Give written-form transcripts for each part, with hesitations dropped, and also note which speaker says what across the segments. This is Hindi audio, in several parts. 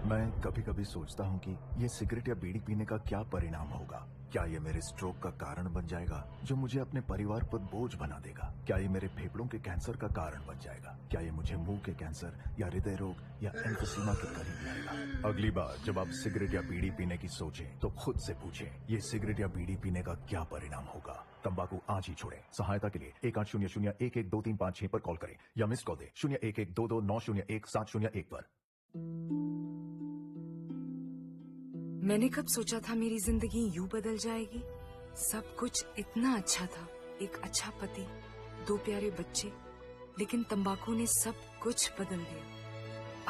Speaker 1: मैं कभी कभी सोचता हूँ कि ये सिगरेट या बीड़ी पीने का क्या परिणाम होगा। क्या ये मेरे स्ट्रोक का कारण बन जाएगा, जो मुझे अपने परिवार पर बोझ बना देगा? क्या ये मेरे फेफड़ों के कैंसर का कारण बन जाएगा? क्या ये मुझे मुंह के कैंसर या हृदय रोग या एम्फीसीमा के करीब लाएगा? अगली बार जब आप सिगरेट या बीड़ी पीने की सोचें तो खुद से पूछें, ये सिगरेट या बीड़ी पीने का क्या परिणाम होगा? तंबाकू आज ही छोड़ें। सहायता के लिए 1800-112356 पर कॉल करें या मिस कॉल दें 01122901-701 पर।
Speaker 2: मैंने कब सोचा था मेरी जिंदगी यूं बदल जाएगी। सब कुछ इतना अच्छा था, एक अच्छा पति, 2 प्यारे बच्चे, लेकिन तंबाकू ने सब कुछ बदल दिया।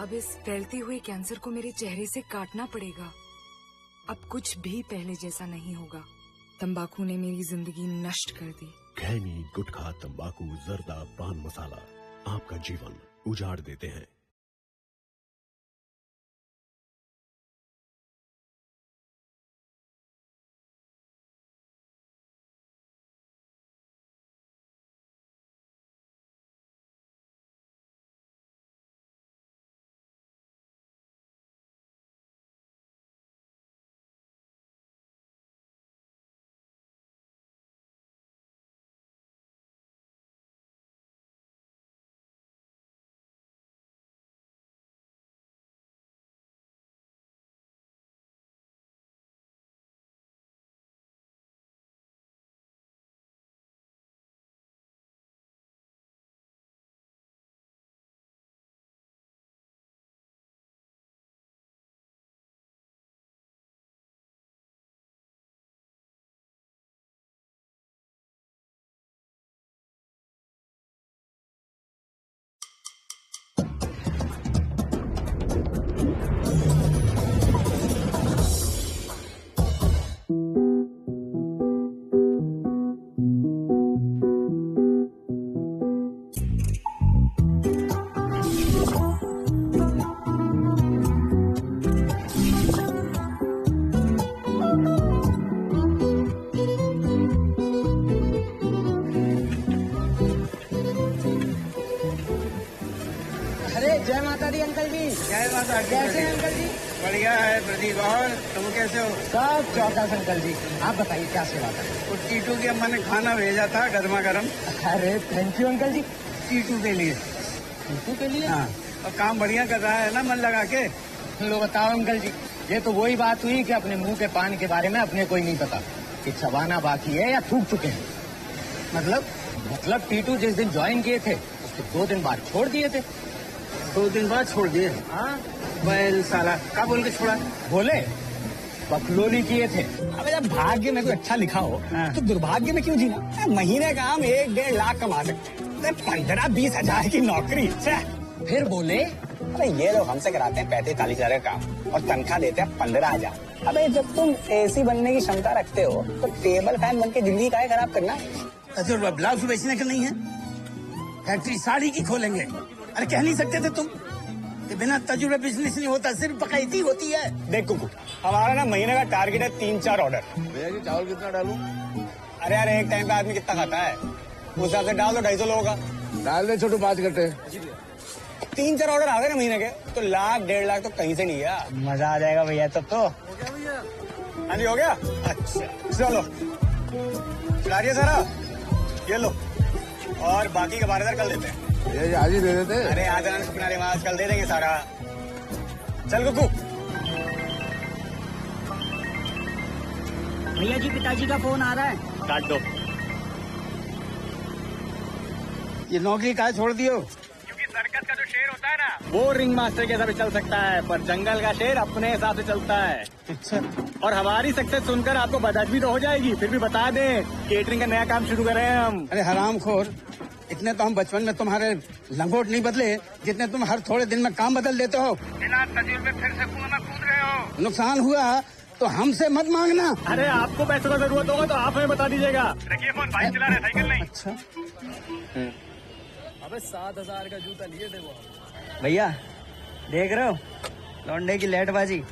Speaker 2: अब इस फैलते हुए कैंसर को मेरे चेहरे से काटना पड़ेगा। अब कुछ भी पहले जैसा नहीं होगा। तंबाकू ने मेरी जिंदगी नष्ट कर दी।
Speaker 3: खैनी, गुटखा, तंबाकू, जर्दा, पान मसाला आपका जीवन उजाड़ देते हैं।
Speaker 4: जय माता दी अंकल जी।
Speaker 5: जय माता दी।
Speaker 4: कैसे हैं अंकल जी?
Speaker 5: बढ़िया है प्रदीप। और तुम कैसे हो?
Speaker 4: सब चौकस अंकल जी। आप बताइए क्या सेवा करें?
Speaker 5: तो टीटू की अम्मा ने खाना भेजा था गर्मा गर्म।
Speaker 4: अरे थैंक यू अंकल जी।
Speaker 5: टीटू के लिए।
Speaker 4: टीटू के लिए?
Speaker 5: हाँ, और काम बढ़िया कर रहा है ना मन लगा के।
Speaker 4: लो बताओ अंकल जी, ये तो वही बात हुई कि अपने मुंह के पान के बारे में अपने कोई नहीं पता कि चबाना बाकी है या थूक चुके हैं। मतलब टीटू जिस दिन ज्वाइन किए थे उसके 2 दिन बाद छोड़ दिए थे।
Speaker 5: 2 दिन बाद छोड़ दिए?
Speaker 4: हाँ।
Speaker 5: बैल साला क्या बोल के छोड़ा?
Speaker 4: बोले बकलोली किए थे। अब जब भाग्य में कोई अच्छा लिखा हो तो दुर्भाग्य में क्यों जीना? महीने का हम 1-1.5 लाख कमा सकते हैं, 15-20 हजार की नौकरी। फिर बोले
Speaker 6: अरे ये लोग हमसे कराते हैं 35-40 हजार का काम और तनख्वाह देते हैं 15,000। अबे जब तुम एसी बनने की क्षमता रखते हो तो टेबल फैन बन के जिंदगी काहे खराब करना?
Speaker 5: अच्छा ब्लाउज बेचने का नहीं है? फैक्ट्री साड़ी की खोलेंगे। अरे कह नहीं सकते थे तुम कि बिना तजुर्बे बिजनेस नहीं होता, सिर्फ बकैती होती है।
Speaker 4: देख कुकू, हमारा ना महीने का टारगेट है 3-4 ऑर्डर।
Speaker 7: भैया जी चावल कितना डालूं?
Speaker 4: अरे यार एक टाइम पे आदमी कितना खाता है उस हिसाब से डाल दो। 250 लोगों का
Speaker 7: डाल दे छोटू 5 कट्टे।
Speaker 4: 3-4 ऑर्डर आ गए ना महीने के तो 1-1.5 लाख तो कहीं से नहीं गया। मजा आ जाएगा भैया तब तो।
Speaker 5: हो गया भैया?
Speaker 4: हाँ जी हो गया। अच्छा चलो खिलाड़िए सारा, ये लो, और बाकी का 12,000 कल देते हैं।
Speaker 7: भैया जी आज ही दे देते।
Speaker 4: अरे आज अपना रिवाज कल दे देंगे सारा। चल कुकू।
Speaker 6: भैया जी पिताजी का फोन आ रहा है।
Speaker 4: काट दो।
Speaker 5: ये नौकरी काहे छोड़ दियो?
Speaker 4: क्योंकि सर्कस का जो शेर होता है ना वो रिंग मास्टर के हिसाब से चल सकता है, पर जंगल का शेर अपने हिसाब से चलता है।
Speaker 5: अच्छा।
Speaker 4: और हमारी सक्सेस सुनकर आपको बधाई भी तो हो जाएगी। फिर भी बता दें, केटरिंग का नया काम शुरू कर रहे हैं हम।
Speaker 5: अरे हरामखोर, इतने तो हम बचपन में तुम्हारे लंगोट नहीं बदले जितने तुम हर थोड़े दिन में काम बदल देते हो। बिना तजुर्बे फिर से कुआं में कूद रहे हो। नुकसान हुआ तो हमसे मत मांगना।
Speaker 4: अरे आपको पैसों का जरूरत होगा तो आप हमें बता दीजिएगा। रखिए फोन, बाइक चला रहे, साइकिल नहीं।
Speaker 5: अच्छा।
Speaker 4: अबे 7,000 का जूता लिए थे वो।
Speaker 6: भैया देख रहे हो लौंडे की लेटबाजी।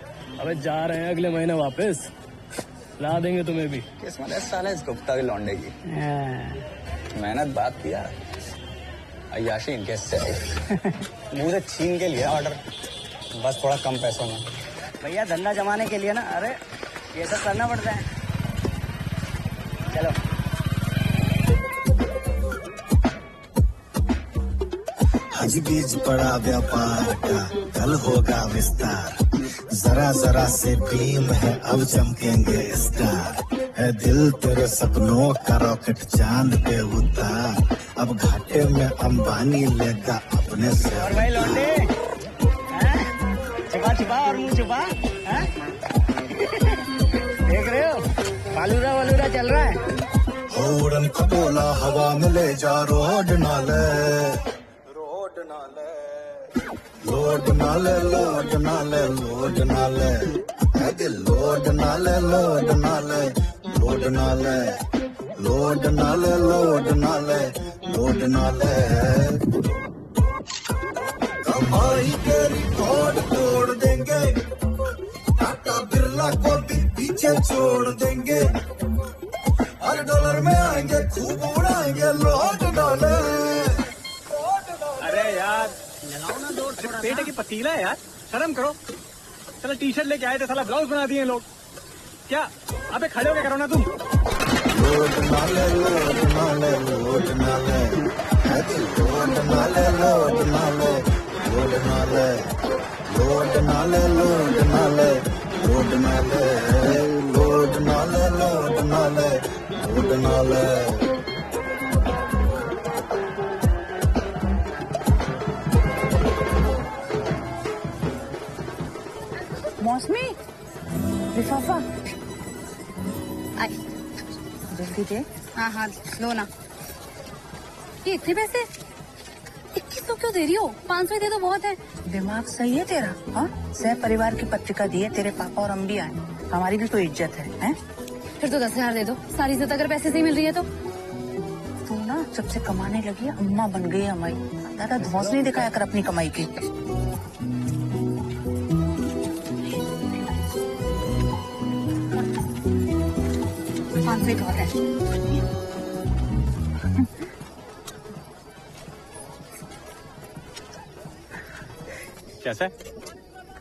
Speaker 4: अबे जा रहे हैं अगले महीने वापस, ला देंगे तुम्हें भी।
Speaker 6: किस्मत साला इस गुप्ता के लौंडे की। मेहनत बात किया, अय्याशी इनके से मुंह से छीन के लिया ऑर्डर। बस थोड़ा कम पैसों में।
Speaker 4: भैया धंधा जमाने के लिए ना, अरे ये सब करना पड़ता है। चलो
Speaker 8: आज बीज पड़ा व्यापार का, कल होगा विस्तार। जरा जरा से भीम है, अब चमकेंगे स्टार। है दिल तेरे सपनों का रॉकेट चांद पे उतार। अब घाटे में अंबानी लेगा अपने से।
Speaker 4: और भाई लौंडे, छिपा छिपा और मुंह छुपा, देख रहे हो फालूदा वलूदा चल रहा है।
Speaker 8: उड़न खटोला हवा में ले जा, रोड नाले लोड नाले लोड नाले लोड नाले लोड नाले लोड नाले लोड नाले लोड नाले लोड नाले लोड नाले। कमाई के रिकॉर्ड तोड़ देंगे, टाटा बिरला को भी पीछे छोड़ देंगे। हर डॉलर में आएंगे, खूब उड़ाएंगे लोड नाले।
Speaker 6: अरे यार लगाओ ना दो, पेट की पतीला है यार, शर्म करो। चलो टी शर्ट लेके आए थे, साला ब्लाउज बना दिए लोग। क्या अबे खड़े होके करो ना तुम।
Speaker 8: लोड नाले लोड नाले लोड नाले लोड नाले लोड नाले लोड नाले लोड नाले लोड नाले लोड नाले लोड नाले लोड नाले लोड नाले।
Speaker 9: मौसमी लिफाफा जल्दी दे। हाँ लो ना। ये इतने पैसे 2100 क्यों दे रही हो? 500 दे दो, बहुत है। दिमाग सही है तेरा? हाँ, सह परिवार की पत्रिका दी है, तेरे पापा और हम भी आए, हमारी भी कोई इज्जत है?
Speaker 10: फिर तो 10,000 दे दो, सारी इज्जत अगर पैसे से ही मिल रही है तो।
Speaker 9: तू ना जब से कमाने लगी है, अम्मा बन गई है हमारी। ज्यादा धौंस नहीं दिखाया कर अपनी कमाई की। बहुत है।
Speaker 6: कैसा है?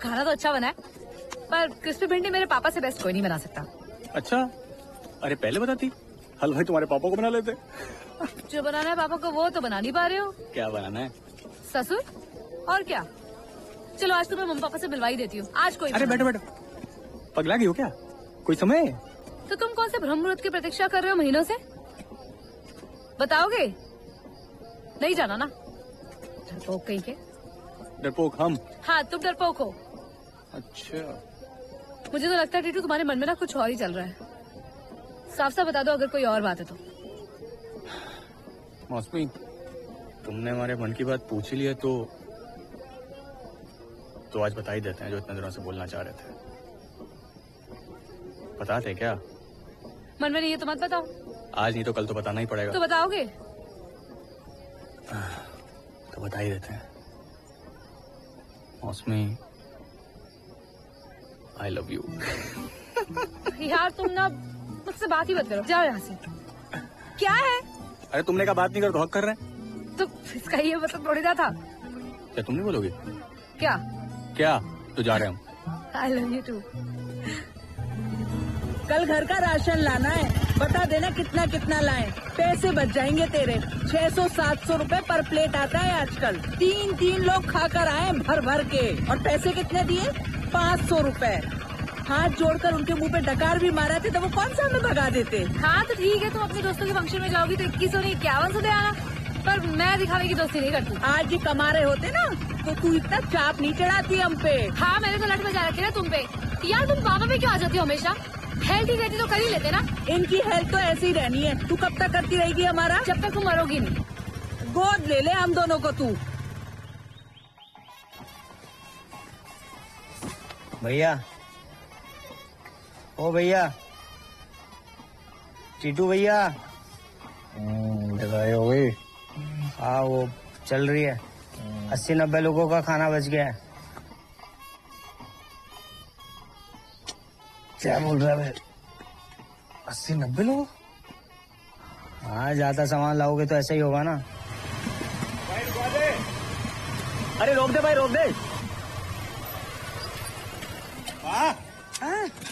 Speaker 10: खाना तो अच्छा बना है, पर क्रिस्पी भिंडी मेरे पापा से बेस्ट कोई नहीं बना सकता।
Speaker 6: अच्छा, अरे पहले बताती, हलवाई तुम्हारे पापा को बना लेते।
Speaker 10: जो बनाना है पापा को वो तो बना नहीं पा रहे हो।
Speaker 6: क्या बनाना है?
Speaker 10: ससुर और क्या। चलो आज तो मैं मम्मी पापा से मिलवा ही देती हूँ। आज कोई।
Speaker 6: अरे बैठो बैठो, पगला गई हो क्या? कोई समय?
Speaker 10: तो तुम कौन से ब्रह्म मुहूर्त की प्रतीक्षा कर रहे हो महीनों से? बताओगे? नहीं जाना ना? डरपोक कहीं के।
Speaker 6: डरपोक हम?
Speaker 10: हाँ तुम डरपोक हो।
Speaker 6: अच्छा,
Speaker 10: मुझे तो लगता है टीटू तुम्हारे मन में ना कुछ और ही चल रहा है। साफ साफ बता दो अगर कोई और बात है तो।
Speaker 6: मौसमी, तुमने हमारे मन की बात पूछ ही लिया तो आज बता ही देते हैं जो इतने दिनों से बोलना चाह रहे थे। बताते क्या?
Speaker 10: मन में नहीं है तो मत बताओ।
Speaker 6: आज नहीं तो कल तो बताना ही पड़ेगा।
Speaker 10: तो बताओगे?
Speaker 6: तो बता ही देते हैं। मौसमी, आई लव यू।
Speaker 10: यार तुम ना मुझसे बात ही मत करो, जाओ यहाँ से। क्या है?
Speaker 6: अरे तुमने कहा बात नहीं कर तो हक कर रहे हैं।
Speaker 10: तो इसका ये मतलब थोड़ी ना था।
Speaker 6: क्या तुम नहीं बोलोगे?
Speaker 10: क्या?
Speaker 6: क्या? तो जा रहे हम।
Speaker 10: I love you too.
Speaker 11: कल घर का राशन लाना है, बता देना कितना कितना लाएं। पैसे बच जाएंगे तेरे। 600-700 रुपए पर प्लेट आता है आजकल। 3 लोग खाकर आए भर भर के। और पैसे कितने दिए? 500 रुपए। हाथ जोड़कर उनके मुंह पे डकार भी मारा थे तो वो कौन सा हमें भगा देते।
Speaker 10: हाँ तो ठीक है, तुम अपने दोस्तों के फंक्शन में जाओगी तो 2100 नहीं 5100 दे आना। पर मैं दिखाने की दोस्ती नहीं करती।
Speaker 11: आज ये कमा रहे होते ना तो तू इतना चाप नहीं चढ़ाती हम पे।
Speaker 10: हाँ मैंने तो लट बजा रखी ना तुम पे। यार तुम पापा पे क्यों आ जाती हो हमेशा? हेल्थ ही रहती तो कर ही लेते ना।
Speaker 11: इनकी हेल्थ तो ऐसी ही रहनी है। तू कब तक करती रहेगी हमारा?
Speaker 10: जब तक तुम मरोगी नहीं।
Speaker 11: गोद ले ले हम दोनों को तू।
Speaker 4: भैया, ओ भैया, टीटू भैया।
Speaker 7: जगह हो गई।
Speaker 4: हाँ वो चल रही है। 80-90 लोगों का खाना बच गया है।
Speaker 7: क्या बोल रहा है? 80-90 लोग?
Speaker 4: हाँ ज्यादा सामान लाओगे तो ऐसा ही होगा ना।
Speaker 6: अरे रोक दे भाई, रोक दे। वाह,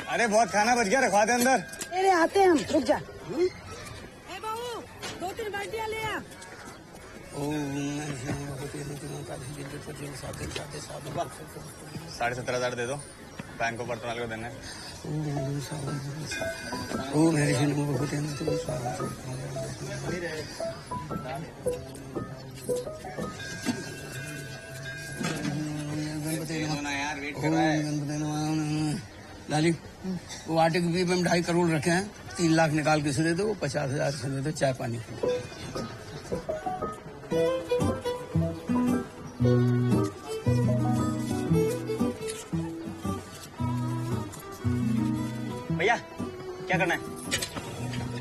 Speaker 6: अरे बहुत खाना बच गया, रखवा दे अंदर।
Speaker 11: अरे आते हैं हम, रुक जा। बहू 2-3 बाल्टियां ले आ।
Speaker 6: 17,500 दे दो, बैंक को पर्सनल को देना है।
Speaker 5: लाली, वो आटे के बीच में 2.5 करोड़ रखे हैं, 3 लाख निकाल के दे दो, 50,000 से दे दो चाय पानी।
Speaker 6: भैया क्या करना है?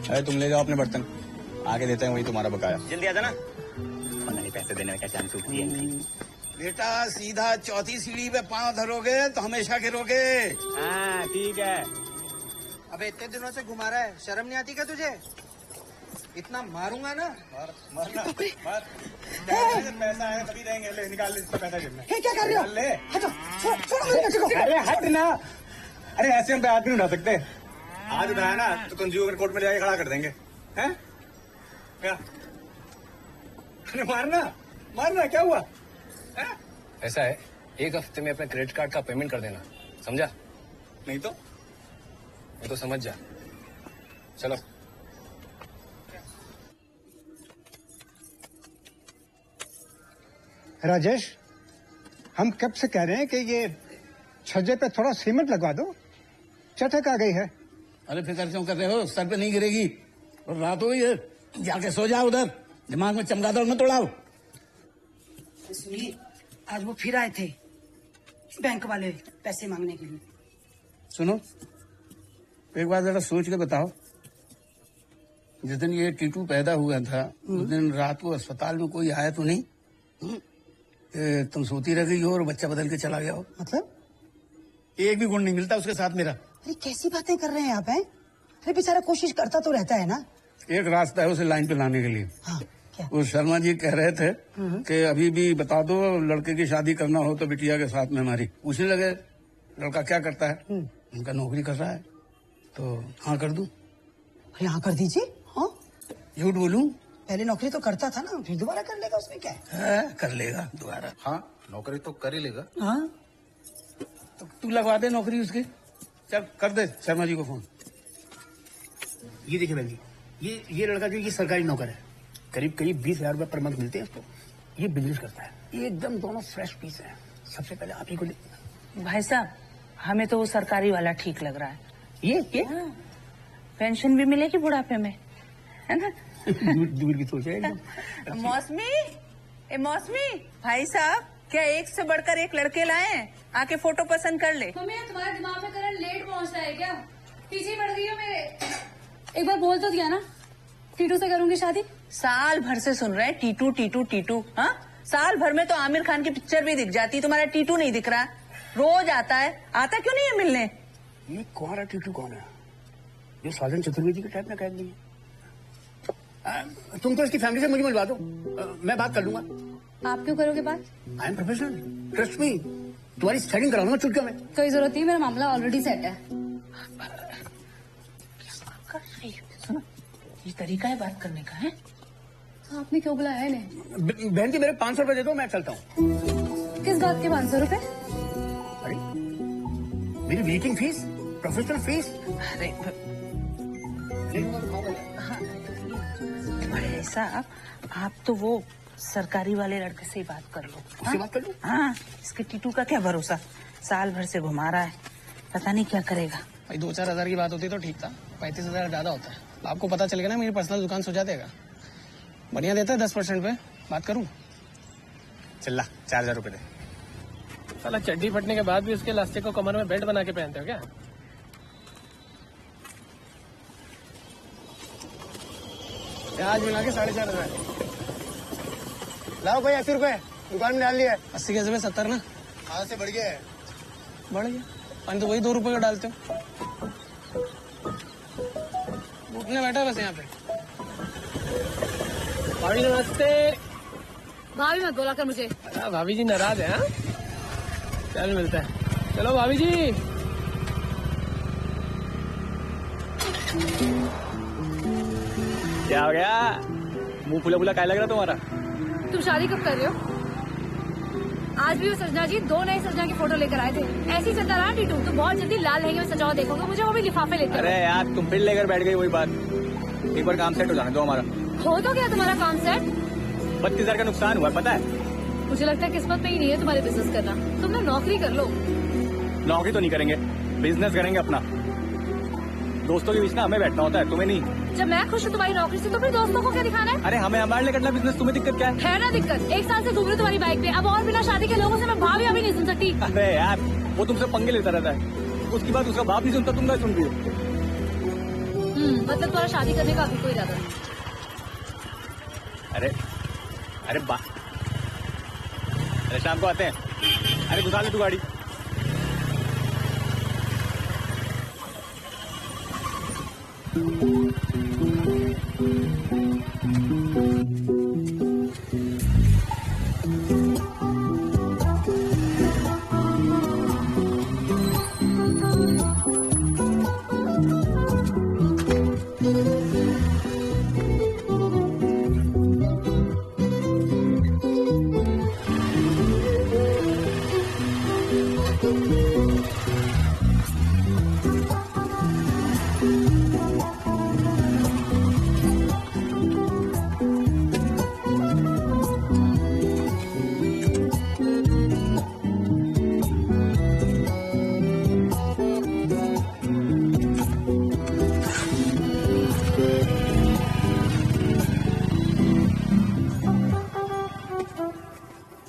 Speaker 6: अरे तुम ले जाओ अपने बर्तन, आगे देते हैं वही तुम्हारा बकाया। जल्दी आ जाना, नहीं पैसे देने का चांस होती है।
Speaker 5: बेटा सीधा चौथी सीढ़ी पे पांव धरोगे तो हमेशा गिरोगे।
Speaker 6: हाँ ठीक है।
Speaker 4: अबे इतने दिनों से घुमा रहा है, शर्म नहीं आती क्या तुझे? इतना मारूंगा ना।
Speaker 6: मारना मार। पैसा है तभी देंगे, ले निकाल ले इसका पैसा। गिरना
Speaker 11: क्या कर रहे हो?
Speaker 6: ले।
Speaker 11: हटो।
Speaker 6: अरे हट ना, अरे ऐसे हम पे हाथ भी नहीं उठा सकते। आज उठाया ना तो कंज्यूमर कोर्ट में जाके खड़ा कर देंगे, हैं? क्या? अरे मारना मारना, क्या हुआ?
Speaker 12: ऐसा है, 1 हफ्ते में अपने क्रेडिट कार्ड का पेमेंट कर देना, समझा?
Speaker 6: नहीं तो
Speaker 12: समझ जा। चलो।
Speaker 13: राजेश, हम कब से कह रहे हैं कि ये छज्जे पे थोड़ा सीमेंट लगवा दो, चटक आ गई है।
Speaker 5: अरे फिक्र क्यों कर रहे हो, सर पे नहीं गिरेगी। और रात हो गई है, जाके सो जाओ उधर, दिमाग में चमगादड़ मत उड़ाओ।
Speaker 11: सुनिए, आज वो फिर आए थे बैंक वाले पैसे मांगने के लिए।
Speaker 5: सुनो, एक बार जरा सोच के बताओ, जिस दिन ये टीटू पैदा हुआ था उस दिन रात को अस्पताल में कोई आया तो नहीं? तुम सोती रह गई हो और बच्चा बदल के चला गया हो।
Speaker 11: मतलब?
Speaker 5: एक भी गुण नहीं मिलता उसके साथ मेरा।
Speaker 11: अरे कैसी बातें कर रहे हैं आप हैं? अरे बेचारा कोशिश करता तो रहता है ना।
Speaker 5: एक रास्ता है उसे लाइन पे लाने के लिए।
Speaker 11: हाँ, क्या?
Speaker 5: वो शर्मा जी कह रहे थे कि अभी भी बता दो, लड़के की शादी करना हो तो बिटिया के साथ में हमारी। पूछने लगे लड़का क्या करता है, उनका नौकरी कर रहा है, तो हाँ कर दूं।
Speaker 11: अरे हाँ कर दीजिए। हाँ
Speaker 5: झूठ बोलूं?
Speaker 11: पहले नौकरी तो करता था ना, फिर दोबारा कर लेगा, उसमें क्या है?
Speaker 5: कर लेगा दोबारा।
Speaker 7: हाँ नौकरी तो कर ही लेगा।
Speaker 11: हाँ
Speaker 5: तो तू लगवा दे नौकरी उसकी। चल कर दे शर्मा जी को फोन।
Speaker 12: ये देखिए बहन जी, ये लड़का जो ये सरकारी नौकर है, करीब 20,000 रुपए पर मंथ मिलते हैं उसको। ये बिजनेस करता है, ये एकदम दोनों फ्रेश पीस है। सबसे पहले आप ही को
Speaker 11: भाई साहब, हमें तो वो सरकारी वाला ठीक लग रहा है।
Speaker 12: ये
Speaker 11: पेंशन भी मिलेगी बुढ़ापे में, है ना?
Speaker 12: दूर की सोच है।
Speaker 11: मौसमी, भाई साहब क्या एक से बढ़कर एक लड़के लाए हैं? आके फोटो पसंद कर ले।
Speaker 10: मम्मी तुम्हारे दिमाग में करंट लेट पहुंचता है क्या? पीछे पड़ गई हो मेरे। एक बार बोल तो दिया ना, टीटू से करूंगी शादी।
Speaker 11: साल भर से सुन रहे हैं टीटू टीटू टीटू। हाँ, साल भर में तो आमिर खान की पिक्चर भी दिख जाती, तुम्हारा टीटू नहीं दिख रहा। रोज आता है, आता क्यों नहीं है मिलने?
Speaker 12: ये कौन है टीटू, कौन है? ये साजन चतुर्वेदी के टाइप में कह दी है। तुम तो इसकी फैमिली से मुझे मिलवा दो, मैं बात कर लूंगा।
Speaker 10: आप क्यों करोगे बात?
Speaker 12: I am professional, trust me. तुम्हारी सेटिंग करा लूंगा चुटकियों में।
Speaker 10: कोई जरूरत नहीं, मेरा मामला ऑलरेडी सेट है।
Speaker 11: सुनो, ये तरीका है बात करने का है।
Speaker 10: आपने क्यों बुलाया है इन्हें?
Speaker 12: बहन जी मेरे 500 रुपए दे दो, मैं चलता हूँ।
Speaker 10: किस बात के 500 रुपए?
Speaker 12: अरे मेरी वेटिंग फीस, प्रोफेशनल फीस।
Speaker 11: अरे बड़े साहब, आप तो वो सरकारी वाले लड़के से ही बात कर लो।
Speaker 12: उससे बात कर लो।
Speaker 11: हाँ, इसके टीटू का क्या भरोसा, साल भर से घुमा रहा है, पता नहीं क्या करेगा।
Speaker 14: भाई 2-4 हजार की बात होती तो ठीक था, 35,000 ज्यादा होता है। आपको पता चल गया ना मेरी पर्सनल दुकान सो जाएगा। बढ़िया देता है 10% पे, बात करूं?
Speaker 6: चल 4,000 रुपए दे।
Speaker 14: साला चड्डी फटने के बाद भी उसके इलास्टिक को कमर में बेल्ट बना के पहनते हो क्या? आज मिला के 4,500।
Speaker 6: लाओ भाई 80 रुपए दुकान में डाल लिया है।
Speaker 14: 80 कैसे में 70 ना?
Speaker 6: आज से बढ़ गया है।
Speaker 14: बढ़ गया पानी तो वही 2 रुपए का डालते हो। घुटने बैठा है बस यहाँ पे। भाभी नमस्ते।
Speaker 10: भाभी मत बोला कर मुझे।
Speaker 14: भाभी जी नाराज है। हाँ चल मिलता है। चलो भाभी जी।
Speaker 6: क्या हो गया? मुंह फुला फुला क्या लग रहा तुम्हारा?
Speaker 10: तुम शादी कब कर रहे हो? आज भी वो सजना जी 2 नए सजना की फोटो लेकर आए थे। ऐसी चलता रहा टीटू, तुम बहुत जल्दी लाल लहंगे में सजाओ देखोगे मुझे, वो भी लिफाफे लेते।
Speaker 6: अरे यार तुम फिर लेकर बैठ गई वही बात। एक बार काम सेट हो जाने दो हमारा।
Speaker 10: हो तो क्या तुम्हारा काम सेट?
Speaker 6: 32,000 का नुकसान हुआ पता है?
Speaker 10: मुझे लगता है किस्मत में ही नहीं है तुम्हारे बिजनेस करना। तुम ना नौकरी कर लो।
Speaker 6: नौकरी तो नहीं करेंगे, बिजनेस करेंगे अपना। दोस्तों के बीच ना हमें बैठना होता है, तुम्हें नहीं।
Speaker 10: जब मैं खुश हूँ तुम्हारी नौकरी से तो फिर दोस्तों को क्या दिखाना है?
Speaker 6: अरे हमें हमारे लिए करना बिजनेस, तुम्हें दिक्कत क्या
Speaker 10: है ना दिक्कत। 1 साल से घूम रही तुम्हारी बाइक पे, अब और बिना शादी के लोगों से मैं भाभी अभी नहीं सुन सकती।
Speaker 6: अरे यार वो तुमसे पंगे लेता रहता है, उसकी बात उसका बाप नहीं सुनता, तुम क्या सुन रही हो?
Speaker 10: मतलब तुम्हारा शादी करने का अभी कोई इरादा नहीं?
Speaker 6: अरे अरे अरे शाम को आते हैं। अरे घुसा ले तू गाड़ी।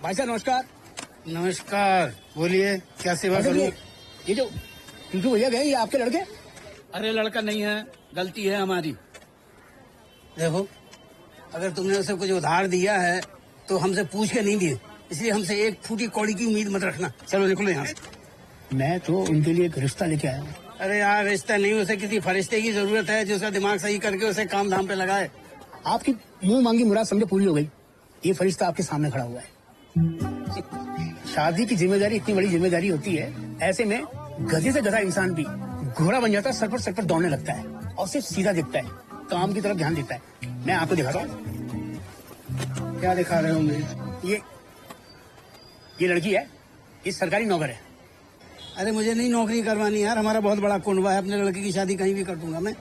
Speaker 12: भाई साहब नमस्कार।
Speaker 5: नमस्कार, बोलिए क्या सेवा करूं?
Speaker 12: ये जो टीटू भैया गए ये आपके लड़के?
Speaker 5: अरे लड़का नहीं है, गलती है हमारी। देखो अगर तुमने उसे कुछ उधार दिया है तो हमसे पूछ के नहीं दिए, इसलिए हमसे एक फूटी कौड़ी की उम्मीद मत रखना। चलो निकलो यहाँ से।
Speaker 12: मैं तो उनके लिए एक रिश्ता लेके आया हूँ।
Speaker 5: अरे यार रिश्ता नहीं, उसे किसी फरिश्ते की जरूरत है जो उसका दिमाग सही करके उसे काम धाम पे लगाए।
Speaker 12: आपकी मुंह मांगी मुराद समझो पूरी हो गई। ये फरिश्ता आपके सामने खड़ा हुआ है। शादी की जिम्मेदारी इतनी बड़ी जिम्मेदारी होती है, ऐसे में गधे से गधा इंसान भी घोड़ा बन जाता है, सर पर दौड़ने लगता है और सिर्फ सीधा दिखता है, काम की तरफ ध्यान देता है। मैं आपको दिखाता हूँ।
Speaker 5: क्या दिखा रहे हो मुझे?
Speaker 12: ये लड़की है, ये सरकारी नौकर है।
Speaker 5: अरे मुझे नहीं नौकरी करवानी यार, हमारा बहुत बड़ा कुंडवा है, अपने लड़के की शादी कहीं भी कर दूंगा मैं।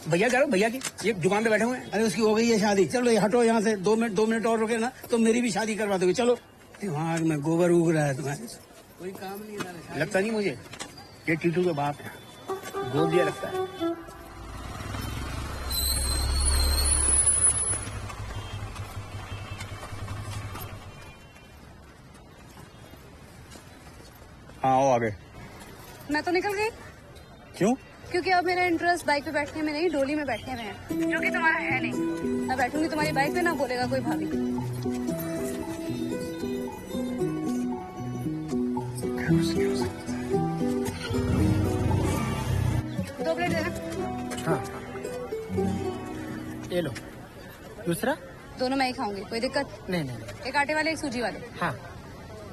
Speaker 12: भैया कह रहा हूँ, भैया की ये दुकान पे बैठे हुए हैं।
Speaker 5: अरे उसकी हो गई है शादी। चलो ये हटो यहाँ से, 2 मिनट और रुके ना तो मेरी भी शादी करवा दोगे। चलो। दिमाग में गोबर उग रहा है तुम्हारे, कोई काम नहीं है।
Speaker 12: लगता नहीं मुझे ये टीटू के बाप है, गोद दिया लगता है।
Speaker 6: हाँ आओ आगे।
Speaker 9: मैं तो निकल गई।
Speaker 6: क्यों?
Speaker 9: क्योंकि अब मेरा इंटरेस्ट बाइक पे बैठने में नहीं, डोली में बैठने में है, जो कि तुम्हारा है नहीं। मैं बैठूंगी तुम्हारी बाइक पे, ना बोलेगा कोई भाभी। 2 प्लेट देना।
Speaker 12: हाँ ये लो। दूसरा?
Speaker 9: दोनों मैं ही खाऊंगी, कोई दिक्कत
Speaker 12: नहीं नहीं।
Speaker 9: एक आटे वाले, एक सूजी वाले।
Speaker 12: हाँ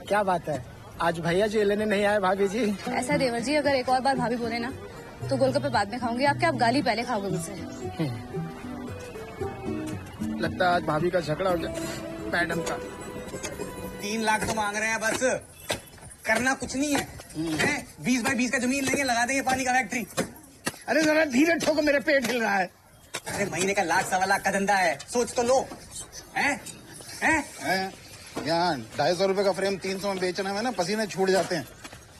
Speaker 12: क्या बात है, आज भैया जी लेने नहीं आए भाभी जी?
Speaker 9: ऐसा है देवर जी, अगर एक और बार भाभी बोले ना तो गोलगप्पे बाद में खाऊंगी आपके, आप गाली पहले खाओगे मुझसे।
Speaker 12: लगता है आज भाभी का झगड़ा हो गया मैडम का।
Speaker 6: 3 लाख तो मांग रहे हैं, बस करना कुछ नहीं है, 20 बाई 20 का जमीन लेंगे, लगा देंगे पानी का फैक्ट्री।
Speaker 12: अरे जरा धीरे ठोको, मेरे पेट हिल रहा है।
Speaker 6: अरे महीने का 1 सवा लाख का धंधा है, सोच तो लो। हैं?
Speaker 15: यहाँ 250 रुपए का फ्रेम 300 में बेचने में ना पसीने छूट जाते हैं,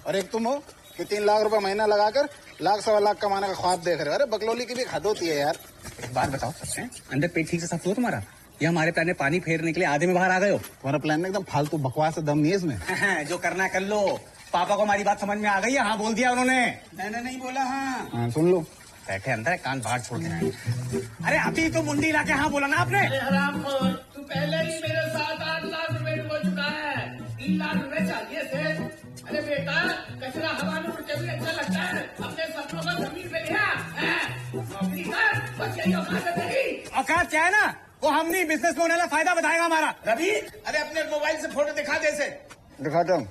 Speaker 15: और एक तुम हो कि 3 लाख रुपए महीना लगाकर 1 सवा लाख कमाने का ख्वाब देख रहे हो। अरे बकलोली की भी हद होती है यार।
Speaker 6: एक बात बताओ, अंदर पेट ठीक से साफ हुआ तुम्हारा? या हमारे प्लान में पानी फेरने के लिए आधे में बाहर आ गए हो?
Speaker 15: तुम्हारा प्लान में एकदम फालतू बकवास से दम नहीं है इसमें।
Speaker 6: जो करना है कर लो। पापा को हमारी बात समझ में आ गई है? हाँ बोल दिया उन्होंने।
Speaker 5: मैंने नहीं बोला। हाँ
Speaker 15: सुन लो।
Speaker 6: बैठे अंदर है, कान बाहर छोड़ देना। अरे अभी तो मुंडी ला के हाँ बोला ना आपने।
Speaker 11: तू पहले ही मेरे साथ 8 लाख रुपए हो चुका है, 3 लाख रुपए चाहिए थे। अरे बेटा कचरा हवा में उड़ते हुए अच्छा लगता है, अपने सपनों को जमीन पे लिया नौकरी कर, बस यही औकात है।
Speaker 6: औकात क्या है ना, वो हम नहीं, बिजनेस में होने वाला फायदा बताएगा हमारा।
Speaker 12: रवि अरे अपने मोबाइल से फोटो दिखा दे इसे।
Speaker 15: दिखाता हूँ,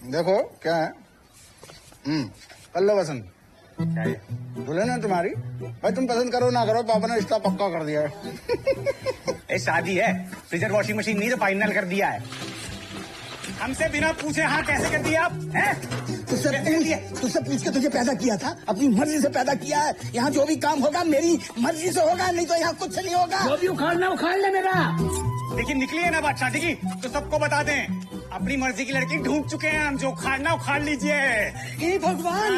Speaker 15: देखो क्या है। पल्लव वसंत दुल्हन है तुम्हारी भाई, तुम पसंद करो ना करो, पापा ने रिश्ता पक्का कर दिया है।
Speaker 6: शादी है, फ्रीजर वॉशिंग मशीन नहीं तो फाइनल कर दिया है। हमसे बिना पूछे हाँ कैसे कर दिया आप?
Speaker 12: तुझसे पूछ के तुझे पैदा किया था, अपनी मर्जी से पैदा किया है। यहाँ जो भी काम होगा मेरी मर्जी से होगा, नहीं तो यहाँ कुछ नहीं होगा। जो भी उखाड़ना उखाड़ ले मेरा।
Speaker 6: लेकिन निकली है ना बात शादी की, तो सबको बता दें अपनी मर्जी की लड़की ढूंढ चुके हैं हम, जो उखाड़ना उखाड़ लीजिए।
Speaker 11: हे भगवान,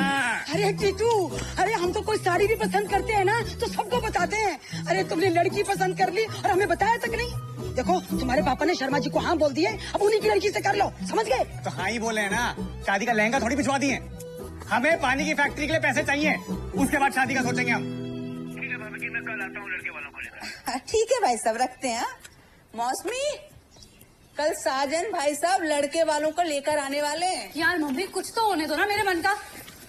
Speaker 11: अरे टीटू, अरे हम तो कोई साड़ी भी पसंद करते हैं ना तो सबको बताते हैं। अरे तुमने लड़की पसंद कर ली और हमें बताया तक नहीं। देखो तुम्हारे पापा ने शर्मा जी को हाँ बोल दिए, अब उन्हीं की लड़की से कर लो, समझ गए?
Speaker 6: तो हाँ ही बोले हैं ना, शादी का लहंगा थोड़ी भिजवा दिए। हमें पानी की फैक्ट्री के लिए पैसे चाहिए, उसके बाद शादी का सोचेंगे हम। ठीक है बाबा जी, मैं कल आता हूँ लड़के वालों को लेकर।
Speaker 16: ठीक है भाई साहब, रखते हैं। मौसमी, कल साजन भाई साहब लड़के वालों को लेकर आने वाले हैं।
Speaker 10: यार मम्मी कुछ तो होने दो ना, मेरे मन का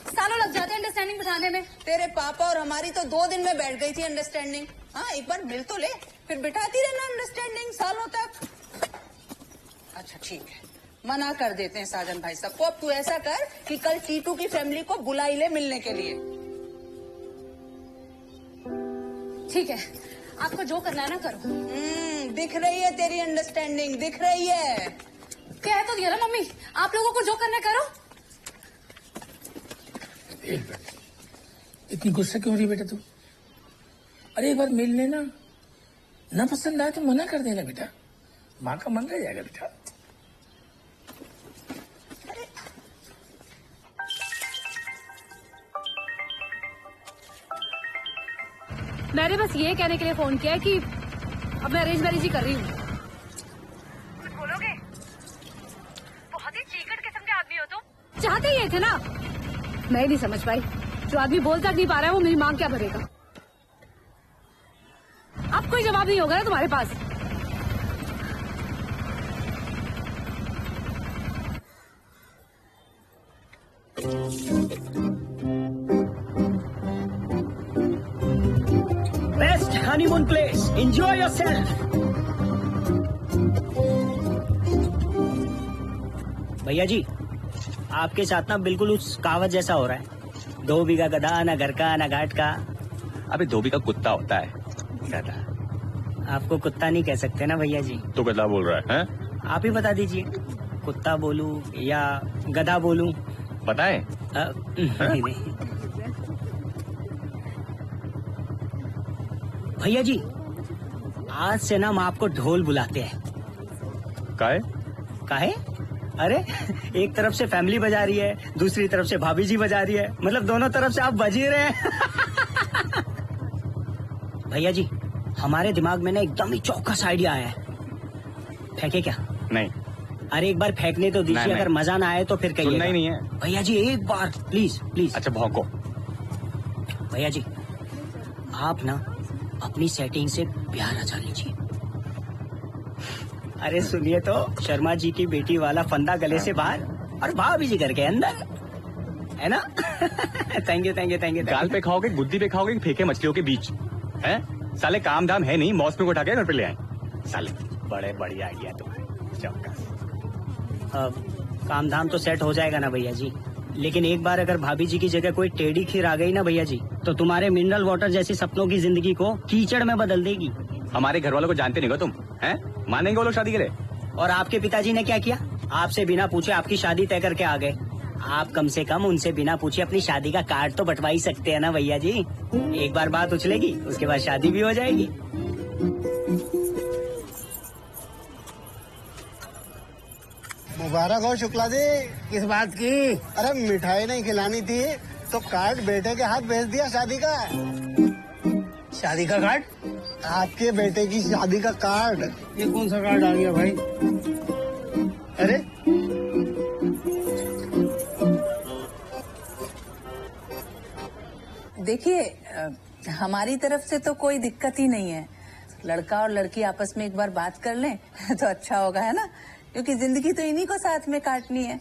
Speaker 10: सालों लग जाते हैं अंडरस्टैंडिंग बिठाने में।
Speaker 16: तेरे पापा और हमारी तो 2 दिन में बैठ गई थी अंडरस्टैंडिंग। हाँ, एक बार मिल तो ले, फिर बिठाती रहना अंडरस्टैंडिंग सालों तक। अच्छा ठीक है, मना कर देते हैं साजन भाई साहब को। अब तू ऐसा कर कि कल टीटू की फैमिली को बुलाई ले मिलने के लिए।
Speaker 10: ठीक है, आपको जो करना है ना करो।
Speaker 16: दिख रही है तेरी अंडरस्टैंडिंग, दिख रही है।
Speaker 10: कह तो दिया ना मम्मी, आप लोगों को जो करना है करो।
Speaker 12: इतनी गुस्सा क्यों रही बेटा तू? अरे एक बार मिल लेना, ना पसंद आए तो मना कर देना बेटा, माँ का मन रह जाएगा बेटा।
Speaker 10: मैंने बस ये कहने के लिए फोन किया है कि अब मैं अरेंज मैरिज ही कर रही हूँ। कुछ बोलोगे? बहुत ही चीकट किस्म के आदमी हो तुम। चाहते ही ये थे ना, मैं ही नहीं समझ पाई। जो आदमी बोल तक नहीं पा रहा है वो मेरी मांग क्या भरेगा? अब कोई जवाब नहीं होगा ना तुम्हारे पास।
Speaker 17: Best honeymoon place, enjoy yourself. भैया जी, आपके साथ ना बिल्कुल उस कहावत जैसा हो रहा है, 2 बीघा गधा, ना घर का ना घाट का।
Speaker 6: अबे 2 बीघा कुत्ता होता है, गधा।
Speaker 17: आपको कुत्ता नहीं कह सकते ना भैया जी।
Speaker 6: तो गधा बोल रहा है, हैं?
Speaker 17: आप ही बता दीजिए, कुत्ता बोलूं या गधा बोलूं?
Speaker 6: बताएं?
Speaker 17: नहीं नहीं भैया जी, आज से ना हम आपको ढोल बुलाते हैं।
Speaker 6: काहे?
Speaker 17: काहे? अरे एक तरफ से फैमिली बजा रही है, दूसरी तरफ से भाभी जी बजा रही है, मतलब दोनों तरफ से आप बज ही रहे हैं। भैया जी, हमारे दिमाग में ना एकदम ही चौकस आइडिया आया है। फेंके क्या?
Speaker 6: नहीं।
Speaker 17: अरे एक बार फेंकने तो दीजिए, अगर मजा ना आए तो फिर कहिएगा।
Speaker 6: सुनना ही नहीं है
Speaker 17: भैया जी, एक बार प्लीज प्लीज।
Speaker 6: अच्छा भौंको।
Speaker 17: भैया जी, आप ना अपनी सेटिंग से प्यार आजा लीजिए। अरे सुनिए तो, शर्मा जी की बेटी वाला फंदा गले से बाहर और भाभी जी घर के अंदर, है ना? Thank you thank you thank you.
Speaker 6: गाल पे खाओगे, बुद्धि पे खाओगे, फेंके मछलियों के बीच हैं? साले काम धाम है नहीं, मौसमी को उठा के घर पे ले आए साले। बड़े बढ़िया आइडिया तुम्हारे, चौकस।
Speaker 17: काम धाम तो सेट हो जाएगा ना भैया जी, लेकिन एक बार अगर भाभी जी की जगह कोई टेढ़ी खीर आ गई ना भैया जी, तो तुम्हारे मिनरल वाटर जैसी सपनों की जिंदगी को कीचड़ में बदल देगी।
Speaker 6: हमारे घर वालों को जानते नहीं हो तुम, हैं? मानेंगे वो लोग शादी के लिए?
Speaker 17: और आपके पिताजी ने क्या किया? आपसे बिना पूछे आपकी शादी तय करके आ गए। आप कम से कम उनसे बिना पूछे अपनी शादी का कार्ड तो बंटवा ही सकते हैं ना भैया जी। एक बार बात उछलेगी, उसके बाद शादी भी हो जाएगी।
Speaker 15: मुबारक हो शुक्ला जी।
Speaker 12: किस बात की?
Speaker 15: अरे मिठाई नहीं खिलानी थी तो कार्ड बेटे के हाथ भेज दिया शादी का।
Speaker 12: शादी का कार्ड?
Speaker 15: आपके बेटे की शादी का कार्ड।
Speaker 12: ये कौन सा कार्ड आ गया भाई? अरे
Speaker 16: देखिए, हमारी तरफ से तो कोई दिक्कत ही नहीं है। लड़का और लड़की आपस में एक बार बात कर लें तो अच्छा होगा, है ना? क्योंकि जिंदगी तो इन्हीं को साथ में काटनी है।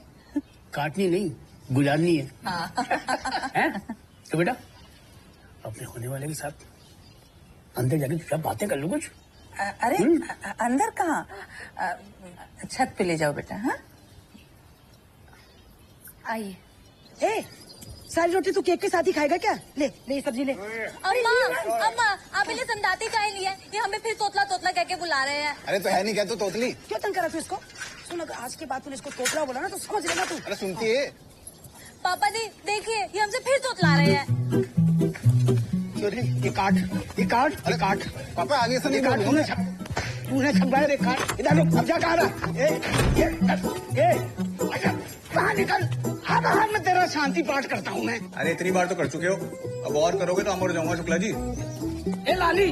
Speaker 12: काटनी नहीं, गुजारनी है।
Speaker 16: हाँ।
Speaker 12: तो बेटा अपने होने वाले के साथ अंदर जाके चुपचाप बातें कर लो कुछ।
Speaker 16: अरे अंदर कहाँ, छत पे ले जाओ बेटा। हाँ
Speaker 10: आइए।
Speaker 16: ए
Speaker 18: सारी रोटी तू केक के साथ ही खाएगा क्या? ले ले ये सब्जी ले।
Speaker 10: अम्मा अम्मा आप इन्हें समझाती काहे नहीं है? ये हमें फिर तोतला तोतला कह के बुला रहे हैं।
Speaker 15: अरे तो है नहीं क्या तो तोतली?
Speaker 18: क्यों तंग करा तू इसको? सुन, अगर आज के बाद तूने इसको तोतला बोला ना तो समझ लेगा तू।
Speaker 15: अरे सुनती है?
Speaker 10: पापा जी देखिए ये हमसे फिर तोतला रहे हैं।
Speaker 12: ये काट अरे काट।
Speaker 15: पापा आगे से नहीं
Speaker 12: काट तूने छपाया। रे काट इधर रुक। अब जा कहा रहा? कहाँ निकल? अब मैं तेरा शांति पाठ करता हूँ मैं।
Speaker 6: अरे इतनी बार तो कर चुके हो, अब और करोगे तो अमर जाऊंगा शुक्ला जी।
Speaker 12: ए लाली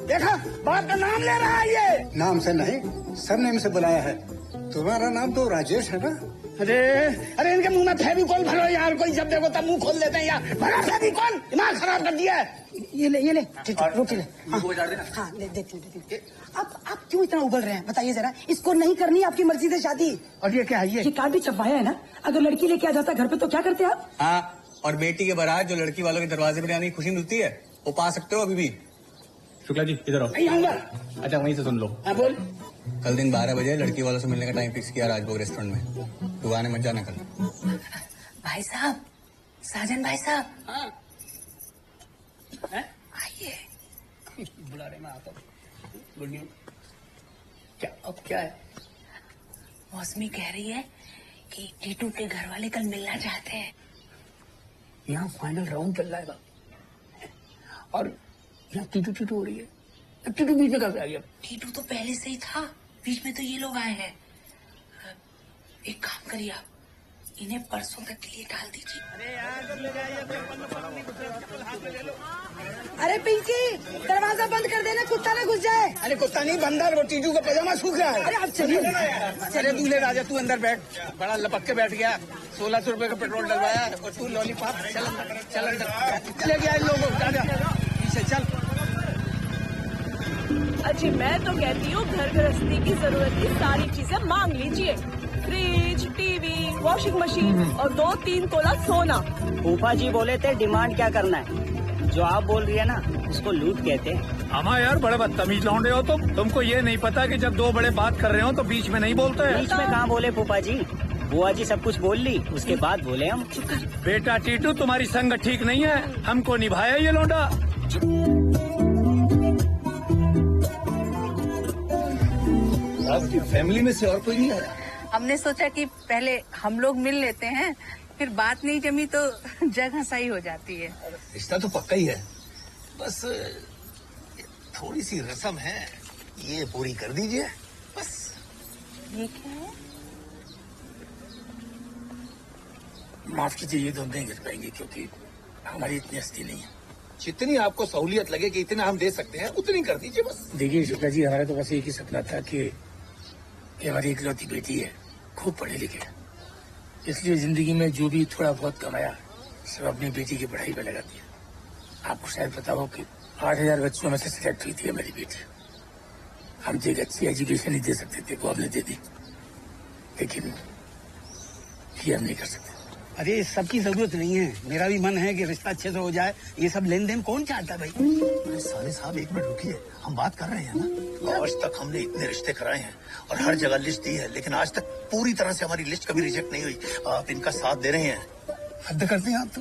Speaker 12: देखा बाप का नाम ले रहा है ये।
Speaker 13: नाम से नहीं सरनेम से बुलाया है। तुम्हारा नाम तो राजेश है ना?
Speaker 12: अरे इनके मुंह में फेविकॉल भरो यार। कोई जब देखो तब मुंह खोल देते हैं यार। भरा फेविकॉल दिमाग खराब कर दिया है।
Speaker 18: ये ले ठीक है रोटी ले। हाँ ले देख। अब आप क्यों इतना उबल रहे हैं बताइए जरा। इसको नहीं करनी आपकी मर्जी से शादी।
Speaker 12: और ये क्या है? ये
Speaker 18: कार्ड भी छपवाया है ना? अगर लड़की लेके आ जाता घर पे तो क्या करते आप?
Speaker 6: हाँ, और बेटी के बारात जो लड़की वालों के दरवाजे पर आने की खुशी मिलती है वो पा सकते हो अभी भी। शुक्ला जी इधर आओ। अच्छा वहीं से सुन लो।
Speaker 12: हाँ बोल।
Speaker 6: कल दिन 12 बजे लड़की वालों से मिलने का टाइम फिक्स किया राजभोग रेस्टोरेंट में। तू आने मत जाना कल।
Speaker 18: भाई साहब, साजन भाई साहब।
Speaker 12: हाँ
Speaker 18: आइए।
Speaker 12: बुला रहे मैं आता हूँ। गुड न्यूज क्या? अब क्या है?
Speaker 18: मौसमी कह रही है कि टीटू के घर वाले कल मिलना चाहते हैं।
Speaker 12: यहाँ फाइनल राउंड चल रहा है और यहाँ टीटू हो रही है। अब टीटू बीच में कब आ गया?
Speaker 18: टीटू तो पहले से ही था, बीच में तो ये लोग आए हैं। एक काम करिए आप इन्हें परसों तक के लिए डाल दीजिए। अरे पिंकी दरवाजा बंद कर देना, कुत्ता ना घुस जाए।
Speaker 12: अरे कुत्ता नहीं बंदर, वो टीटू का पजामा सूख रहा है।
Speaker 18: अरे आप चलिए।
Speaker 12: अरे दूल्हे राजा तू अंदर बैठ। बड़ा लपक के बैठ गया। 1600 रुपए का पेट्रोल डलवाया और तू लॉलीपॉप। चल अंदर चले गया इन लोगों पीछे चल।
Speaker 11: अच्छी मैं तो कहती हूँ घर गृहस्थी की जरूरत की सारी चीजें मांग लीजिए। फ्रिज, टीवी, वॉशिंग मशीन और 2-3 तोला सोना।
Speaker 17: फूफा जी बोले थे डिमांड क्या करना है। जो आप बोल रही है ना उसको लूट कहते हैं।
Speaker 19: अमा यार बड़े बदतमीज लौंडे हो तुमको ये नहीं पता कि जब दो बड़े बात कर रहे हो तो बीच में नहीं बोलते हैं।
Speaker 17: बीच में कहाँ बोले फूफा जी? बुआ जी सब कुछ बोल ली उसके बाद बोले हम।
Speaker 19: बेटा टीटू तुम्हारी संगत ठीक नहीं है, हमको निभाया ये लौंडा।
Speaker 12: आपकी फैमिली में से और कोई नहीं आया?
Speaker 16: हमने सोचा कि पहले हम लोग मिल लेते हैं, फिर बात नहीं जमी तो जगह सही हो जाती है।
Speaker 12: रिश्ता तो पक्का ही है, बस थोड़ी सी रस्म है, ये पूरी कर दीजिए बस।
Speaker 16: ये क्या है?
Speaker 12: माफ कीजिए, ये तो हम नहीं कर पाएंगे क्योंकि हमारी इतनी हस्ती नहीं है। जितनी आपको सहूलियत लगे कि इतना हम दे सकते हैं उतनी कर दीजिए बस। देखिए शुक्ला जी, हमारा तो बस एक ही सपना था कि ये हमारी इकलौती बेटी है, खूब पढ़े लिखे, इसलिए जिंदगी में जो भी थोड़ा बहुत कमाया सब अपनी बेटी की पढ़ाई पे लगा दिया। आपको शायद पता हो कि 8000 बच्चों में से सिलेक्ट हुई थी मेरी बेटी। हम तो एक अच्छी एजुकेशन ही दे सकते थे, वो हमने दे दी, लेकिन ये हम नहीं कर सकते। अरे सबकी जरूरत नहीं है, मेरा भी मन है कि रिश्ता अच्छे से हो जाए। ये सब लेन देन कौन चाहता है भाई?
Speaker 15: अरे साले साहब एक मिनट रुकिए, हम बात कर रहे हैं ना। आज तक हमने इतने रिश्ते कराए हैं और हर जगह लिस्ट दी है, लेकिन आज तक पूरी तरह से हमारी लिस्ट कभी रिजेक्ट नहीं हुई। आप इनका साथ दे रहे हैं,
Speaker 12: हद करते हैं आप तो।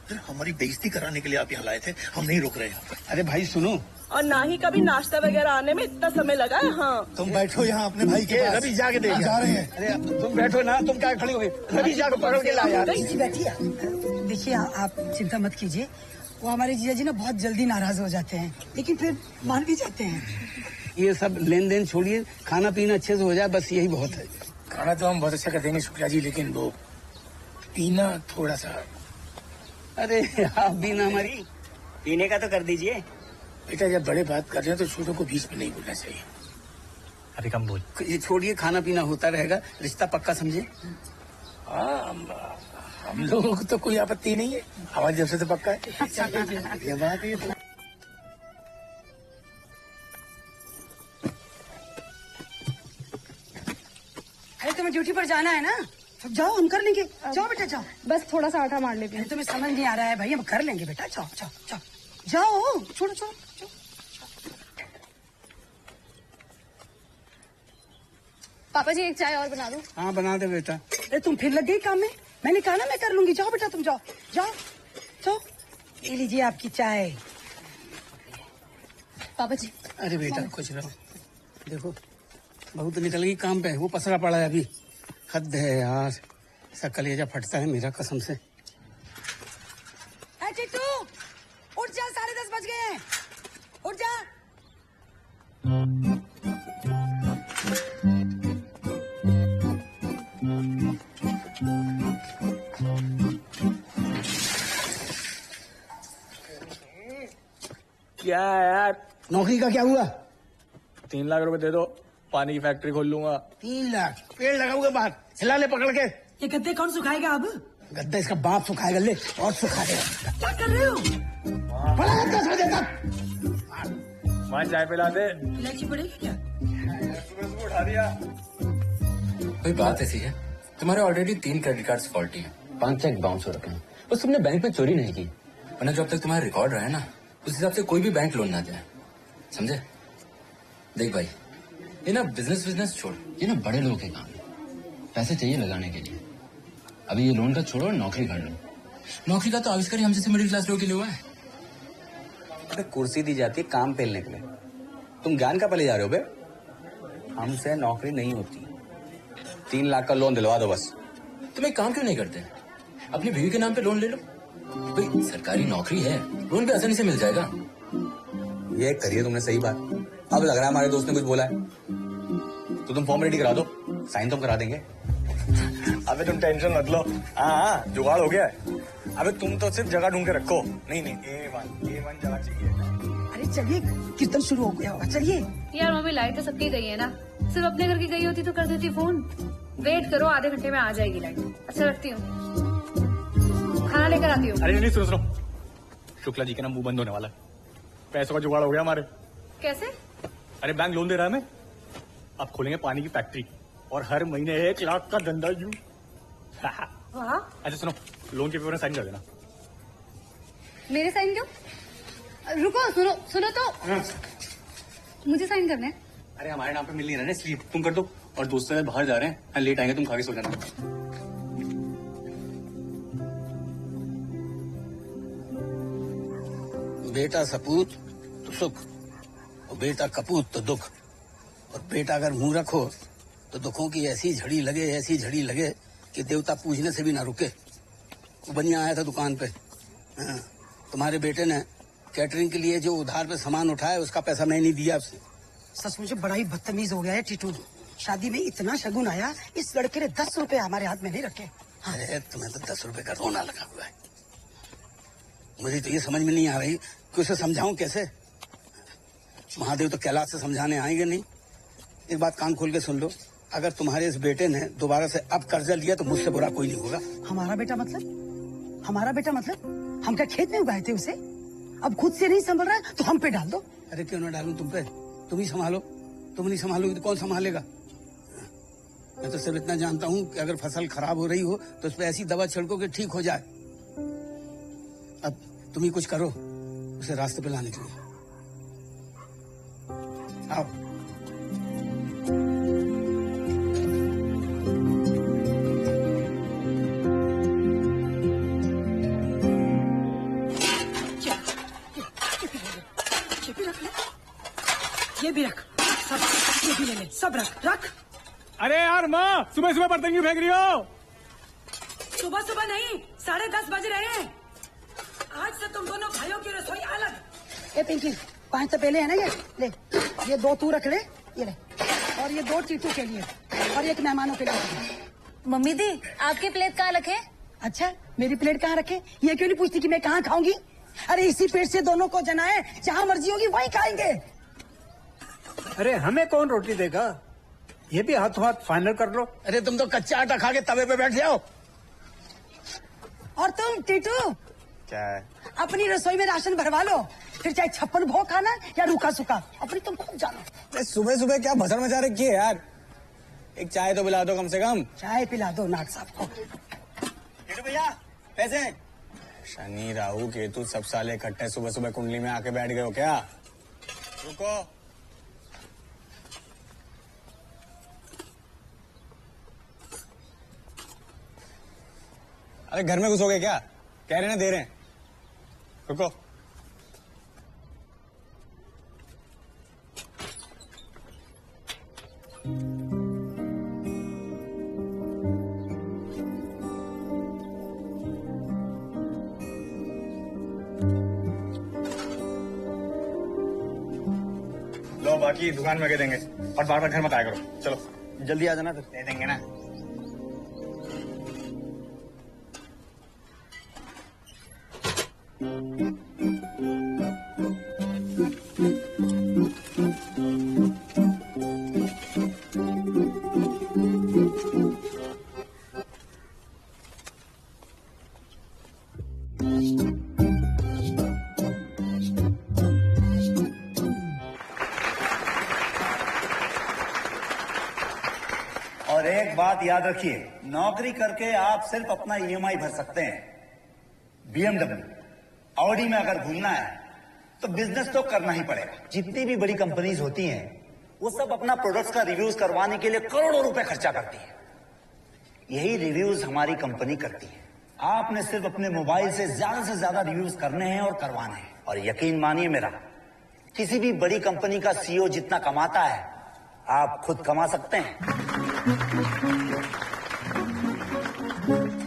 Speaker 15: फिर हमारी बेइज्जती कराने के लिए आप यहाँ लाए थे, हम नहीं रुक रहे हैं।
Speaker 12: अरे भाई सुनो,
Speaker 11: और ना ही कभी नाश्ता वगैरह आने में इतना समय लगा है। हाँ
Speaker 15: तुम बैठो यहाँ अपने भाई के पास।
Speaker 12: रवि जाके देख
Speaker 15: जा रहे हैं।
Speaker 12: अरे तुम बैठो ना, तुम क्या खड़ी हो गई? रवि जाके पकड़ के ला यार।
Speaker 18: बैठिए, देखिए आप चिंता मत कीजिए, वो हमारे जीजा जी ना बहुत जल्दी नाराज हो जाते हैं, लेकिन फिर मान भी जाते हैं।
Speaker 12: ये सब लेन देन छोड़िए, खाना पीना अच्छे से हो जाए बस यही बहुत है। खाना तो हम बहुत अच्छा कर देंगे शुक्ला जी, लेकिन वो पीना थोड़ा सा। अरे आप भी ना हमारी
Speaker 17: पीने का तो कर दीजिए।
Speaker 12: बेटा जब बड़े बात कर रहे हैं तो छोटों को बीच में नहीं बोलना चाहिए।
Speaker 17: अभी कम बोल।
Speaker 12: ये छोड़िए, खाना पीना होता रहेगा, रिश्ता पक्का समझे। हम लोगों को तो कोई आपत्ति नहीं है, हमारी जब से तो पक्का है। ये बात है तो।
Speaker 18: अरे तुम्हें ड्यूटी पर जाना है ना, तो जाओ, हम कर लेंगे। जाओ बेटा जाओ,
Speaker 10: बस थोड़ा सा आटा मार लेते हैं।
Speaker 18: तुम्हें समझ नहीं आ रहा है भाई, हम कर लेंगे बेटा। जाओ जाओ जाओ जाओ, छोड़ो छोड़ो।
Speaker 10: पापा जी एक चाय और बना दो।
Speaker 12: हाँ बना दे बेटा।
Speaker 18: अरे तुम फिर लग गई काम में,
Speaker 11: मैंने कहा ना मैं कर लूंगी। जाओ बेटा तुम जाओ जाओ जाओ। ले लीजिए आपकी चाय।
Speaker 10: पापा जी।
Speaker 5: अरे बेटा कुछ रहो, देखो बहू तो निकल गई काम पे, वो पसरा पड़ा है अभी। हद है यार, ऐसा कलेजा फटता है मेरा कसम से।
Speaker 11: टिट्टू उठ जा, 10:30 बज गए हैं, उठ जा।
Speaker 19: क्या है यार?
Speaker 5: नौकरी का क्या हुआ?
Speaker 19: 3 लाख रुपए दे दो, पानी की फैक्ट्री खोल लूंगा।
Speaker 5: 3 लाख? पेड़ लगाऊंगा बाहर, हिला ले पकड़ के।
Speaker 11: ये गद्दे कौन सुखाएगा अब?
Speaker 5: गद्दा इसका बाप सुखाएगा, ले और सुखा देगा।
Speaker 11: क्या कर रहे हो?
Speaker 19: वहाँ चाय पिला दे।
Speaker 11: इलायची पड़ेगी क्या?
Speaker 19: उठा दिया।
Speaker 20: कोई बात ऐसी है, तुम्हारे ऑलरेडी 3 क्रेडिट कार्ड्स फॉल्टी हैं, 5 चेक बाउंस हो रखे हैं। बस तुमने बैंक में चोरी नहीं की, वरना जब तक तुम्हारा रिकॉर्ड रहा है ना, उस हिसाब से कोई भी बैंक लोन ना दे, समझे? देख भाई, ये ना बिजनेस छोड़, ये ना बड़े लोगों के काम है, पैसे चाहिए लगाने के लिए। अभी ये लोन का छोड़ो और नौकरी कर लो। नौकरी का तो आविष्कार ही हम जैसे मिडिल क्लास लोगों के लिए हुआ है। अरे कुर्सी दी जाती है काम पेलने के लिए, तुम ज्ञान का पले जा रहे हो बे? हमसे नौकरी नहीं होती। 3 लाख का लोन दिलवा दो बस। तुम एक काम क्यों नहीं करते, अपनी बीवी के नाम पे लोन ले लो। भाई सरकारी नौकरी है, लोन भी आसानी से मिल जाएगा। ये करिए तुमने सही बात। अब लग रहा है हमारे दोस्त ने कुछ बोला है, तो तुम फॉर्म रेडी करा दो, साइन तो हम करा देंगे।
Speaker 6: अबे तुम टेंशन मत लो, हाँ जुगाड़ हो गया है। अबे तुम तो सिर्फ जगह ढूंढ के रखो। नहीं A1 जगह चाहिए।
Speaker 11: अरे चलिए, कीर्तन शुरू हो गया होगा, चलिए।
Speaker 10: यार मम्मी लाइट तो सबकी गई है ना, सिर्फ अपने घर की गई होती तो कर देती फोन। वेट करो, आधे घंटे में आ जाएगी लाइट। अच्छा रखती हूँ, खाना लेकर आती हूँ।
Speaker 19: अरे नहीं, सुनो, शुक्ला जी का ना मुंह बंद होने वाला है। पैसों का जुगाड़ हो गया हमारे।
Speaker 10: कैसे?
Speaker 19: अरे बैंक लोन दे रहा है हमें, अब खोलेंगे पानी की फैक्ट्री और हर महीने 1 लाख का धंधा। यूं अच्छा सुनो, लोन के पेपर में साइन कर देना।
Speaker 10: मेरे साइन क्यों? रुको, सुनो तो, मुझे साइन करना है।
Speaker 20: अरे हमारे नाम पे मिल नहीं रहा ना, इसलिए तुम कर दो। और दोस्तों से बाहर जा रहे हैं, लेट आएंगे, तुम खा के सो जाना।
Speaker 5: बेटा सपूत तो सुख, और बेटा कपूत तो दुख। और बेटा अगर मुंह रखो तो दुखों की ऐसी झड़ी लगे कि देवता पूजने से भी ना रुके। वो बनिया आया था दुकान पे, हाँ, तुम्हारे बेटे ने कैटरिंग के लिए जो उधार पे सामान उठाया उसका पैसा मैं नहीं दिया आपसे।
Speaker 11: सच मुझे बड़ा ही बदतमीज हो गया है टीटू। शादी में इतना शगुन आया, इस लड़के ने 10 रुपए हमारे हाथ में नहीं रखे।
Speaker 5: अरे तुम्हें तो 10 रुपए का रोना लगा हुआ है। मुझे तो ये समझ में नहीं आ रही कि उसे समझाऊं कैसे। महादेव तो कैलाश से समझाने आएंगे नहीं। एक बात कान खोल के सुन लो, अगर तुम्हारे इस बेटे ने दोबारा से अब कर्जा लिया तो मुझसे बुरा कोई नहीं होगा।
Speaker 11: हमारा बेटा मतलब हम क्या खेत में उगाए थे उसे? अब खुद से नहीं संभल रहा है तो हम पे डाल दो।
Speaker 5: अरे क्यों ना डालूं तुम पे? तुम ही संभालो। तुम नहीं संभालोगे तो कौन संभालेगा? मैं तो सिर्फ इतना जानता हूँ कि अगर फसल खराब हो रही हो तो उस पर ऐसी दवा छिड़को कि ठीक हो जाए। अब तुम ही कुछ करो उसे रास्ते पे लाने के लिए। आओ।
Speaker 11: ये भी रख, सब ये भी ले ले, सब रख।
Speaker 19: अरे यार माँ, सुबह सुबह बर्तन क्यों फेंक रही हो?
Speaker 11: सुबह नहीं, 10:30 बज रहे हैं। आज से तुम दोनों भाइयों की रसोई अलग। ए पिंकी, 5 तो पहले है ना, ये ले, ये 2 तू रख ले, ये ले, और ये 2 टीटू के लिए और 1 मेहमानों के लिए।
Speaker 10: मम्मी दी, आपकी प्लेट कहाँ रखे?
Speaker 11: अच्छा, मेरी प्लेट कहाँ रखे? ये क्यों नहीं पूछती कि मैं कहाँ खाऊंगी? अरे इसी पेट से दोनों को जनाए, जहाँ मर्जी होगी वहीं खाएंगे।
Speaker 13: अरे हमें कौन रोटी देगा? ये भी हाथों हाथ फाइनल कर लो।
Speaker 5: अरे तुम तो कच्चा आटा खा के तवे पे बैठ जाओ।
Speaker 11: और तुम टीटू,
Speaker 6: क्या है?
Speaker 11: अपनी रसोई में राशन भरवा लो, फिर चाहे 56 भोग खाना या रूखा सूखा, अपनी तुम खुद जानो।
Speaker 6: सुबह सुबह क्या भसड़ मचा रखी है यार? एक चाय तो पिला दो कम से कम।
Speaker 11: चाय पिला दो नाट साहब को।
Speaker 6: भैया पैसे। शनि राहु केतु सब साले इकट्ठे सुबह सुबह कुंडली में आके बैठ गए हो क्या? रुको। अरे घर में घुसोगे क्या? कह रहे ना दे रहे हैं। रुको। लो बाकी दुकान में दे देंगे और बार बार घर मत आया करो। चलो
Speaker 4: जल्दी आ जाना फिर।
Speaker 6: दे देंगे ना।
Speaker 15: और एक बात याद रखिए, नौकरी करके आप सिर्फ अपना ईएमआई भर सकते हैं। बीएमडब्ल्यू, ऑडी में अगर घूमना है तो बिजनेस तो करना ही पड़ेगा। जितनी भी बड़ी कंपनीज होती हैं वो सब अपना प्रोडक्ट्स का रिव्यूज करवाने के लिए करोड़ों रुपए खर्चा करती है। यही रिव्यूज हमारी कंपनी करती है। आपने सिर्फ अपने मोबाइल से ज्यादा रिव्यूज करने हैं और करवाने हैं। और यकीन मानिए मेरा, किसी भी बड़ी कंपनी का सीईओ जितना कमाता है आप खुद कमा सकते हैं।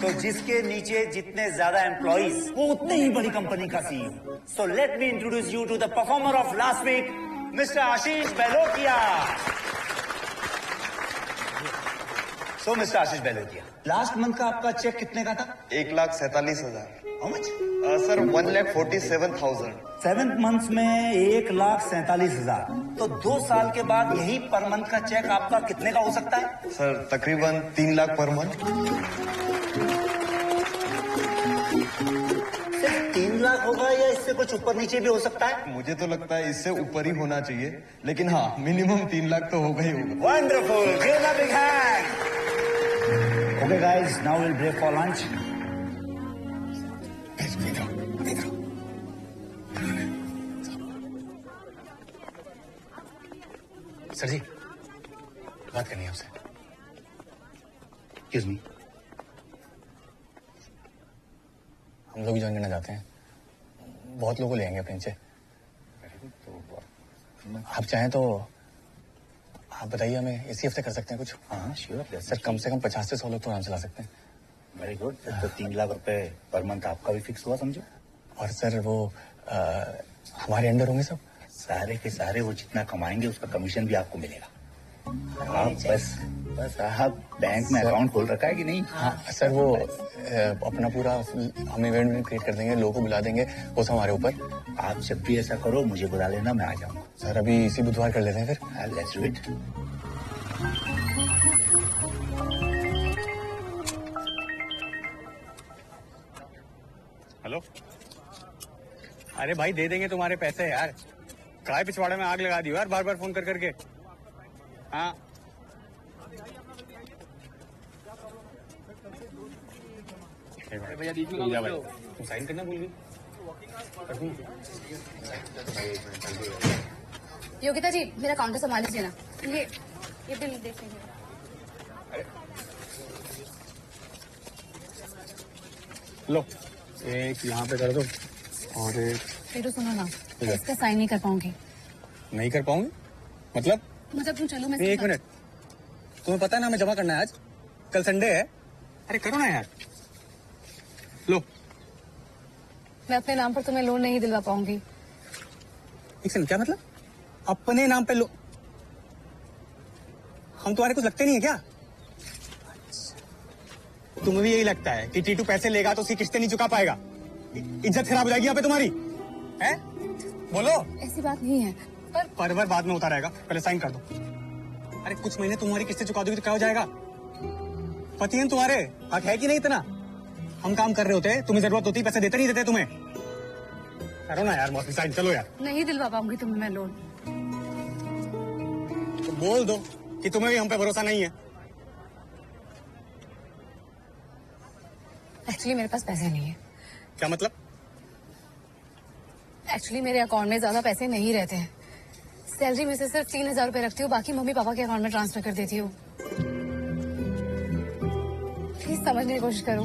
Speaker 15: तो जिसके नीचे जितने ज्यादा एम्प्लॉइज वो उतने ही बड़ी कंपनी का CEO. So let me introduce you to the performer of last week, mister Ashish Belokia. So mister Ashish Belokia, last month का आपका चेक कितने का था?
Speaker 21: 1,47,000।
Speaker 15: How much?
Speaker 21: सर 1,47,000।
Speaker 15: 7 मंथ्स में 1,47,000। तो 2 साल के बाद यही पर मंथ का चेक आपका कितने का हो सकता है?
Speaker 21: सर तकरीबन 3 लाख पर मंथ।
Speaker 15: सिर्फ 3 लाख होगा या इससे कुछ ऊपर नीचे भी हो सकता है?
Speaker 21: मुझे तो लगता है इससे ऊपर ही होना चाहिए, लेकिन हाँ मिनिमम 3 लाख तो होगा ही होगा।
Speaker 15: Wonderful, give a big hand. Okay guys, now will break for lunch.
Speaker 6: Sir ji, बात करनी है आपसे।
Speaker 15: Excuse me.
Speaker 6: हम लोग ज्वाइन करना चाहते हैं, बहुत लोगों को ले आएंगे अपने नीचे। आप चाहें तो आप बताइए, हमें इसी हफ्ते कर सकते हैं कुछ?
Speaker 15: हाँ श्योर
Speaker 6: सर, कम से कम 50 से 100 लोग तो आराम चला सकते हैं।
Speaker 15: Very good. तो 3 लाख रुपए पर मंथ आपका भी फिक्स हुआ समझो।
Speaker 6: और सर वो हमारे अंडर होंगे सब?
Speaker 15: सारे के सारे वो जितना कमाएंगे उसका कमीशन भी आपको मिलेगा। आप बस आप बैंक में अकाउंट खोल रखा है कि नहीं?
Speaker 6: हाँ सर, वो अपना पूरा हम इवेंट क्रिएट कर देंगे, लोगों को बुला देंगे, वो सब हमारे ऊपर।
Speaker 15: आप जब भी ऐसा करो मुझे बुला लेना, मैं आ जाऊंगा।
Speaker 6: सर अभी इसी बुधवार कर लेते हैं फिर।
Speaker 15: Let's do it.
Speaker 6: हेलो। अरे भाई दे देंगे तुम्हारे पैसे यार। कढ़ाई पिछवाड़े में आग लगा दी यार, बार बार फोन कर करके। हाँ भैया बीच में तुम साइन करना भूल गई।
Speaker 9: योगिता जी, मेरा काउंटर संभाल लीजिए ना। ये बिल देख लीजिए।
Speaker 6: लो, एक यहाँ पे कर दो और एक।
Speaker 9: फिर सुनो ना, इसका साइन नहीं कर पाऊंगी।
Speaker 6: नहीं कर पाऊंगी मतलब?
Speaker 9: तुम चलो, मैं
Speaker 6: एक मिनट, तुम्हें पता है ना हमें जमा करना है आज, कल संडे है। अरे करो ना यार। लो,
Speaker 9: मैं अपने नाम पर तुम्हें लोन नहीं दिलवा पाऊंगी।
Speaker 6: एक सेकंड, क्या मतलब? अपने नाम पे लो? हम तुम्हारे कुछ लगते नहीं है क्या? तुम्हें भी यही लगता है कि टीटू पैसे लेगा तो उसकी किस्तें नहीं चुका पाएगा? इज्जत खराब हो जाएगी यहाँ पे तुम्हारी, है? बोलो।
Speaker 9: ऐसी बात नहीं है,
Speaker 6: पर बाद में होता रहेगा, पहले साइन कर दो। अरे कुछ महीने तुम्हारी किस्तें चुका दोगी तो क्या हो जाएगा? पति हैं तुम्हारे, हक है कि नहीं इतना? हम काम कर रहे होते, तुम्हें जरूरत होती, पैसे देते नहीं देते तुम्हें। करो ना यार मौसी, साइन चलो यार।
Speaker 9: नहीं दिलवा पाऊंगी तुम्हें मैं लोन।
Speaker 6: तो बोल दो कि तुम्हें भी हम पे भरोसा नहीं है।
Speaker 9: एक्चुअली मेरे पास पैसे नहीं है।
Speaker 6: क्या मतलब?
Speaker 9: एक्चुअली मेरे अकाउंट में ज्यादा पैसे नहीं रहते हैं। सैलरी में से सिर्फ 3,000 रुपए रखती हूँ, बाकी मम्मी पापा के अकाउंट में ट्रांसफर कर देती हूँ। प्लीज समझने की कोशिश करो।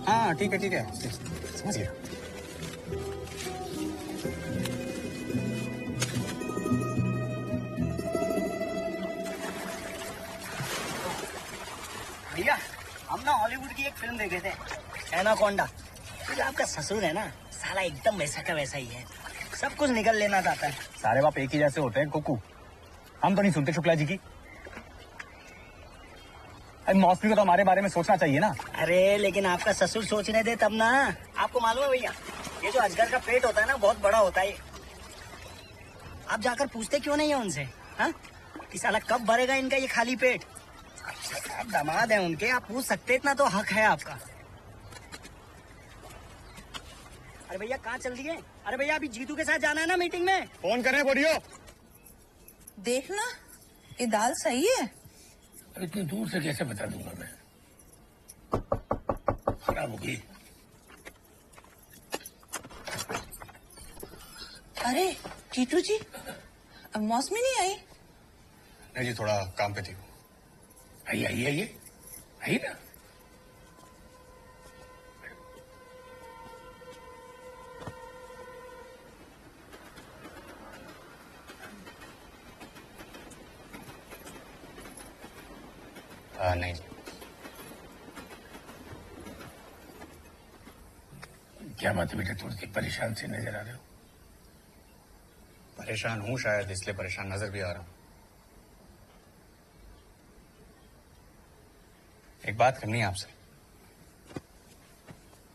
Speaker 6: हाँ ठीक है समझ गया।
Speaker 17: भैया हम ना हॉलीवुड की एक फिल्म देखे थे, एनाकोंडा। जो आपका ससुर है ना, साला एकदम वैसा का वैसा ही है, सब कुछ निकल लेना चाहता है।
Speaker 6: सारे बाप एक ही जैसे होते हैं कुकू। हम तो नहीं सुनते शुक्ला जी की। अरे मौसमी को तो हमारे बारे में सोचना चाहिए ना।
Speaker 17: अरे लेकिन आपका ससुर सोचने दे तब ना। आपको मालूम है भैया, ये जो अजगर का पेट होता है ना, बहुत बड़ा होता है। आप जाकर पूछते क्यों नहीं है उनसे, हाँ, कि साला कब भरेगा इनका ये खाली पेट? आप दामाद हैं उनके, आप पूछ सकते, इतना तो हक है आपका। अरे भैया कहाँ चल दिए? अरे भैया अभी जीतू के साथ जाना है ना मीटिंग में।
Speaker 6: फोन कर रहे हैं बोलियो।
Speaker 16: देखना ये दाल सही है।
Speaker 12: इतनी दूर से कैसे बता दूंगा मैं? खराब हो गई।
Speaker 16: अरे टीटू जी, अब मौसमी नहीं आई?
Speaker 6: नहीं जी, थोड़ा काम पे थी।
Speaker 12: आई ना।
Speaker 6: नहीं।
Speaker 12: क्या बात है बेटा, थोड़ी सी परेशान से नजर आ रहे हो?
Speaker 6: परेशान हूँ शायद, इसलिए परेशान नजर भी आ रहा हूँ। एक बात करनी है आपसे।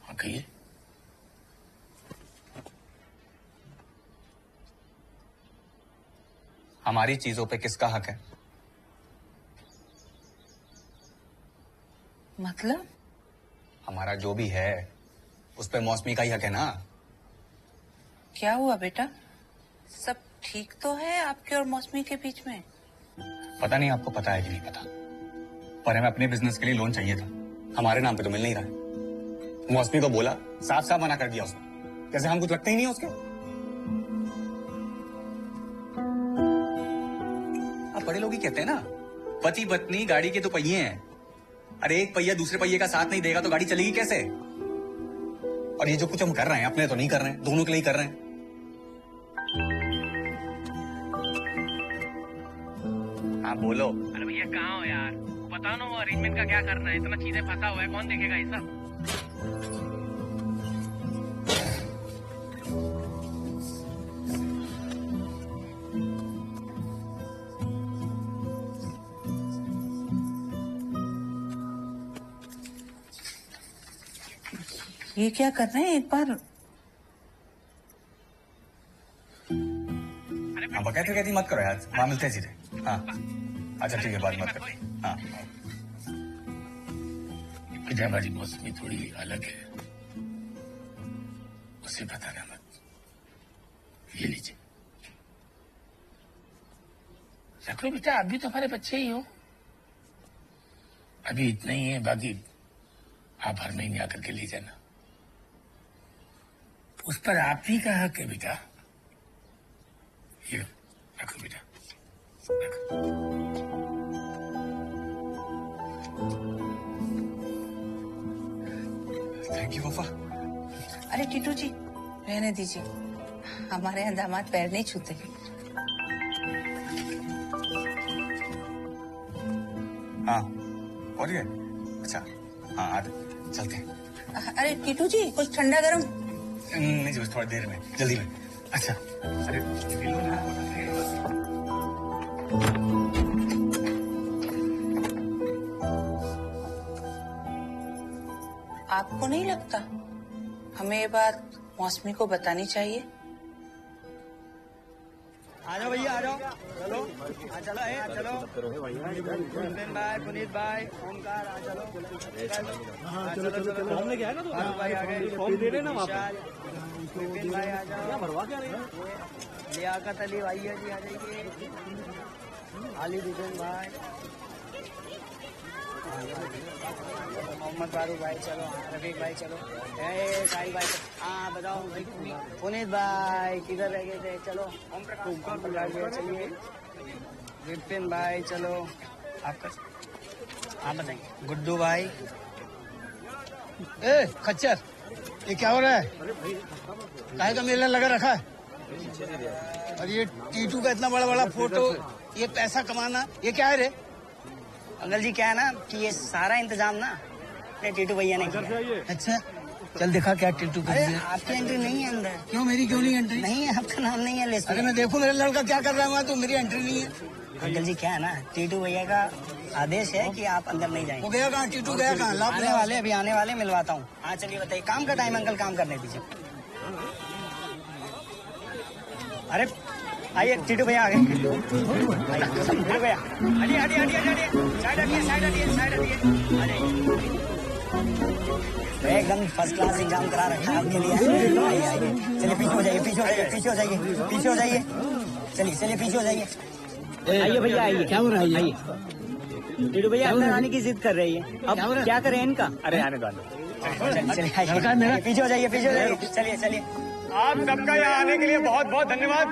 Speaker 12: हाँ कहिए।
Speaker 6: हमारी चीजों पे किसका हक है?
Speaker 16: मतलब?
Speaker 6: हमारा जो भी है उस पे मौसमी का ही हक है ना।
Speaker 16: क्या हुआ बेटा, सब ठीक तो है आपके और मौसमी के बीच में?
Speaker 6: पता नहीं आपको पता है कि नहीं पता, पर हमें अपने बिजनेस के लिए लोन चाहिए था। हमारे नाम पे तो मिल नहीं रहा है। मौसमी को बोला, साफ साफ मना कर दिया उसने। जैसे हम कुछ लगते ही नहीं है उसके। आप बड़े लोग ही कहते हैं ना, पति पत्नी गाड़ी के तो पहिए हैं। अरे एक पहिया दूसरे पहिए का साथ नहीं देगा तो गाड़ी चलेगी कैसे? और ये जो कुछ हम कर रहे हैं अपने तो नहीं कर रहे हैं, दोनों के लिए कर रहे हैं। हाँ बोलो।
Speaker 14: अरे भैया कहाँ हो यार, बताओ ना वो अरेंजमेंट का क्या करना है? इतना चीजें फंसा हुआ है, कौन देखेगा ये सब?
Speaker 16: ये क्या कर रहे हैं? एक बार
Speaker 6: हाँ बकैती कहती मत करो यार, वहां मिलते हैं सीधे। हाँ अच्छा ठीक है, बात मत करो। हाँ
Speaker 12: हमारी मौसमी थोड़ी अलग है, उसे बताना मत। ये लीजिए, रख लो बेटा, आप भी तो हमारे बच्चे ही हो। अभी इतना ही है, बाकी आप हर महीने आकर के ले जाना। उस पर आप ही का हक है बेटा। ये लो, रखो बेटा,
Speaker 6: थैंक यू पापा।
Speaker 16: अरे टीटू जी रहने दीजिए, हमारे यहाँ दामाद पैर नहीं छूते।
Speaker 6: हाँ और ये अच्छा, हाँ आ चलते हैं।
Speaker 16: अरे टीटू जी कुछ ठंडा गरम?
Speaker 6: नहीं जी, थोड़ी देर में, जल्दी में। अच्छा अरे
Speaker 16: आपको नहीं लगता हमें ये बात मौसमी को बतानी चाहिए?
Speaker 17: आ जाओ भैया, आ जाओ, चलो चलो कुंदन भाई, पुनीत भाई, ओमकार, आ चलो।
Speaker 19: फॉर्म लेके आएगा तो
Speaker 17: भाई आ गए,
Speaker 19: फॉर्म दे देना वहाँ
Speaker 17: विपिन भाई आ जाओ।
Speaker 19: भरवा क्या रहे हैं?
Speaker 17: लियाकत अली भैया जी आ जाइए। अली विपिन भाई, मोहम्मद फारूक भाई, चलो रफीक भाई, चलो साहिल भाई। हाँ बताओ पुनीत भाई किधर रह गए थे? चलो ओम प्रकाश भाई चलिए, विपिन भाई चलो, आपका हाँ बताइए। गुड्डू भाई,
Speaker 5: ए खच्चर, ये क्या हो रहा है? काहे का मेला लगा रखा है? और ये टीटू का इतना बड़ा बड़ा फोटो, ये पैसा कमाना, ये क्या है रे?
Speaker 17: अंकल जी क्या है ना कि ये सारा इंतजाम ना अपने टीटू भैया ने किया।
Speaker 5: अच्छा, चल दिखा क्या टीटू कर दिया।
Speaker 17: आपकी एंट्री नहीं है अंदर।
Speaker 5: क्यों मेरी क्यों नहीं एंट्री?
Speaker 17: नहीं है, आपका नाम नहीं है लिस्ट में।
Speaker 5: अरे मैं देखूं मेरा लड़का क्या कर रहा है, तो मेरी एंट्री नहीं है।
Speaker 17: अंकल जी क्या है ना, टीटू भैया का आदेश है कि आप अंदर नहीं जाएंगे।
Speaker 5: वो गया कहाँ? टीटू गया कहाँ?
Speaker 17: आने वाले, अभी आने वाले, मिलवाता हूँ। हाँ चलिए बताइए, काम का टाइम अंकल, काम करने दीजिए। अरे आइए, टीटू भैया आ गए। टीटू भैया हटिए हटिए हटिए हटिए, साइड हटिए साइड हटिए साइड हटिए। एकदम फर्स्ट क्लास एग्जाम करा रखा है आपके लिए। आइए आइए, चलिए पीछे हो जाइए, पीछे हो जाइए, पीछे हो जाइए, पीछे हो जाइए। चलिए चलिए पीछे हो जाइए। आइए भैया आइए। क्या हो रहा है? आइए। टीटू भैया अंदर आने की जिद कर रही है, अब क्या करें इनका? अरे आने दो चलिए, पीछे हो जाइए, पीछे हो जाइए। चलिए चलिए।
Speaker 6: आप सबका यहाँ आने के लिए बहुत बहुत धन्यवाद।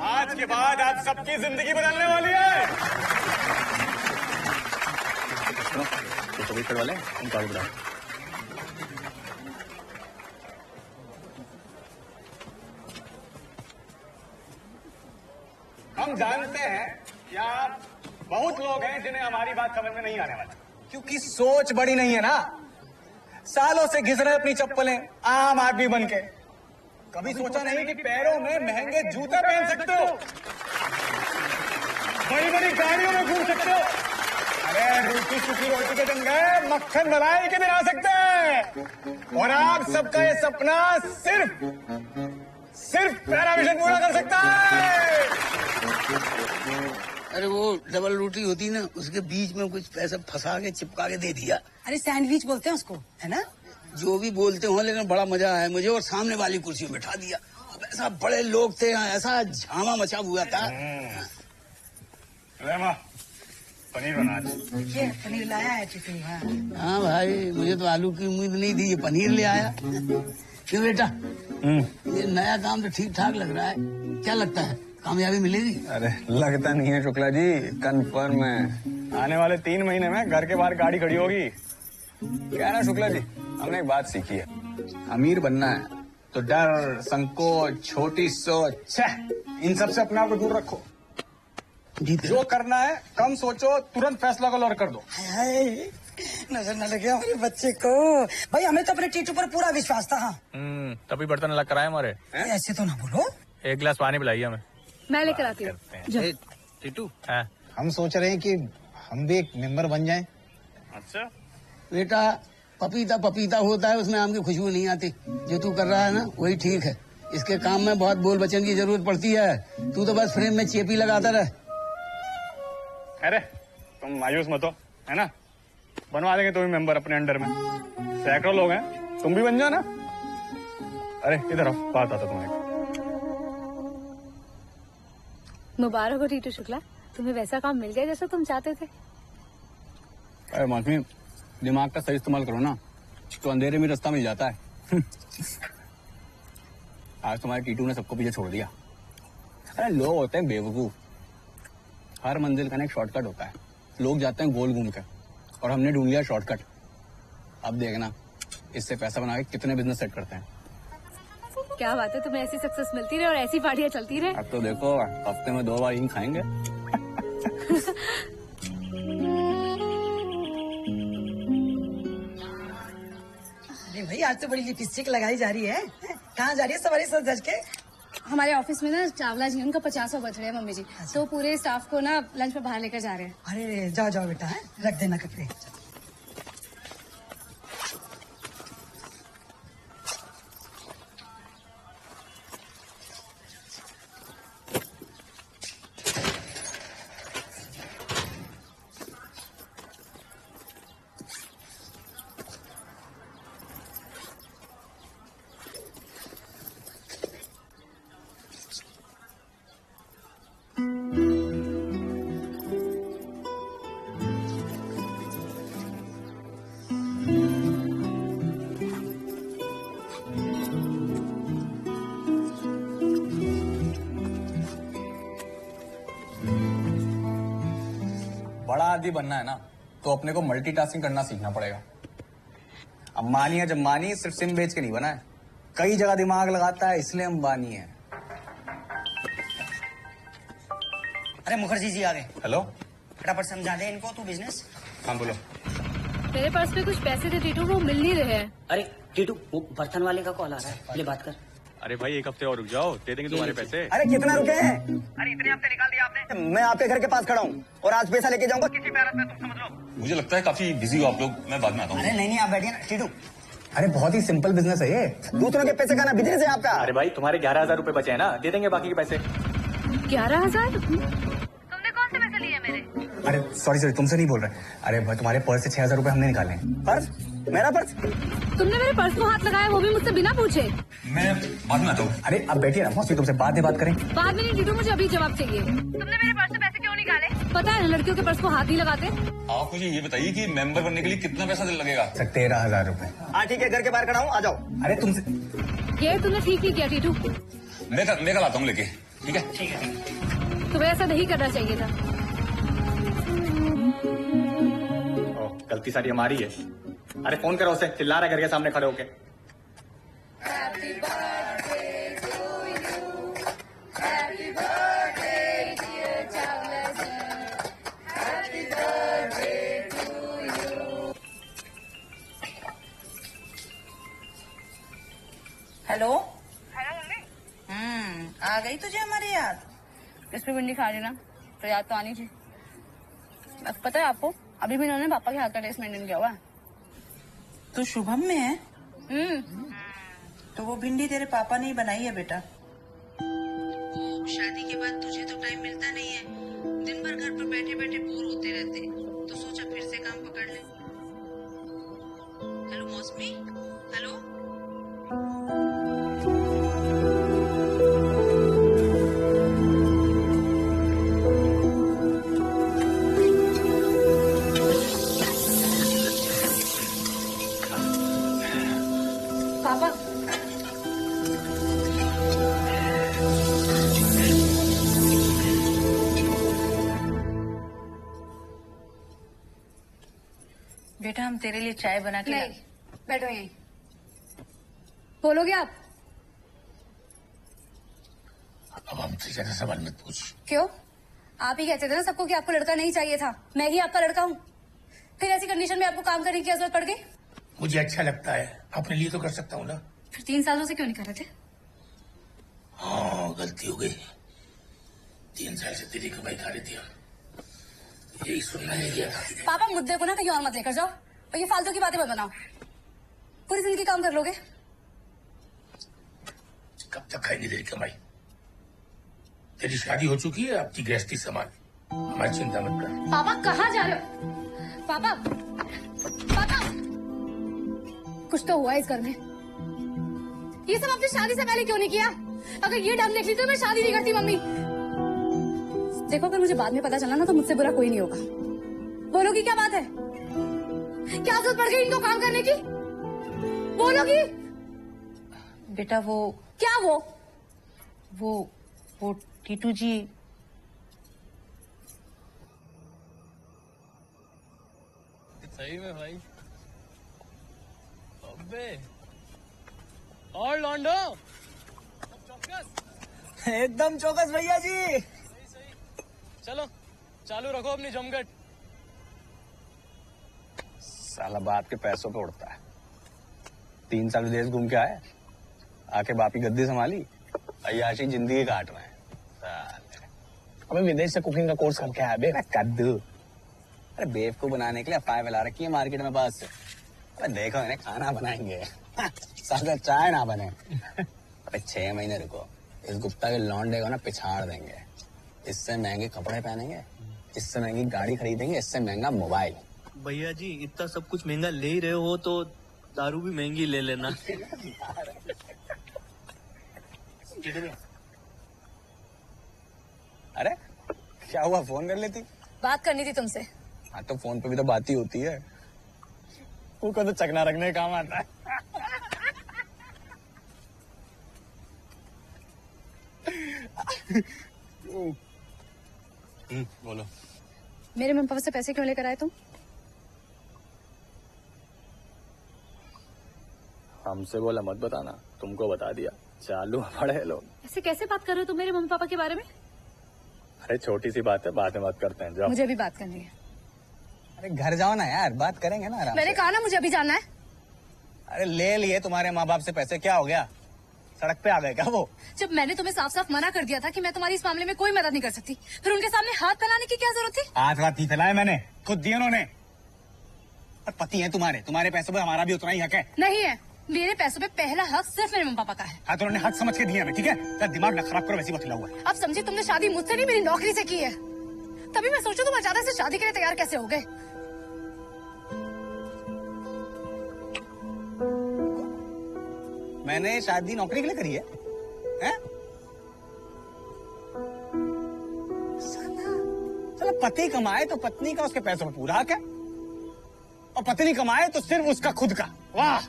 Speaker 6: आज के बाद आप सबकी जिंदगी बदलने वाली है।
Speaker 19: तो वाले उनको आगे बढ़ाओ।
Speaker 6: हम जानते हैं कि आप बहुत लोग हैं जिन्हें हमारी बात समझ में नहीं आने वाली, क्योंकि सोच बड़ी नहीं है ना। सालों से घिस रहे अपनी चप्पलें आम आदमी बन के। कभी सोचा नहीं कि पैरों में महंगे जूते पहन सकते हो, बड़ी बड़ी गाड़ियों में घूम सकते हो। अरे रूखी सूखी रोटी के दिन गए मक्खन मलाई के दिन आ सकते हैं। और आप सबका ये सपना सिर्फ पैराविजन पूरा कर सकता है।
Speaker 5: अरे वो डबल रोटी होती ना, उसके बीच में कुछ पैसा फंसा के चिपका के दे दिया।
Speaker 16: अरे सैंडविच बोलते हैं उसको, है ना?
Speaker 5: जो भी बोलते हो, लेकिन बड़ा मजा आया मुझे। और सामने वाली कुर्सी में बैठा दिया। अब ऐसा बड़े लोग थे, ऐसा झामा मचा हुआ था।
Speaker 6: पनीर बना
Speaker 16: ये पनीर लाया है टिफिन।
Speaker 5: हाँ भाई, मुझे तो आलू की उम्मीद नहीं थी, ये पनीर ले आया। क्यों बेटा, ये नया काम तो ठीक ठाक लग रहा है। क्या लगता है, कामयाबी मिलेगी?
Speaker 6: अरे लगता नहीं है शुक्ला जी, कंफर्म है। आने वाले 3 महीने में घर के बाहर गाड़ी खड़ी होगी। क्या है ना शुक्ला जी, हमने एक बात सीखी है, अमीर बनना है तो डर, संकोच, छोटी सोच, इन सब से अपने आप को दूर रखो। जो करना है कम सोचो, तुरंत फैसला करो और कर दो।
Speaker 16: नजर न लगे हमारे बच्चे को। भाई हमें तो अपने टीटू पर पूरा विश्वास था। हाँ
Speaker 19: तभी बर्तन अलग कराए हमारे।
Speaker 16: ऐसे तो ना बोलो।
Speaker 19: एक गिलास पानी पिलाइए हमें।
Speaker 10: मैं लेकर आती हूँ।
Speaker 19: टीटू
Speaker 13: हम सोच रहे हैं कि हम भी एक मेंबर बन जाएं।
Speaker 19: अच्छा
Speaker 5: बेटा, पपीता पपीता होता है, उसमें आम की खुशबू नहीं आती। जो तू कर रहा है ना वही ठीक है। इसके काम में बहुत बोल बचन की जरूरत पड़ती है। तू तो बस फ्रेम में चेपी लगाता रहे।
Speaker 6: अरे तुम मायूस मत हो, है ना? बनवा देंगे तुम्हें मेंबर अपने अंडर में। सैकड़ों लोग हैं, तुम भी बन जाओ ना। अरे इधर आओ, बात आता तुम्हारे।
Speaker 10: मुबारक हो टीटू शुक्ला, तुम्हें वैसा काम मिल गया जैसा तुम चाहते थे।
Speaker 19: अरे मौसमी, दिमाग का सही इस्तेमाल करो ना, तो अंधेरे में रास्ता मिल जाता है। आज तुम्हारे टीटू ने सबको पीछे छोड़ दिया। अरे लोग होते हैं बेवकूफ, हर मंजिल का एक शॉर्टकट होता है। लोग जाते हैं गोल घूम के, और हमने ढूंढ लिया शॉर्टकट। अब देखना इससे पैसा बना के कितने बिजनेस सेट करते हैं।
Speaker 10: क्या बात है, तुम्हें ऐसी सक्सेस मिलती रहे और ऐसी पार्टियां चलती रहे।
Speaker 19: अब तो देखो, हफ्ते में 2 बार ही खाएंगे।
Speaker 16: अरे भाई आज तो बड़ी लिपस्टिक लगाई जा रही है। कहाँ जा रही है सवारी सज धज के?
Speaker 10: हमारे ऑफिस में ना चावला जी, उनका 50वां बर्थडे है मम्मी जी। तो पूरे स्टाफ को ना लंच में बाहर लेकर जा रहे हैं।
Speaker 16: अरे जाओ जाओ बेटा, है रख देना कपड़े।
Speaker 19: बड़ा आदमी बनना है ना, तो अपने को मल्टीटास्किंग करना सीखना पड़ेगा।
Speaker 6: अंबानी है जम्बानी सिर्फ सिम बेच के नहीं बना है, कई जगह दिमाग लगाता है इसलिए अंबानी है।
Speaker 17: अरे मुखर्जी जी आ गए।
Speaker 6: हेलो,
Speaker 17: फटाफट समझा दे इनको तू बिजनेस।
Speaker 6: हाँ बोलो।
Speaker 10: मेरे पास में कुछ पैसे थे टीटू, वो मिल नहीं रहे हैं।
Speaker 17: अरे टीटू वो बर्तन वाले का कॉल आ रहा है, ले बात कर।
Speaker 19: अरे भाई एक हफ्ते और रुक जाओ, दे देंगे तुम्हारे पैसे।
Speaker 15: अरे कितना रुके हैं? अरे इतने हफ्ते निकाल दिया आपने। मैं आपके घर के पास खड़ा हूँ और आज पैसा लेके जाऊंगा किसी पैरत में, तुम समझ लो।
Speaker 21: मुझे लगता है काफी बिजी हो आप लोग, मैं बाद में आता हूँ।
Speaker 15: अरे नहीं आप बैठिए ना टीटू। अरे बहुत ही सिंपल बिजनेस है ये, दूसरों के पैसे खाना बिजनेस है आपका।
Speaker 19: अरे भाई तुम्हारे 11,000 रुपए बचे हैं ना, दे देंगे बाकी के पैसे।
Speaker 10: 11,000? तुमने कौन से पैसे लिए मेरे?
Speaker 6: अरे सॉरी तुमसे नहीं बोल रहे। अरे भाई तुम्हारे पर्स से 6,000 रुपए हमने निकाले हैं। पर्स? मेरा पर्स?
Speaker 10: तुमने मेरे पर्स को हाथ लगाया, वो भी मुझसे बिना पूछे।
Speaker 21: मैं बाद में आता हूँ।
Speaker 6: अरे अब बैठिए ना मौसी, तुमसे बाद में बात करें।
Speaker 10: बाद में नहीं टीटू, मुझे अभी जवाब चाहिए। तुमने मेरे पर्स से पैसे क्यों निकाले? पता है ना लड़कियों के पर्स को हाथ नहीं लगाते।
Speaker 21: आप मुझे ये बताइए कि मेंबर बनने के लिए कितना पैसा लगेगा?
Speaker 6: 13,000 रुपए।
Speaker 15: हाँ ठीक है, घर के बाहर खड़ा हूँ, आ जाओ।
Speaker 6: अरे तुमसे
Speaker 10: ये तुमने ठीक नहीं किया टीटू।
Speaker 21: मैं कल आता हूँ लेके, ठीक है?
Speaker 17: ठीक है।
Speaker 10: तुम्हें ऐसा नहीं करना चाहिए था।
Speaker 19: गलती सारी हमारी है। अरे फोन करो उसे, चिल्ला रहा है घर के सामने खड़े होके।
Speaker 16: हेलो आ गई तुझे हमारी याद?
Speaker 9: इस पे भिंडी खा रही ना, तो याद तो आनी थी। अब पता है आपको, अभी भी इन्होंने पापा के हाथ का टेस्ट मेंटेन किया हुआ है।
Speaker 16: तू शुभम में है? तो वो भिंडी तेरे पापा ने ही बनाई है बेटा। शादी के बाद तुझे तो टाइम मिलता नहीं है, दिन भर घर पर बैठे बैठे बोर होते रहते, तो सोचा फिर से काम पकड़ ले। हेलो मौसमी, हेलो।
Speaker 9: पापा
Speaker 16: बेटा हम तेरे लिए चाय बना के
Speaker 9: नहीं, बैठो यहीं। बोलोगे आप?
Speaker 12: अब हमसे ज्यादा सवाल मत पूछ।
Speaker 9: क्यों? आप ही कहते थे ना सबको कि आपको लड़का नहीं चाहिए था, मैं ही आपका लड़का हूँ। फिर ऐसी कंडीशन में आपको काम करने की जरूरत पड़ गई।
Speaker 12: मुझे अच्छा लगता है, अपने लिए तो कर सकता हूँ ना।
Speaker 9: फिर 3 सालों से क्यों नहीं कर रहे थे?
Speaker 12: हाँ गलती हो गई, 3 साल से तेरी कमाई खा रही थी हम, यही सुनना नहीं गया था।
Speaker 9: पापा मुद्दे को ना कहीं और मत लेकर जाओ और ये फालतू की बातें मत बनाओ। पूरी जिंदगी काम कर लोगे?
Speaker 12: कब तक खाएंगे तेरी कमाई? तेरी शादी हो चुकी है, आपकी गृहस्थी संभाल, हमारी चिंता मत कर।
Speaker 9: पापा कहाँ जा रहे हो? पापा पापा कुछ तो हुआ इस घर में। ये सब आपने शादी से पहले क्यों नहीं किया? अगर ये ढंग देख ली तो मैं शादी नहीं करती मम्मी। देखो अगर मुझे बाद में पता चला ना तो मुझसे बुरा कोई नहीं होगा। बोलोगी क्या बात है? क्या जरूरत पड़ गई इनको काम करने की? बोलोगी?
Speaker 16: बेटा वो
Speaker 9: क्या
Speaker 16: वो टीटू जी
Speaker 14: सही में भाई। अबे और लौंडो
Speaker 6: एकदम चौकस भैया जी।
Speaker 14: चलो चालू रखो अपनी जमघट।
Speaker 19: साला बाप के पैसों पे उड़ता है। 3 साल विदेश घूम के आए, आके बाप की गद्दी संभाली, अय्याशी जिंदगी काट रहे हैं साले। अबे विदेश से कुकिंग का कोर्स करके आया बे कद्दू। अरे बेवकूफ बनाने के लिए अफवाहें फैला रखी है मार्केट में बस। अरे देखो इन्हें खाना बनाएंगे साला चाय ना बने। अरे 6 महीने रुको, इस गुप्ता के लौंडे को ना पिछाड़ देंगे। इससे महंगे कपड़े पहनेंगे, इससे महंगी गाड़ी खरीदेंगे, इससे महंगा मोबाइल।
Speaker 1: भैया जी इतना सब कुछ महंगा ले ही रहे हो तो दारू भी महंगी ले लेना।
Speaker 19: अरे क्या हुआ, फोन कर लेती?
Speaker 9: बात करनी थी तुमसे।
Speaker 19: हाँ तो फोन पे भी तो बात ही होती है। वो तो चकना रखने का काम आता है। बोलो।
Speaker 9: मेरे मम्मी पापा से पैसे क्यों लेकर आए तुम?
Speaker 19: हमसे बोला मत बताना, तुमको बता दिया। चालू पड़े लोग।
Speaker 10: ऐसे कैसे बात कर रहे हो तुम मेरे मम्मी पापा के बारे में?
Speaker 19: अरे छोटी सी बात है, बाद में बात करते हैं। जाओ।
Speaker 10: मुझे भी बात करनी है।
Speaker 19: अरे घर जाओ ना यार, बात करेंगे ना आराम
Speaker 10: मैंने
Speaker 19: से।
Speaker 10: कहा ना मुझे अभी जाना है।
Speaker 19: अरे ले लिए तुम्हारे माँ बाप से पैसे, क्या हो गया? सड़क पे आ गए क्या वो?
Speaker 10: जब मैंने तुम्हें साफ साफ मना कर दिया था कि मैं तुम्हारी इस मामले में कोई मदद नहीं कर सकती, फिर उनके सामने हाथ फैलाने की क्या जरूरत थी?
Speaker 6: हाथ नहीं फैलाए मैंने, खुद दिए उन्होंने। और पति है तुम्हारे पैसों पे हमारा भी उतना ही हक है।
Speaker 10: नहीं है, मेरे पैसों पे पहला हक सिर्फ मेरे मम्मी पापा का है।
Speaker 6: हाँ तो उन्होंने हक समझ के दिया हमें, ठीक है? तेरा दिमाग न खराब करो, वैसी बतला हुआ है।
Speaker 10: अब समझी, तुमने शादी मुझसे नहीं मेरी नौकरी से की है। तभी मैं सोचूं तुम अचानक से शादी के लिए तैयार कैसे हो गए।
Speaker 19: मैंने शादी नौकरी के लिए करी है, हैं? साला पति कमाए तो पत्नी का उसके पैसों में पूरा हक है, और पत्नी कमाए तो सिर्फ उसका खुद का। वाह!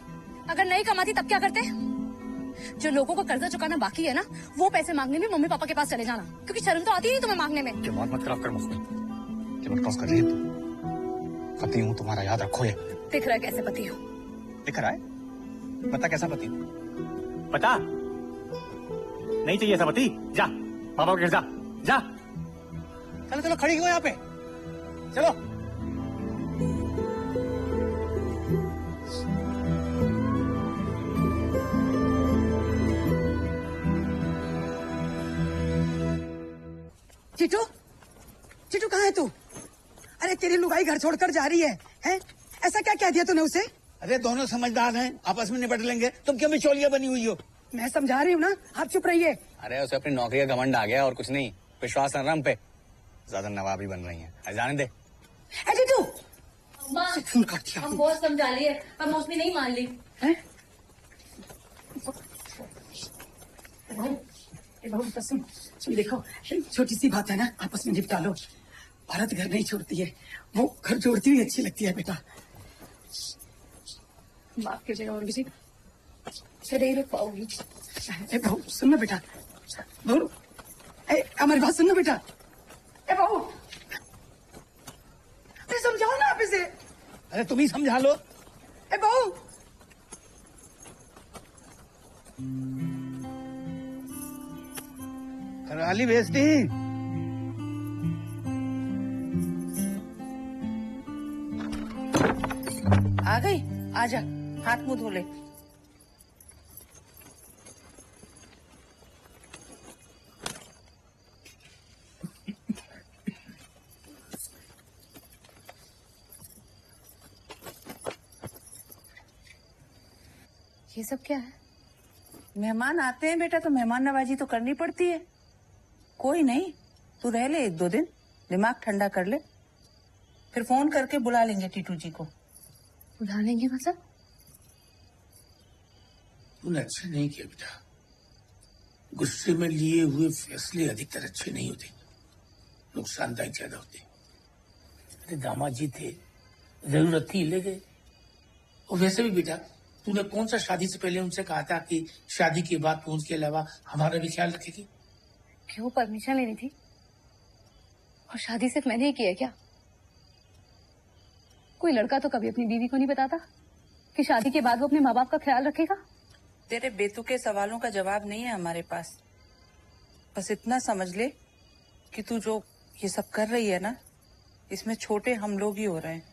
Speaker 10: अगर नहीं कमाती तब क्या करते? जो लोगों को कर्जा चुकाना बाकी है ना, वो पैसे मांगने में मम्मी पापा के पास चले जाना, क्योंकि शर्म तो आती नहीं तुम्हें मांगने में।
Speaker 6: दिमाग मत खराब कर मुझसे, दिमाग क्रॉस कर रही है। पति हूँ तुम्हारा, याद रखो ये।
Speaker 10: दिख रहा है कैसे पति हो।
Speaker 6: दिख रहा है? बता कैसा पति?
Speaker 19: बता। नहीं चाहिए ऐसा पति, जा पापा के घर जा, जा।
Speaker 6: चलो चलो, खड़ी हो यहाँ पे, चलो।
Speaker 11: चिटू, चिटू कहाँ है तू? अरे तेरी लुगाई घर छोड़कर जा रही है, हैं? ऐसा क्या कह दिया तूने उसे?
Speaker 5: अरे दोनों समझदार हैं, आपस में निपट लेंगे। तुम क्यों बिचौलिया बनी हुई हो?
Speaker 11: मैं समझा रही हूँ ना, आप चुप रहिए।
Speaker 19: अरे उसे अपनी नौकरी का घमंड आ गया और कुछ नहीं, विश्वास है हम पे। ज्यादा नवाबी बन रही है, जाने दे।
Speaker 11: चिटू,
Speaker 10: हम बहुत समझा लिए, पर मौसमी नहीं मान ली।
Speaker 11: सुन देखो, छोटी सी बात है ना, आपस में निपटा लो। भारत घर नहीं छोड़ती है, वो घर जोड़ती हुई अच्छी लगती है बेटा।
Speaker 10: माफ कीजिएगा मम्मी जी, मैं नहीं रुक पाऊंगी।
Speaker 11: बहू सुनना बेटा, बहू हमारी बात सुनना बेटा। बहू समझाओ ना आप इसे।
Speaker 5: अरे तुम ही समझा लो।
Speaker 11: बहू
Speaker 5: करवाली बेचती
Speaker 16: आ गई, आजा, हाथ मुंह धो ले।
Speaker 10: ये सब क्या है?
Speaker 16: मेहमान आते हैं बेटा, तो मेहमान नवाजी तो करनी पड़ती है। कोई नहीं, तू रह ले 1-2 दिन, दिमाग ठंडा कर ले, फिर फोन करके बुला लेंगे टीटू जी को।
Speaker 10: बुला लेंगे मतलब?
Speaker 12: तूने अच्छा नहीं किया बेटा, गुस्से में लिए हुए फैसले अधिकतर अच्छे नहीं होते, नुकसानदायक ज्यादा होते। अरे दामाद जी थे, जरूरत थी, ले गए। और वैसे भी बेटा, तूने कौन सा शादी से पहले उनसे कहा था कि शादी के बाद तू उनके अलावा हमारा भी ख्याल रखेगी?
Speaker 10: क्यों परमिशन लेनी थी? और शादी सिर्फ मैंने ही की है क्या? कोई लड़का तो कभी अपनी बीवी को नहीं बताता कि शादी के बाद वो अपने माँ बाप का ख्याल रखेगा।
Speaker 16: तेरे बेतुके सवालों का जवाब नहीं है हमारे पास। बस इतना समझ ले कि तू जो ये सब कर रही है ना, इसमें छोटे हम लोग ही हो रहे हैं।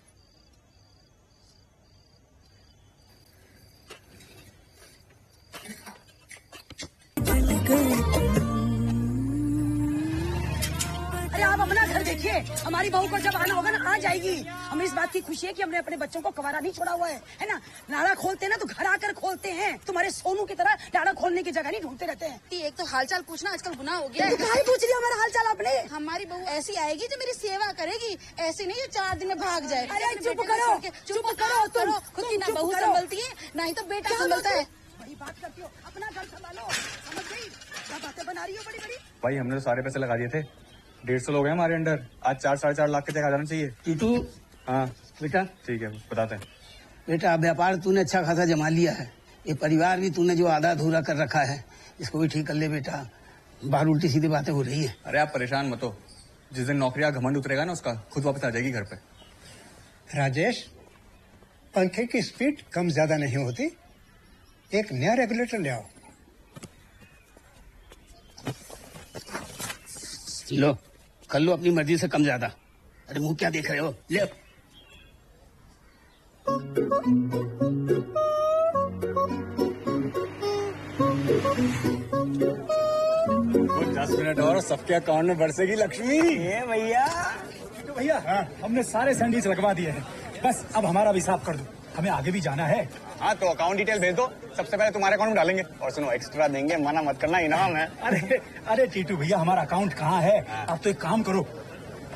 Speaker 11: अरे आप अपना घर देखिए, हमारी बहू को जब आना होगा ना, आ जाएगी। हमें इस बात की खुशी है कि हमने अपने बच्चों को कवारा नहीं छोड़ा हुआ है ना? नाड़ा खोलते हैं ना तो घर आकर खोलते हैं। तुम्हारे सोनू की तरह नाड़ा खोलने की जगह नहीं ढूंढते रहते हैं।
Speaker 9: एक तो हालचाल पूछना आजकल गुनाह हो गया है।
Speaker 11: कहाँ पूछ लिया हमारा हालचाल आपने?
Speaker 9: हमारी बहू ऐसी आएगी जो मेरी सेवा करेगी, ऐसी नहीं जो 4 दिन में भाग जाए।
Speaker 11: अरे चुप करो,
Speaker 9: चुप करो तुम। खुद की ना बहू संभलती है, ना ही तो बेटा संभलता है।
Speaker 11: बड़ी बात करती हो, अपना घर संभालो, समझ गई? क्या बातें बना रही हो बड़ी बड़ी।
Speaker 19: भाई हमने तो सारे पैसे लगा दिए थे, 150 लोग हैं हमारे अंडर। आज 4-4.5 लाख के तक आ जाना चाहिए।
Speaker 5: टीटू,
Speaker 19: हाँ
Speaker 5: बेटा
Speaker 19: ठीक है, बताते हैं।
Speaker 5: बेटा व्यापार तूने अच्छा खासा जमा लिया है, ये परिवार भी तूने जो आधा अधूरा कर रखा है, इसको भी ठीक कर ले बेटा। बाहर उल्टी सीधी बातें हो रही है।
Speaker 19: अरे आप परेशान मत हो, जिस दिन नौकरी का घमंड उतरेगा ना, उसका खुद वापस आ जाएगी घर पे।
Speaker 13: राजेश, पंखे की स्पीड कम ज्यादा नहीं होती, एक नया रेगुलेटर ले आओ।
Speaker 5: लो, कर लो अपनी मर्जी से कम ज्यादा। अरे मुंह क्या देख रहे हो? ले।
Speaker 6: वो 10 मिनट और सबके अकाउंट में बरसेगी लक्ष्मी।
Speaker 17: ये भैया
Speaker 6: तो भैया हमने सारे सैंडविच लगवा दिए हैं, बस अब हमारा भी हिसाब कर दो, हमें आगे भी जाना है।
Speaker 19: हाँ तो अकाउंट डिटेल भेज दो, सबसे पहले तुम्हारे अकाउंट में डालेंगे। और सुनो, एक्स्ट्रा देंगे, मना मत करना, इनाम है।
Speaker 6: अरे टीटू भैया, हमारा अकाउंट कहाँ है? आप तो एक काम करो,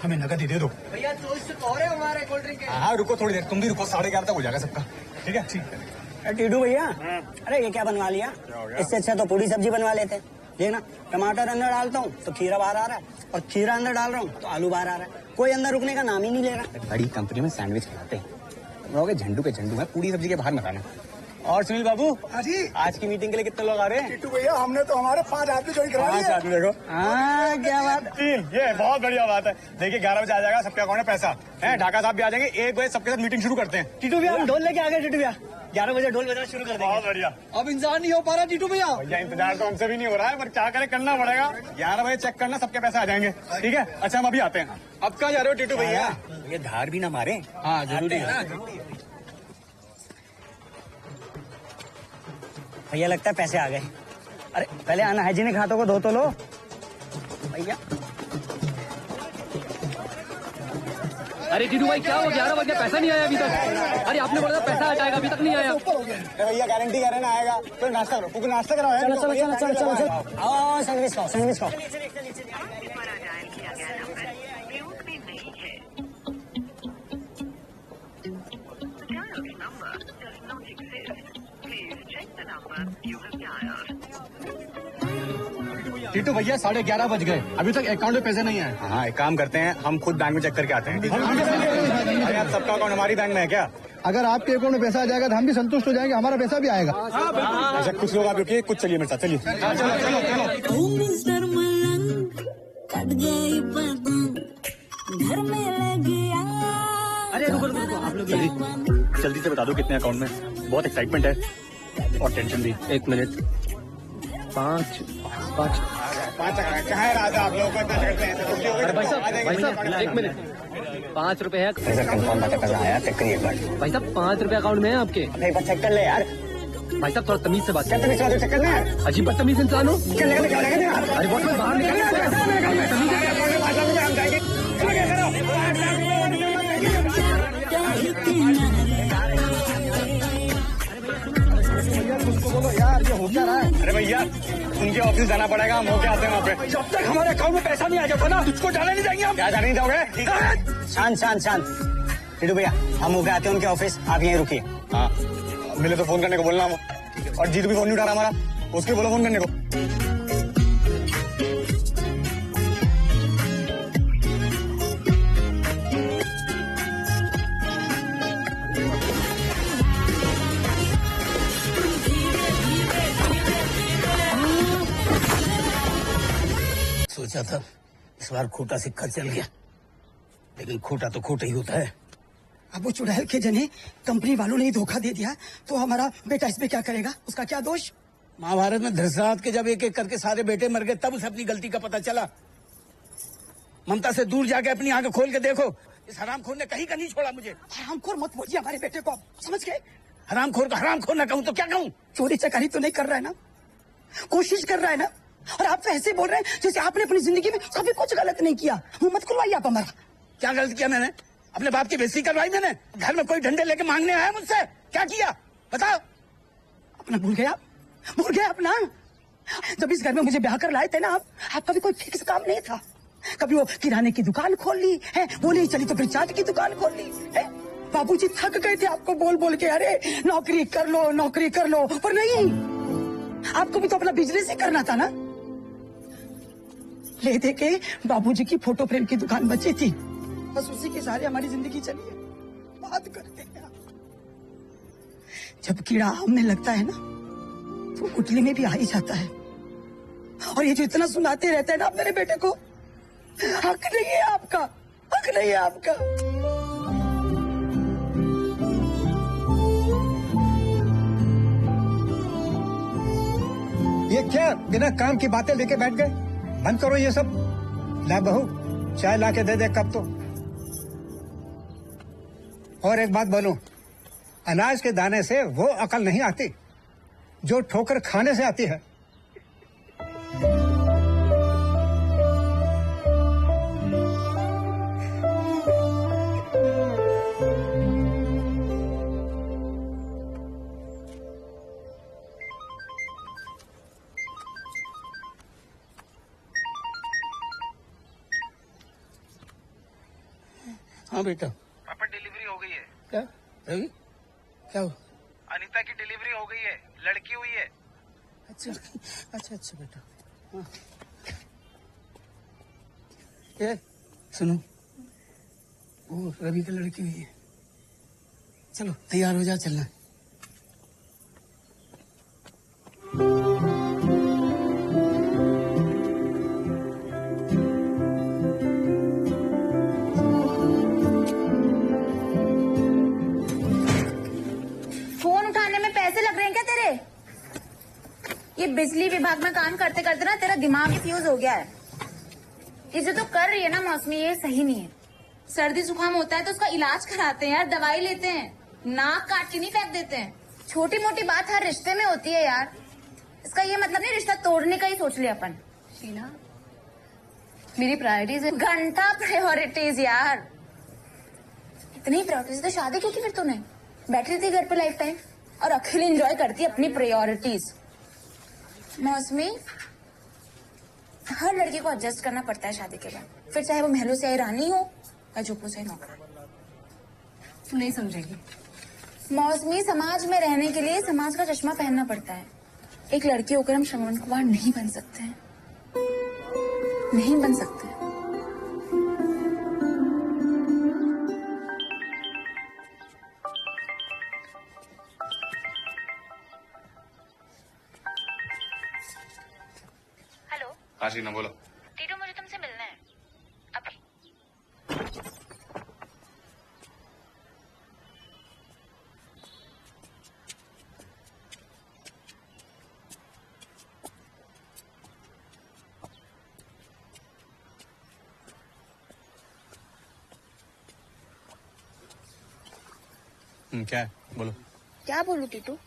Speaker 6: हमें नकद ही दे दो।
Speaker 14: भैया तो और है हमारे कोल्ड ड्रिंक।
Speaker 6: हाँ रुको थोड़ी देर, तुम भी रुको, 11:30 तक हो जाएगा सबका। ठीक है, ठीक है।
Speaker 17: टीटू भैया, अरे ये क्या बनवा लिया? इससे अच्छा तो पूरी सब्जी बनवा लेते। देखना, टमाटर अंदर डालता हूँ तो खीरा बाहर आ रहा है, और खीरा अंदर डाल रहा हूँ तो आलू बाहर आ रहा है। कोई अंदर रुकने का नाम ही नहीं ले रहा।
Speaker 19: बड़ी कंपनी में सैंडविच खिलाते हैं, लोग झंडू के झंडू में, पूरी सब्जी के बाहर मत आना। और सुनील बाबू,
Speaker 6: जी
Speaker 19: आज की मीटिंग के लिए कितने लोग आ रहे हैं?
Speaker 6: टीटू भैया, हमने तो हमारे 5 आदमी ज्वाइन करा लिए। 5 आदमी देखो।
Speaker 17: हाँ, क्या बात?
Speaker 6: ये बहुत बढ़िया बात है। देखिए 11 बजे आ जाएगा सबके अकाउंट में पैसा है। ढाका साहब भी आ जाएंगे, 1 बजे सबके साथ मीटिंग शुरू करते हैं।
Speaker 17: टीटू भैया, हम ढोल लेके आ गए। टीटू भैया 11 बजे ढोल बजाना शुरू कर देंगे।
Speaker 6: बहुत बढ़िया।
Speaker 14: अब इंतजार नहीं हो पा रहा टीटू भैया।
Speaker 6: भैया इंतजार तो हमसे भी नहीं हो रहा है, पर क्या करें, करना पड़ेगा। 11 बजे चेक करना, सबके पैसे आ जाएंगे। ठीक है, अच्छा हम अभी आते हैं। अब कहाँ जा रहे हो टीटू भैया?
Speaker 17: ये धार भी ना मारे।
Speaker 19: हाँ जरूरी है।
Speaker 17: भैया लगता है पैसे आ गए। अरे पहले अनहाइजीनिक हाथों को धो तो लो भैया।
Speaker 14: अरे टीटू भाई क्या हो, 11 बजे पैसा नहीं आया अभी तक। अरे आपने बोला था पैसा आ जाएगा, अभी तक नहीं आया।
Speaker 6: भैया गारंटी कह रहे ना आएगा, तो नाश्ता करो, क्योंकि नाश्ता कराओ।
Speaker 17: चलो चलो चलो चलो चलो चलो, आओ सैंडविच खाओ, सैंडविच खाओ।
Speaker 6: टीटू भैया 11:30 बज गए, अभी तक अकाउंट में पैसे नहीं आए। हाँ एक काम करते हैं, हम खुद बैंक में चेक करके आते हैं। अरे यार, सबका अकाउंट हमारी बैंक में है क्या?
Speaker 13: अगर आपके अकाउंट में पैसा आ जाएगा तो हम भी संतुष्ट हो जाएंगे, हमारा पैसा भी आएगा।
Speaker 6: अच्छा कुछ लोग आप रुकिए, कुछ चलिए मेरे साथ, चलिए।
Speaker 17: अरे रुको रुको रुको, आप लोग
Speaker 6: जल्दी से बता दो कितने अकाउंट में, बहुत एक्साइटमेंट है और टेंशन भी।
Speaker 14: 1 मिनट। 5
Speaker 6: कहाँ है राजा? आप लोग
Speaker 14: भाई साहब 1 मिनट। 5 रुपए है।
Speaker 17: कंफर्म पता कर रहा है, चेक करिए एक बार।
Speaker 14: भाई साहब 5 रुपए अकाउंट में है आपके।
Speaker 17: एक बार चेक कर ले यार।
Speaker 14: भाई साहब थोड़ा तमीज से बात
Speaker 17: क्या तमीज से बात? चेक करना है।
Speaker 14: अजीब बदतमीज इंसान हो। अरे बहुत में बाहर
Speaker 6: यार, ये हो क्या रहा है? अरे भैया उनके ऑफिस जाना पड़ेगा, हम होके आते हैं वहाँ पे। जब तक हमारे अकाउंट में पैसा नहीं आ जाता ना, तुझको जाने नहीं जाएंगे हम। क्या जाने नहीं जाओगे?
Speaker 17: शांत शांत शांत। टीटू भैया, हम होके आते हैं उनके ऑफिस, आप यहीं रुकिए।
Speaker 6: हाँ मिले तो फोन करने को बोलना। और जीतू भी फोन नहीं उठा रहा हमारा, उसके बोलो फोन करने को।
Speaker 5: सोचा था इस बार खोटा सिक्का चल गया, लेकिन खोटा तो खोटा ही होता है।
Speaker 2: अब वो चुड़ैल के जने कंपनी वालों ने ही धोखा दे दिया, तो हमारा बेटा इस पे क्या करेगा? उसका क्या दोष?
Speaker 5: महाभारत में धृतराष्ट्र के जब एक एक करके सारे बेटे मर गए, तब उसे अपनी गलती का पता चला। ममता से दूर जाके अपनी आंखें खोल के देखो, इस हरामखोर ने कहीं का नहीं छोड़ा मुझे।
Speaker 2: हरामखोर मत बोलिए हमारे बेटे को, समझ गए?
Speaker 5: हरामखोर का हरामखोर ना कहूँ तो क्या कहूँ?
Speaker 2: चोरी चकारी तो नहीं कर रहा है ना? कोशिश कर रहा है ना? और आप तो ऐसे बोल रहे हैं जैसे आपने अपनी जिंदगी में कभी कुछ गलत नहीं किया। मुंह मत खुलवाइए आप हमारा।
Speaker 5: क्या गलत किया मैंने? अपने बाप की बेइज्जती करवाई मैंने? घर में कोई डंडे लेके मांगने आया मुझसे? क्या किया बताओ?
Speaker 2: अपना भूल गए आप? भूल गए अपना? जब इस घर में मुझे ब्याह कर लाए थे ना आप, आपका भी कोई फिक्स काम नहीं था। कभी वो किराने की दुकान खोल ली है, वो नहीं चली तो फिर चाट की दुकान खोल ली है। बाबूजी थक गए थे आपको बोल बोल के, अरे नौकरी कर लो नौकरी कर लो, पर नहीं, आपको भी तो अपना बिजनेस ही करना था ना। ले दे के बाबूजी की फोटो फ्रेम की दुकान बची थी, बस उसी के सहारे हमारी जिंदगी चली है। बात करते हैं जब कीड़ा आम में लगता है ना, तो गुटली में भी आ ही जाता है। और ये जो इतना सुनाते रहते हैं ना आप मेरे बेटे को, हक नहीं है आपका, हक नहीं है आपका।
Speaker 13: क्या बिना काम की बातें लेके बैठ गए? बंद करो ये सब। ला बहू, चाय ला के दे दे कब तो। और एक बात बोलूं, अनाज के दाने से वो अकल नहीं आती जो ठोकर खाने से आती है।
Speaker 5: हाँ बेटा।
Speaker 14: पापा डिलीवरी हो गई है।
Speaker 5: क्या रवि, क्या हुआ?
Speaker 14: अनीता की डिलीवरी हो गई है, लड़की हुई है।
Speaker 5: अच्छा अच्छा अच्छा बेटा। हाँ। ये सुनो, वो रवि की लड़की हुई है। चलो तैयार हो जा, चलना।
Speaker 9: ये बिजली विभाग में काम करते करते ना तेरा दिमाग ही फ्यूज हो गया है। ये जो तो कर रही है ना मौसमी, ये सही नहीं है। सर्दी जुकाम होता है तो उसका इलाज कराते हैं यार, दवाई लेते हैं, नाक काट के नहीं फेंक देते हैं। छोटी मोटी बात हर रिश्ते में होती है यार। इसका ये मतलब नहीं रिश्ता तोड़ने का ही सोच लिया अपन। शीला, मेरी प्रायोरिटीज है। घंटा प्रायोरिटीज यार, इतनी प्रायोरिटीज तो शादी क्यों की फिर तूने? बैठी थी घर पे लाइफ टाइम और अकेले एंजॉय करती अपनी प्रायोरिटीज। मौसमी, हर लड़की को एडजस्ट करना पड़ता है शादी के बाद, फिर चाहे वो महलों से आई रानी हो या झोपड़ों से नौकर। तू नहीं समझेगी मौसमी, समाज में रहने के लिए समाज का चश्मा पहनना पड़ता है। एक लड़की होकर हम श्रवण कुमार नहीं बन सकते हैं, नहीं बन सकते।
Speaker 6: हाँ शीना बोलो।
Speaker 9: टीटू, मुझे तुमसे मिलना है अभी।
Speaker 19: क्या है, बोलो।
Speaker 9: क्या बोलूं टीटू,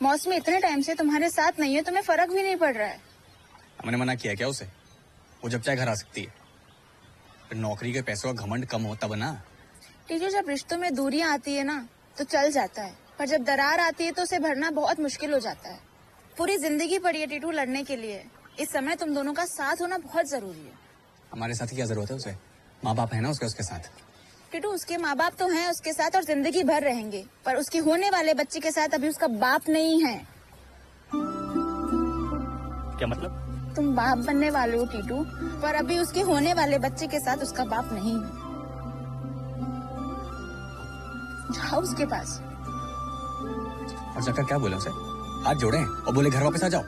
Speaker 9: मौसमी इतने टाइम से तुम्हारे साथ नहीं है, तुम्हें फर्क भी नहीं पड़ रहा है।
Speaker 19: मैंने मना किया क्या उसे? वो जब चाहे घर आ सकती है। फिर नौकरी के पैसों का घमंड कम हो तब ना।
Speaker 9: टीटू, जब रिश्तों में दूरियां आती है ना तो चल जाता है, पर जब दरार आती है तो उसे भरना बहुत मुश्किल हो जाता है। पूरी जिंदगी पड़ी है टीटू लड़ने के लिए। इस समय तुम दोनों का साथ होना बहुत जरूरी है।
Speaker 19: हमारे साथ क्या जरूरत है उसे? माँ बाप है ना उसके साथ।
Speaker 9: टीटू, उसके माँ बाप तो हैं उसके साथ और जिंदगी भर रहेंगे, पर उसके होने वाले बच्चे के साथ अभी उसका बाप नहीं है।
Speaker 19: क्या मतलब?
Speaker 9: तुम बाप बनने वाले हो टीटू, पर अभी उसके होने वाले बच्चे के साथ उसका बाप नहीं है। जाओ उसके पास।
Speaker 19: और जाकर क्या बोले उसे? हाथ जोड़े और बोले घर वापस आ जाओ।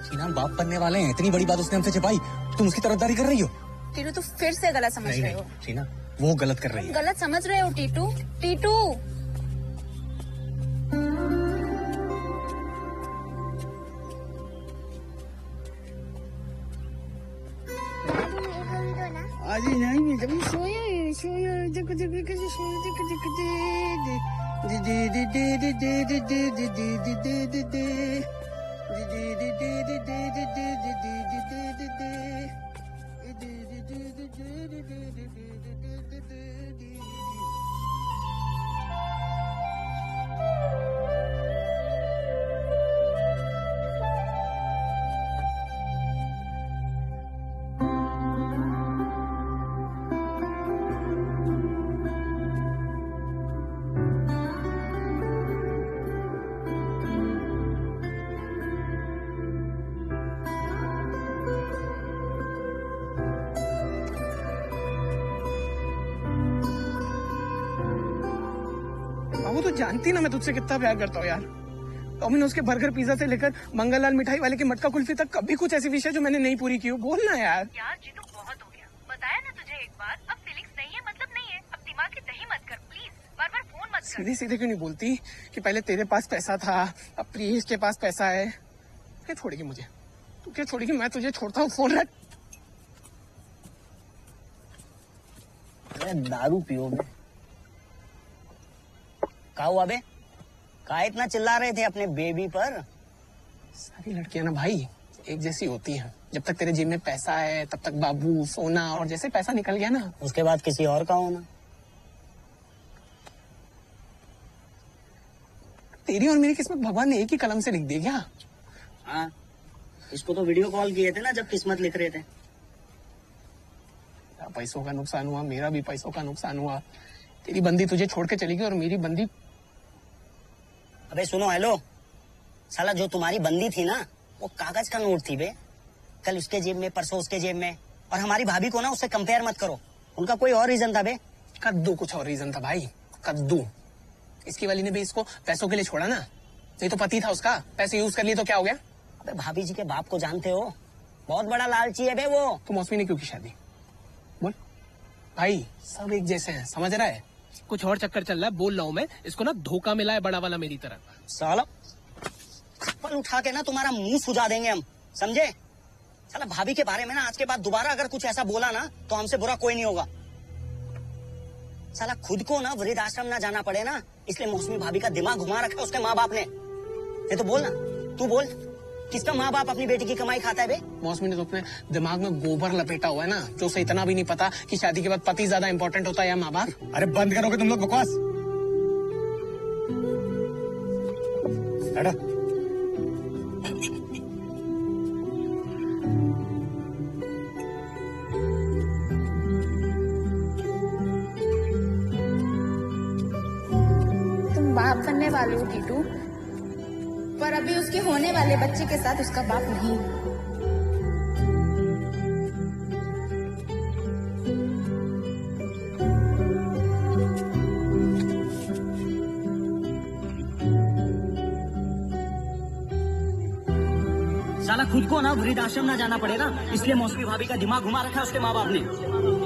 Speaker 19: शीना, बाप बनने वाले हैं, इतनी बड़ी बात उसने हमसे छिपाई, तुम उसकी तरफदारी कर रही हो।
Speaker 9: टीटू, तू फिर से गलत समझ रहे हो।
Speaker 19: शीना, वो गलत कर रही है।
Speaker 9: गलत समझ रहे हो टीटू। टीटू,
Speaker 5: आज ही नहीं कभी सोया सोया देखो देखो कैसे सोया देखो देखो दे दे दे दे दे दे दे दे दे दे दे दे दे दे
Speaker 14: वो तो जानती ना मैं तुझसे कितना प्यार करता हूँ यार। डोमिनोज के बर्गर पिज्जा से लेकर मंगललाल मिठाई वाले के मटका कुल्फी तक कभी कुछ ऐसी विषय जो मैंने नहीं पूरी की हो, बोलना यार।
Speaker 10: यार जी तो बहुत हो गया, बताया ना तुझे एक बार। अब फीलिंग्स नहीं है मतलब नहीं है, अब दिमाग की दही मत कर प्लीज, बार बार फोन मत कर।
Speaker 14: सीधे सीधे क्यों नहीं बोलती कि पहले तेरे पास पैसा था, अब प्रियेश के पास पैसा है? क्या छोड़ेगी मुझे? तू क्या छोड़ेगी? मैं तुझे छोड़ता हूँ। फोन रख।
Speaker 17: अरे दारू पियोगे? क्या हुआ बे? क्या इतना चिल्ला रहे थे अपने बेबी पर?
Speaker 14: सारी लड़कियां ना भाई एक जैसी होती हैं। जब तक तेरे जेब में पैसा है तब तक बाबू, सोना, और जैसे पैसा निकल गया ना
Speaker 17: उसके बाद किसी और का होना।
Speaker 14: तेरी और मेरी किस्मत भगवान ने एक ही कलम से लिख दी क्या?
Speaker 17: हाँ, इसको तो वीडियो कॉल किए थे ना जब किस्मत लिख रहे थे।
Speaker 14: पैसों का नुकसान हुआ, मेरा भी पैसों का नुकसान हुआ। तेरी बंदी तुझे छोड़ के चली गई और मेरी बंदी।
Speaker 17: अबे सुनो, हेलो साला, जो तुम्हारी बंदी थी ना वो कागज का नोट थी बे। कल उसके जेब में, परसों उसके जेब में। और हमारी भाभी को ना उससे कंपेयर मत करो, उनका कोई और रीजन था बे।
Speaker 14: कद्दू कुछ और रीजन था भाई, कद्दू। इसकी वाली ने भी इसको पैसों के लिए छोड़ा ना, नहीं तो पति था उसका, पैसे यूज कर लिए तो क्या हो गया?
Speaker 17: अबे भाभी जी के बाप को जानते हो, बहुत बड़ा लालची है बे वो।
Speaker 14: तो मौसमी ने क्यों की शादी? बोल भाई, सब एक जैसे हैं, समझ रहा है?
Speaker 3: कुछ और चक्कर चल रहा है, बोल रहा हूँ मैं। इसको ना धोखा मिला है बड़ा वाला मेरी तरह।
Speaker 17: साला खप्पल उठा के ना तुम्हारा मुंह सुजा देंगे हम, समझे? साला भाभी के बारे में ना आज के बाद दोबारा अगर कुछ ऐसा बोला ना तो हमसे बुरा कोई नहीं होगा। साला खुद को ना वृद्धाश्रम ना जाना पड़े ना, इसलिए मौसमी भाभी का दिमाग घुमा रखा उसके माँ बाप ने। ये तो बोल ना, तू बोल, किसका माँ बाप अपनी बेटी की कमाई खाता है बे?
Speaker 14: मौसमी ने तो अपने दिमाग में गोबर लपेटा हुआ है ना, जो उसे इतना भी नहीं पता कि शादी के बाद पति ज्यादा इंपॉर्टेंट होता है या माँ बाप।
Speaker 6: अरे बंद करोगे तुम लोग बकवास?
Speaker 9: तुम बाप बनने वाले हो टीटू, पर अभी उसके होने वाले बच्चे के साथ उसका बाप नहीं।
Speaker 17: साला खुद को ना वृद्धाश्रम ना जाना पड़े ना, इसलिए मौसमी भाभी का दिमाग घुमा रखा है उसके माँ बाप ने।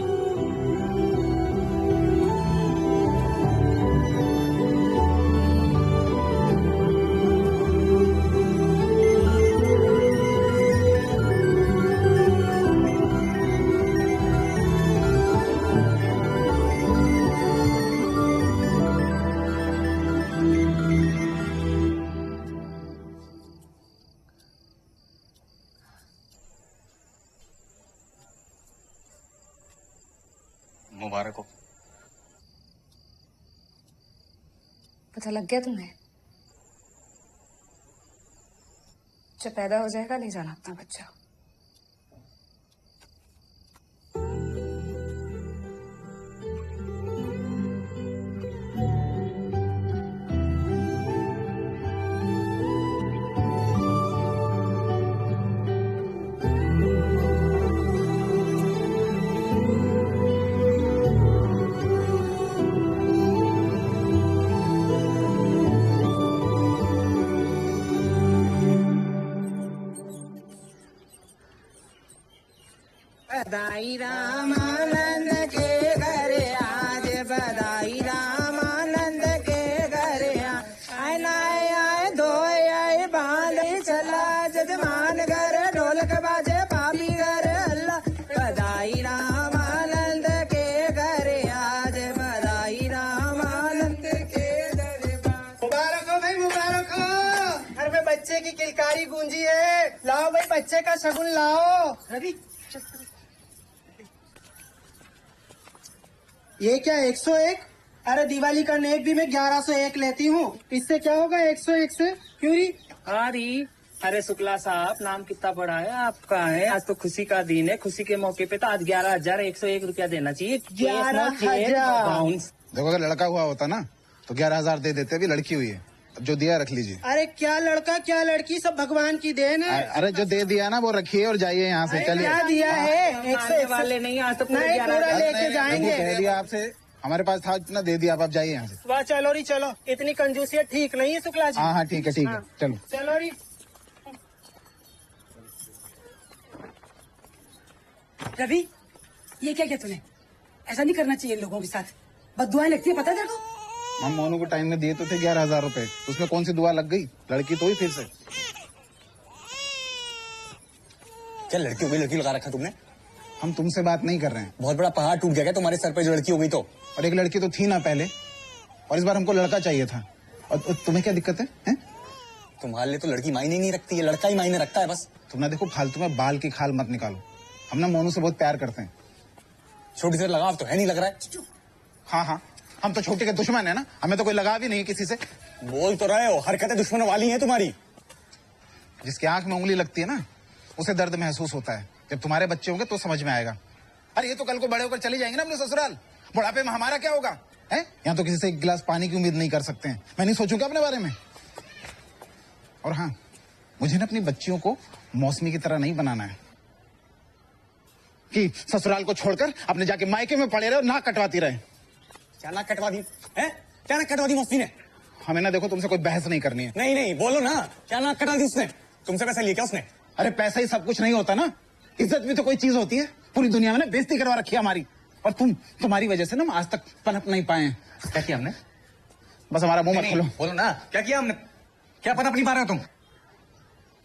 Speaker 20: मुबारक हो।
Speaker 9: पता लग गया तुम्हें? जब पैदा हो जाएगा ले जाना अपना बच्चा।
Speaker 11: बधाई रामानंद के घर आज, बधाई रामानंद के घर आए नाए आए धोए आए बांधे चला जजमान घर ढोलक बाजे पापी घर अल्लाह। बधाई रामानंद के घर आज, बधाई रामानंद के घर।
Speaker 14: मुबारक हो भाई, मुबारक हो। घर में बच्चे की किलकारी गूंजी है, लाओ भाई बच्चे का शगुन लाओ। रवि ये क्या 101? अरे दिवाली का नेक भी मैं 1101 लेती हूँ, इससे क्या होगा 101 से? क्यों री?
Speaker 11: अरे शुक्ला साहब, नाम कितना बड़ा है आपका है। आज तो खुशी का दिन है, खुशी के मौके पे तो आज 11,101 रुपया देना चाहिए।
Speaker 14: 11,000।
Speaker 22: देखो अगर लड़का हुआ होता ना तो 11,000 दे देते, अभी लड़की हुई है, अब जो दिया रख लीजिए।
Speaker 14: अरे क्या लड़का क्या लड़की, सब भगवान की देन है।
Speaker 22: अरे जो दे दिया ना वो रखिए और जाइए यहाँ से, चलिए।
Speaker 14: क्या दिया है?
Speaker 11: 101 वाले नहीं, आज तो पूरे 11,000
Speaker 14: लेके जाएंगे।
Speaker 22: कह दिया आपसे, हमारे पास था इतना दे दिया, आप जाइए यहाँ से।
Speaker 14: वाह, चलो री चलो, इतनी कंजूसियत ठीक नहीं है शुक्ला जी।
Speaker 22: हाँ ठीक है ठीक है, चलो
Speaker 14: चलो री।
Speaker 2: रवि, ये क्या किया तूने? ऐसा नहीं करना चाहिए लोगों के साथ, बददुआएं लगती है, पता है तेरे को?
Speaker 22: हम मोनू को टाइम में दिए तो थे 11,000 रुपए, उसमें कौन सी दुआ लग गई? लड़की तो ही फिर से।
Speaker 19: क्या लड़की हो गई, लड़की लगा रखा तुमने?
Speaker 22: हम तुमसे बात नहीं कर रहे हैं।
Speaker 19: बहुत बड़ा पहाड़ टूट गया क्या तुम्हारे सर पे जो लड़की हो गई तो?
Speaker 22: और एक लड़की तो थी ना पहले, और इस बार हमको लड़का चाहिए था। और तुम्हें क्या दिक्कत है?
Speaker 19: तुम्हारे लिए तो लड़की मायने नहीं रखती है, लड़का ही मायने रखता है बस।
Speaker 22: तुम ना देखो, फालतू में बाल की खाल मत निकालो। हम ना मोनू से बहुत प्यार करते हैं।
Speaker 19: छोटी से लगाव तो है नहीं लग रहा है।
Speaker 22: हाँ हाँ, हम तो छोटे के दुश्मन है ना, हमें तो कोई लगाव ही नहीं किसी से।
Speaker 19: बोल तो रहे हो, हरकतें दुश्मनों वाली हैं तुम्हारी।
Speaker 22: जिसकी आंख में उंगली लगती है ना, उसे दर्द महसूस होता है। जब तुम्हारे बच्चे होंगे तो समझ में आएगा। अरे ये तो कल को बड़े होकर चले जाएंगे ना अपने ससुराल, बुढ़ापे में हमारा क्या होगा? है यहाँ तो किसी से एक गिलास पानी की उम्मीद नहीं कर सकते हैं। मैं नहीं सोचूंगा अपने बारे में। और हाँ, मुझे ना अपनी बच्चियों को मौसमी की तरह नहीं बनाना है कि ससुराल को छोड़कर अपने जाके मायके में पड़े रहे और नाक कटवाती रहे।
Speaker 19: क्या नाक कटवा दी है? क्या नाक कटवा दी मौसी ने?
Speaker 22: हमें ना देखो तुमसे कोई बहस नहीं करनी है।
Speaker 19: नहीं नहीं बोलो ना, क्या नाक कटवा दी उसने? तुमसे पैसा लिया क्या उसने?
Speaker 22: अरे पैसा ही सब कुछ नहीं होता ना, इज्जत भी तो कोई चीज होती है। पूरी दुनिया में ना बेइज्जती करवा रखी है हमारी, और तुम्हारी वजह से ना हम आज तक पनप नहीं पाए।
Speaker 19: क्या किया हमने?
Speaker 22: बस हमारा मुंह मत खोलो।
Speaker 19: बोलो ना, क्या किया हमने? क्या पनप नहीं पा रहे हो तुम?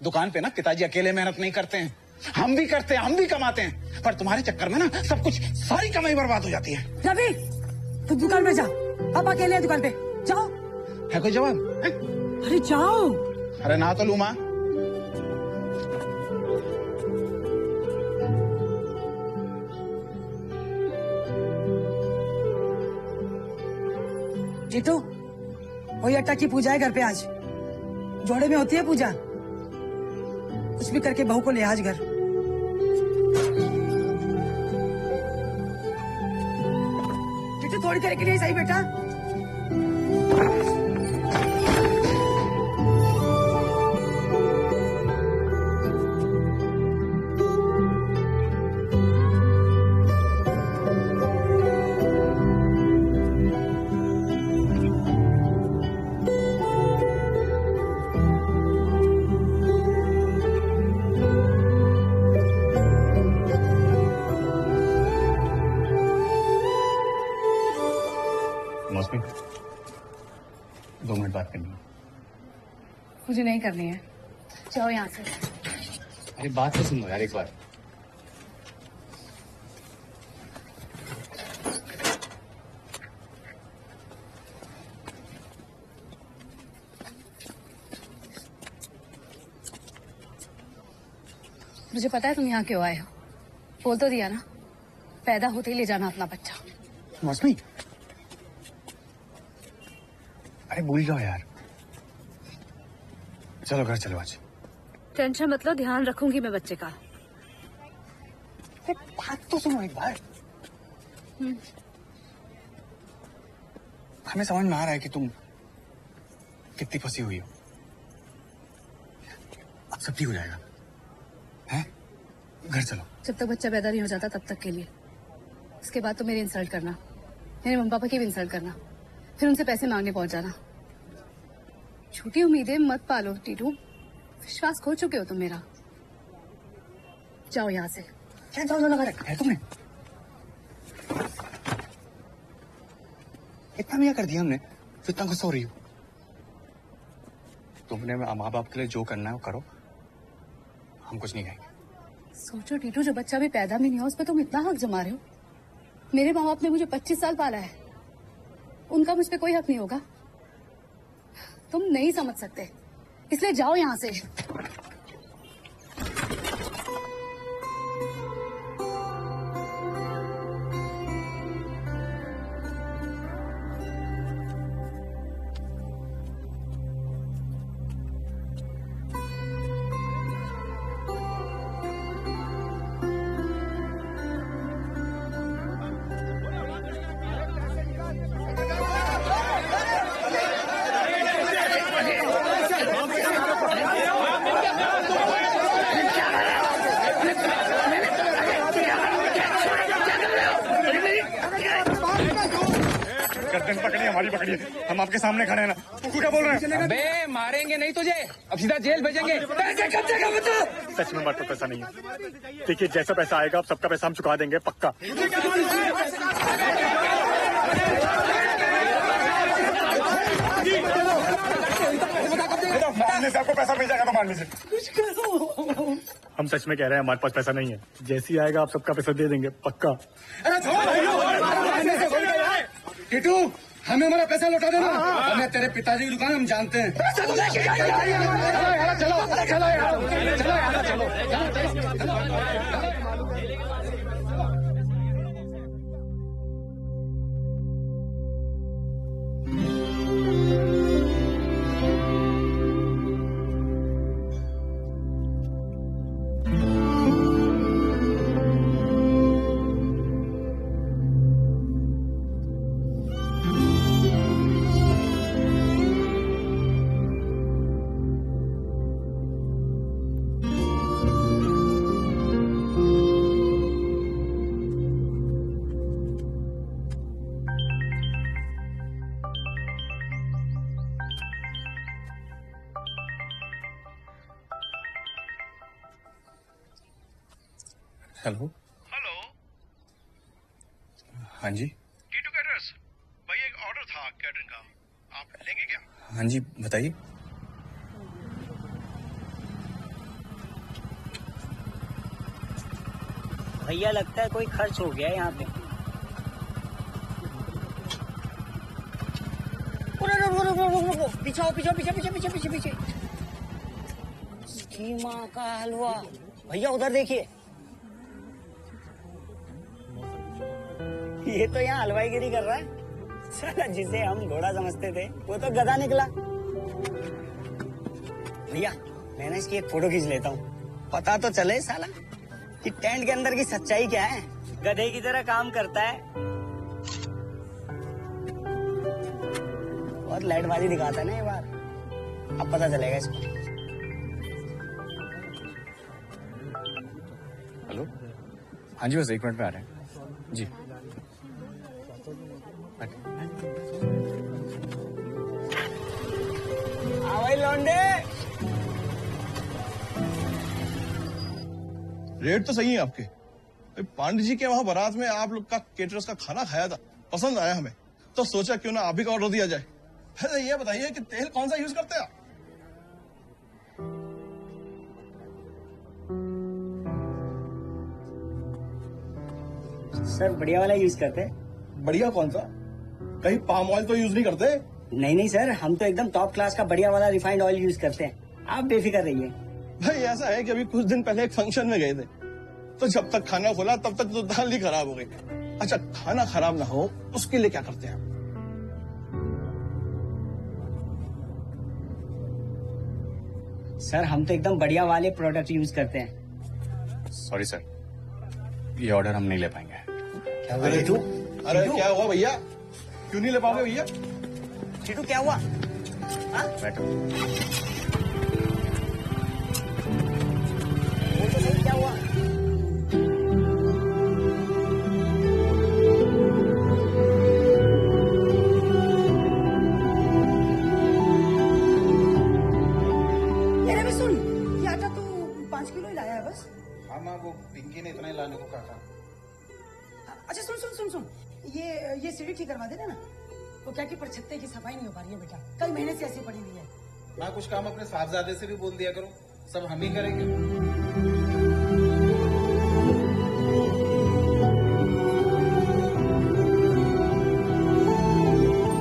Speaker 22: दुकान पे ना पिताजी अकेले मेहनत नहीं करते हैं, हम भी करते हैं, हम भी कमाते हैं। पर तुम्हारे चक्कर में ना सब कुछ, सारी कमाई बर्बाद हो जाती है।
Speaker 2: रवि, तू दुकान पे जा, अब अकेले दुकान पे जाओ।
Speaker 22: है कोई जवाब?
Speaker 2: अरे जाओ।
Speaker 22: अरे ना तो लू माँ।
Speaker 2: जीतू, वही अट्टा की पूजा है घर पे आज। जोड़े में होती है पूजा। कुछ भी करके बहू को ले आज घर। जीतू थोड़ी देर के लिए सही बेटा।
Speaker 19: मौसमी, 2 मिनट बात करनी है।
Speaker 9: मुझे नहीं करनी है, जाओ यहाँ से।
Speaker 19: अरे बात तो सुनो यार एक बार।
Speaker 9: मुझे पता है तुम यहाँ क्यों आए हो, बोल तो दिया ना। पैदा होते ही ले जाना अपना बच्चा।
Speaker 19: मौसमी, अरे भूल जाओ यार, चलो घर चलो आज।
Speaker 9: टेंशन मत लो, ध्यान रखूंगी मैं बच्चे का।
Speaker 19: बात तो सुनो एक बार। हमें समझ में आ रहा है कि तुम कितनी फंसी हुई हो। अब सब ठीक हो जाएगा, हैं? घर चलो।
Speaker 9: जब तक बच्चा पैदा नहीं हो जाता तब तक के लिए। उसके बाद तो मेरी इंसल्ट करना, मेरे मम्मी पापा की भी इंसल्ट करना, फिर उनसे पैसे मांगने पहुंच जाना। झूठी उम्मीदें मत पालो टीटू, विश्वास खो चुके हो तुम मेरा। जाओ यहाँ से।
Speaker 19: क्या जाओ लगा रखा है तुमने? इतना भी कर दिया हमने, तो इतना गुस्सा हो रही हो? तुमने माँ बाप के लिए जो करना है वो करो, हम कुछ नहीं कहेंगे।
Speaker 9: सोचो टीटू, जो बच्चा भी पैदा भी नहीं हुआ उस पर तुम इतना हक जमा रहे हो। मेरे माँ बाप ने मुझे 25 साल पाला है, उनका मुझ पर कोई हक नहीं होगा। तुम नहीं समझ सकते, इसलिए जाओ यहाँ से।
Speaker 6: गर्दन पकड़ी हमारी पकड़ी, हम आपके सामने खड़े हैं ना। तू क्या बोल रहे हैं?
Speaker 3: अबे मारेंगे नहीं तुझे, अब सीधा जेल भेजेंगे। पैसे कब जगह बता?
Speaker 6: सच में हमारे पास पैसा नहीं है। देखिए जैसा पैसा आएगा आप सबका पैसा हम चुका देंगे, पक्का। मारने से आपको पैसा मिल जाएगा तो मान लीजिए।
Speaker 2: कुछ करो।
Speaker 6: हम सच में कह रहे हैं, हमारे पास पैसा नहीं है। जैसी आएगा आप सबका पैसा दे देंगे, पक्का।
Speaker 5: टीटू, हमें हमारा पैसा लौटा देना। हमें तेरे पिताजी की दुकान हम जानते हैं।
Speaker 21: हेलो।
Speaker 7: हेलो।
Speaker 21: हाँ जी।
Speaker 7: टीटू कैटरर्स, भाई एक ऑर्डर था कैटरिंग का, आप लेंगे क्या?
Speaker 21: हाँ जी, बताइए।
Speaker 17: भैया लगता है कोई खर्च हो गया है यहाँ पे।
Speaker 2: पीछे पीछे पीछे पीछे पीछे पीछे पीछे। कीमा का हलवा। भैया उधर देखिए, ये तो यहाँ हलवाईगिरी कर रहा है। साला जिसे हम घोड़ा समझते थे वो तो गधा निकला। भैया मैं ना इसकी एक फोटो खींच लेता हूँ, पता तो चले साला कि टेंट के अंदर की सच्चाई क्या है।
Speaker 17: गधे की तरह काम करता है
Speaker 2: और लाइटबाजी दिखाता है ना ये बार, अब पता चलेगा इसको।
Speaker 21: हेलो। हाँ जी, बस 1 मिनट में आ रहे हैं जी।
Speaker 2: भाई लौंडे,
Speaker 21: रेट तो सही है आपके। पांडे जी के वहाँ बारात में आप लोग का केटरर्स का खाना खाया था, पसंद आया हमें, तो सोचा क्यों ना आप ही का ऑर्डर दिया जाए। अरे ये बताइए कि तेल कौन सा यूज करते हैं आप?
Speaker 2: सर बढ़िया वाला यूज करते हैं।
Speaker 21: बढ़िया कौन सा? कहीं पाम ऑयल तो यूज नहीं करते?
Speaker 2: नहीं सर, हम तो एकदम टॉप क्लास का बढ़िया वाला रिफाइंड ऑयल यूज करते हैं, आप बेफिक्र रहिए।
Speaker 21: भाई ऐसा है कि अभी कुछ दिन पहले एक फंक्शन में गए थे, तो जब तक खाना खोला तब तक तो दाल ही खराब हो गई। अच्छा, खाना खराब ना हो उसके लिए क्या करते हैं आप?
Speaker 2: सर हम तो एकदम बढ़िया वाले प्रोडक्ट यूज करते हैं।
Speaker 21: सॉरी सर, ये ऑर्डर हम नहीं ले पाएंगे।
Speaker 2: अरे तू,
Speaker 21: अरे क्या हुआ भैया, क्यों नहीं ले पाओगे भैया?
Speaker 2: टीटू क्या हुआ?
Speaker 21: बैठो।
Speaker 2: वो तो सही, क्या हुआ? सुन, ये आटा तू 5 किलो ही लाया है बस।
Speaker 22: हाँ माँ, वो पिंकी ने इतना ही लाने को कहा था।
Speaker 2: अच्छा सुन सुन सुन सुन, ये सीढ़ी ठीक करवा देना ना। वो क्या कि परछत्ते की सफाई नहीं हो पा रही है बेटा, कई महीने से ऐसी पड़ी हुई है।
Speaker 22: माँ कुछ काम अपने साहबजादे से भी बोल दिया करो, सब हम ही करेंगे।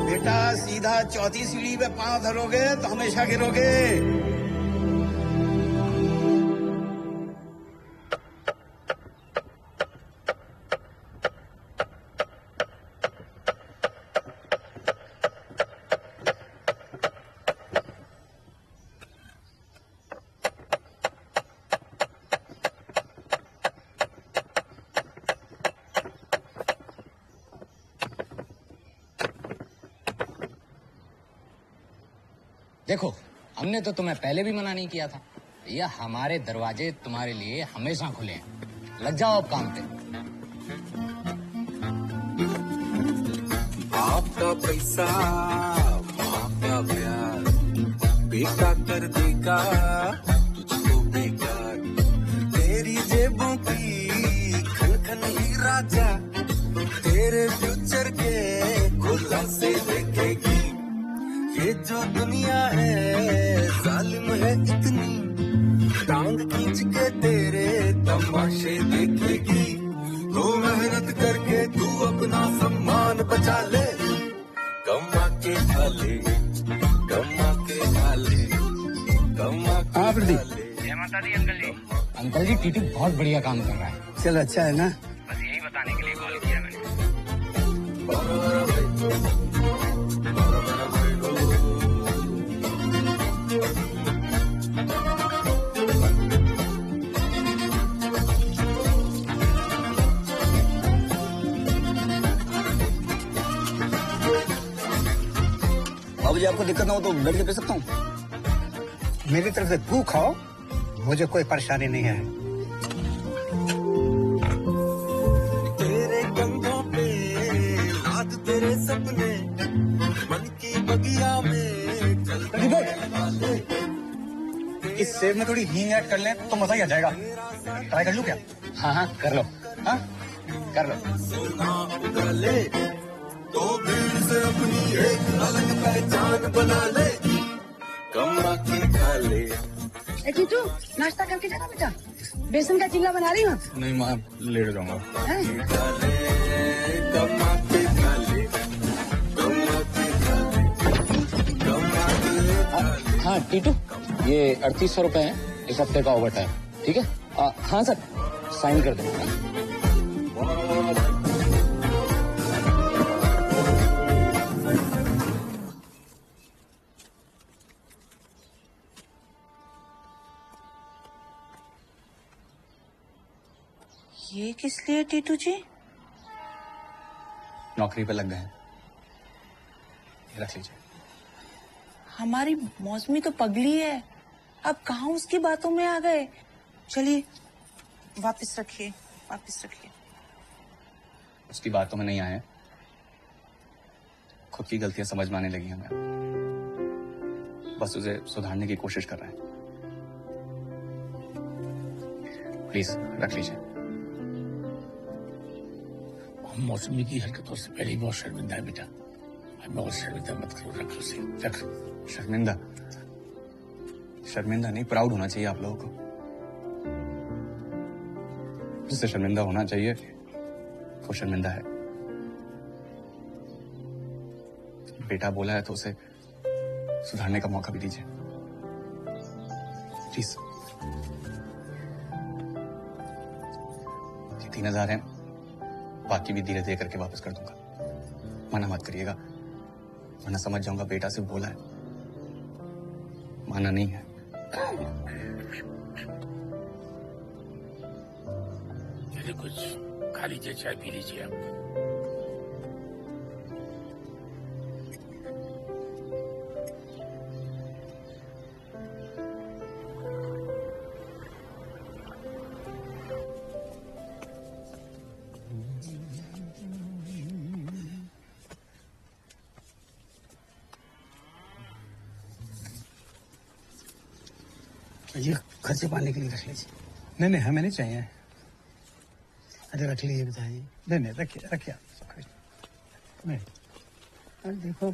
Speaker 5: बेटा सीधा चौथी सीढ़ी पे पांव धरोगे तो हमेशा गिरोगे।
Speaker 4: देखो, हमने तो तुम्हें पहले भी मना नहीं किया था। भैया हमारे दरवाजे तुम्हारे लिए हमेशा खुले हैं, लग जाओ अब काम पे।
Speaker 8: आपका पैसा, आपका प्यार, बेटा कर देगा तुझको बेकार। तेरी जेबों की खन खन ही राजा, तेरे फ्यूचर के खुलासे देखेगी। ये जो दुनिया है जालिम है इतनी, टांग खींच के तेरे तमाशे देखेगी, तो मेहनत करके तू अपना सम्मान बचा ले, कमा के खा ले, कमा के खा ले, कमा के
Speaker 5: हाँ प्रदीप।
Speaker 4: जय माता दी अंकल जी। अंकल जी टीटू बहुत बढ़िया काम कर रहा है।
Speaker 5: चल अच्छा है ना।
Speaker 4: बस यही बताने के लिए कॉल किया मैंने।
Speaker 5: बाबूजी आपको दिक्कत ना हो तो बैठ के पी सकता हूँ?
Speaker 13: मेरी तरफ से तू खाओ, मुझे कोई परेशानी नहीं है।
Speaker 8: तेरे कंधों पे हाथ तेरे सपने, मन की बगिया में चलते वाले।
Speaker 6: इस सेब में थोड़ी हींग ऐड कर लें तो मजा ही आ जाएगा। ट्राई कर लूं क्या?
Speaker 4: हाँ हाँ कर लो।
Speaker 6: हाँ
Speaker 4: कर लो।
Speaker 8: सोना उगले तो भीड़ से अपनी एक अलग पहचान बना ले, कमा के खा ले।
Speaker 2: टीटू नाश्ता करके जाना बेटा, बेसन का चिल्ला बना रही हूँ।
Speaker 6: नहीं माँ लेट जाऊंगा।
Speaker 8: कमा के खा ले, कमा के खा ले, कमा के खा ले।
Speaker 4: हाँ टीटू, ये 3800 रुपए है इस हफ्ते का ओवर टाइम, ठीक है? हाँ सर, साइन कर दो।
Speaker 16: ये किस लिए टीटू जी?
Speaker 19: नौकरी पे लग गए हैं, ये रख लीजिए।
Speaker 16: हमारी मौसमी तो पगली है, अब कहाँ उसकी बातों में आ गए। चलिए वापस रखिए, वापस रखिए।
Speaker 19: उसकी बातों में नहीं आए, खुद की गलतियां समझ में आने लगी हमें, बस उसे सुधारने की कोशिश कर रहे हैं। प्लीज रख लीजिए।
Speaker 12: हम मौसमी की हरकतों से पहले ही बहुत शर्मिंदा है बेटा, हमें और शर्मिंदा मत करो, रखो उसे, रखो।
Speaker 19: शर्मिंदा? शर्मिंदा नहीं, प्राउड होना चाहिए आप लोगों को। जिससे शर्मिंदा होना चाहिए वो शर्मिंदा है। बेटा बोला है तो उसे सुधारने का मौका भी दीजिए प्लीज। ये 3000 है, बाकी भी धीरे धीरे करके वापस कर दूंगा। मना मत करिएगा, वरना समझ जाऊंगा बेटा से बोला है, माना नहीं है।
Speaker 12: चलिए कुछ खा लीजिए, चाय पी लीजिए आप।
Speaker 5: ये खर्चे पाने के लिए रख लीजिए।
Speaker 13: नहीं नहीं हमें नहीं चाहिए।
Speaker 5: अरे रख लीजिए बताइए।
Speaker 13: नहीं नहीं रखिए रखिए आप। नहीं
Speaker 5: अरे देखो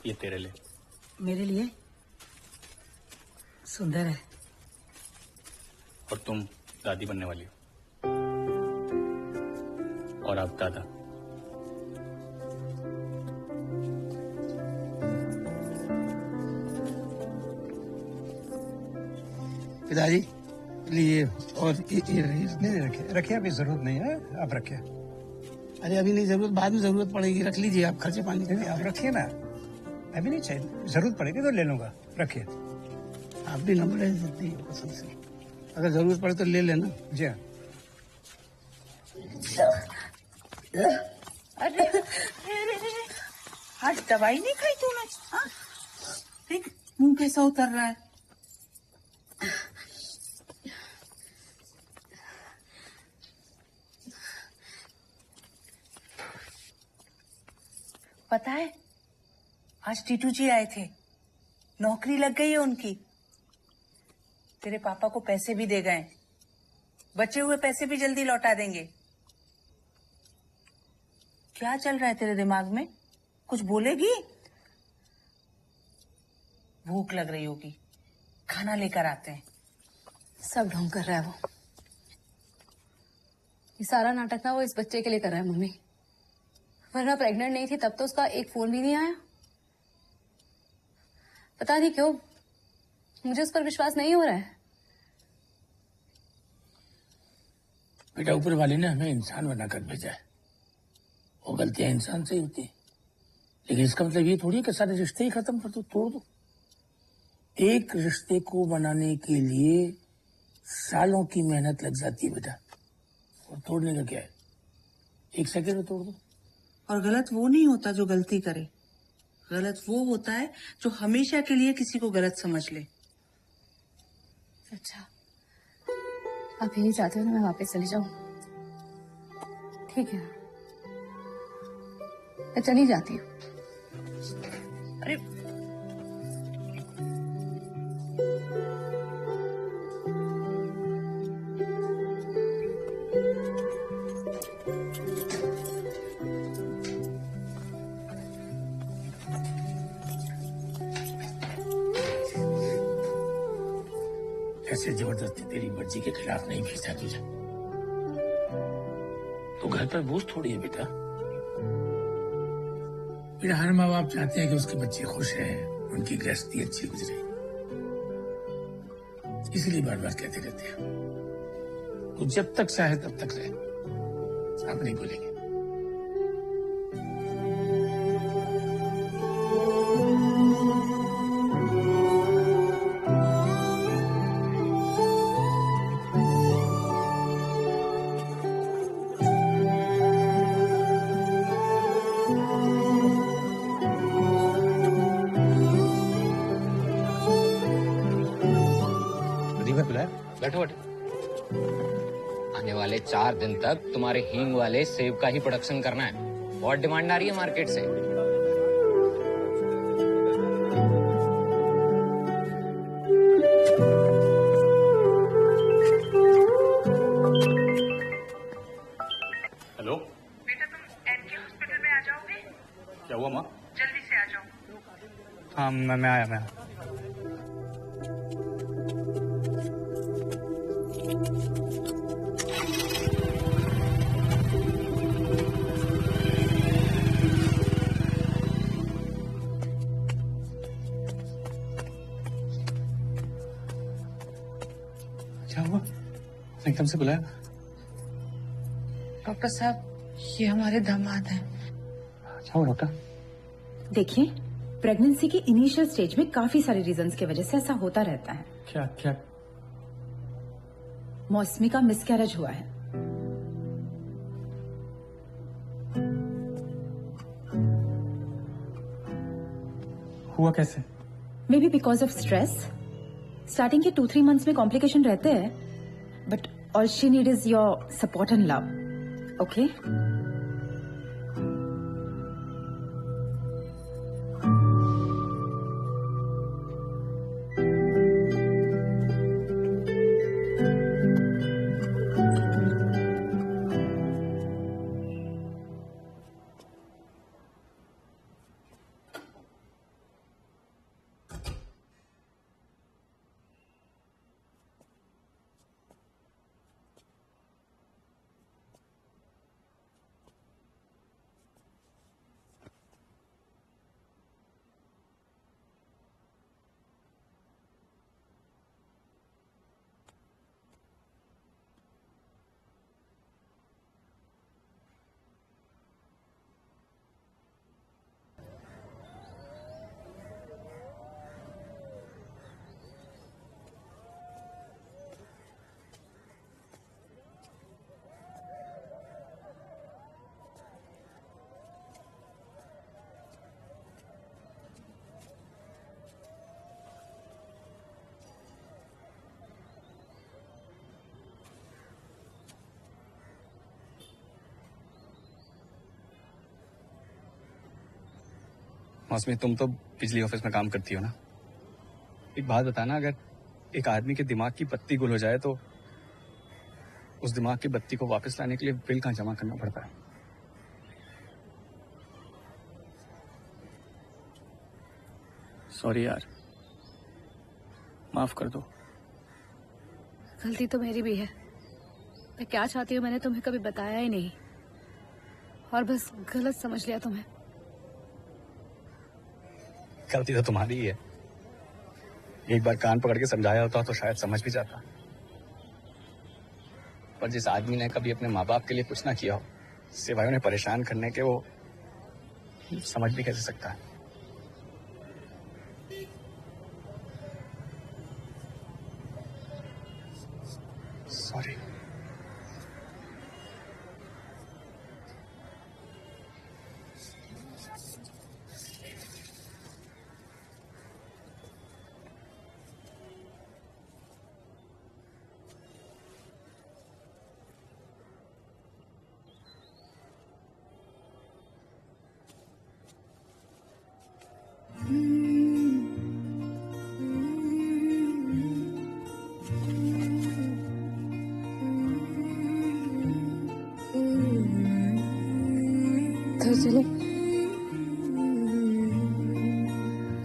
Speaker 19: ये तेरे लिए।
Speaker 2: मेरे लिए सुंदर है।
Speaker 19: और तुम दादी बनने वाली हो, और आप दादा।
Speaker 5: पिताजी लिए और ये
Speaker 13: नहीं रखिए रखिए, अभी जरूरत नहीं है, आप रखिए।
Speaker 5: अरे अभी नहीं जरूरत, बाद में जरूरत पड़ेगी, रख लीजिए आप खर्चे पानी के लिए।
Speaker 13: आप रखिए ना, अभी नहीं चाहिए, जरूरत पड़ेगी तो ले लूंगा, रखिए।
Speaker 5: आप भी नंबर है जितनी पसंद से, अगर जरूरत पड़े तो ले लेना।
Speaker 13: जी हाँ।
Speaker 16: अरे आज दवाई नहीं खाई तूने? हाँ? देख मुंह कैसा उतर रहा है। पता है आज टीटू जी आए थे, नौकरी लग गई है उनकी। तेरे पापा को पैसे भी दे गए, बचे हुए पैसे भी जल्दी लौटा देंगे। क्या चल रहा है तेरे दिमाग में?
Speaker 11: कुछ बोलेगी? भूख लग रही होगी, खाना लेकर आते हैं।
Speaker 10: सब ढोंग कर रहा है वो। ये सारा नाटक ना वो इस बच्चे के लिए कर रहा है मम्मी। वरना प्रेग्नेंट नहीं थी तब तो उसका एक फोन भी नहीं आया। पता नहीं क्यों मुझे उस पर विश्वास नहीं हो रहा है।
Speaker 12: बेटा ऊपर वाले ने हमें इंसान बनाकर भेजा है। वो गलतियां इंसान से ही होती है, लेकिन इसका मतलब ये थोड़ी है कि सारे रिश्ते ही खत्म कर दो, तोड़ दो। एक रिश्ते को बनाने के लिए सालों की मेहनत लग जाती है बेटा, और तोड़ने का क्या है, एक सेकंड में तोड़ दो।
Speaker 11: और गलत वो नहीं होता जो गलती करे, गलत वो होता है जो हमेशा के लिए किसी को गलत समझ ले।
Speaker 10: अच्छा, आप यही चाहते हो ना मैं वापस चली जाऊं? ठीक है, मैं चली जाती हूँ।
Speaker 11: अरे
Speaker 12: ऐसे जबरदस्ती तेरी मर्जी के खिलाफ नहीं भेजा तुझे। तो घर पर बोझ थोड़ी है बेटा। मेरा हर माँ बाप चाहते हैं कि उसके बच्चे खुश हैं, उनकी गृहस्थी अच्छी गुजरे, इसलिए बार बार कहते रहते हैं। तो जब तक चाहे तब तक रहे, आप नहीं बोलेंगे।
Speaker 20: बैठो बैठो। आने वाले 4 दिन तक तुम्हारे हींग वाले सेब का ही प्रोडक्शन करना है। बहुत डिमांड आ रही है मार्केट से।
Speaker 6: हेलो
Speaker 11: बेटा, तुम एनके हॉस्पिटल में आ जाओगे?
Speaker 6: क्या हुआ माँ?
Speaker 11: जल्दी से आ जाओ।
Speaker 6: हाँ मैं आया। क्या हुआ? एकदम से बुलाया?
Speaker 11: डॉक्टर साहब, ये हमारे दामाद हैं।
Speaker 6: क्या हुआ डॉक्टर?
Speaker 15: देखिए, प्रेगनेंसी की इनिशियल स्टेज में काफी सारे रीजंस की वजह से ऐसा होता रहता है।
Speaker 6: क्या?
Speaker 15: मौसमी का मिसकैरेज हुआ है।
Speaker 6: हुआ कैसे?
Speaker 15: May be because of stress. Starting के 2-3 मंथ्स में कॉम्प्लिकेशन रहते हैं, but all she need is your support and love. Okay?
Speaker 19: मौसमी, तुम तो बिजली ऑफिस में काम करती हो ना। एक बात बताना, अगर एक आदमी के दिमाग की बत्ती गुल हो जाए तो उस दिमाग की बत्ती को वापस लाने के लिए बिल कहाँ जमा करना पड़ता है? सॉरी यार, माफ कर दो।
Speaker 10: गलती तो मेरी भी है। मैं क्या चाहती हूँ मैंने तुम्हें कभी बताया ही नहीं, और बस गलत समझ लिया तुम्हें।
Speaker 19: गलती तो तुम्हारी ही है। एक बार कान पकड़ के समझाया होता तो शायद समझ भी जाता, पर जिस आदमी ने कभी अपने माँ बाप के लिए कुछ ना किया हो सिवाय उन्हें परेशान करने के, वो समझ भी कैसे सकता है। सॉरी।
Speaker 10: चले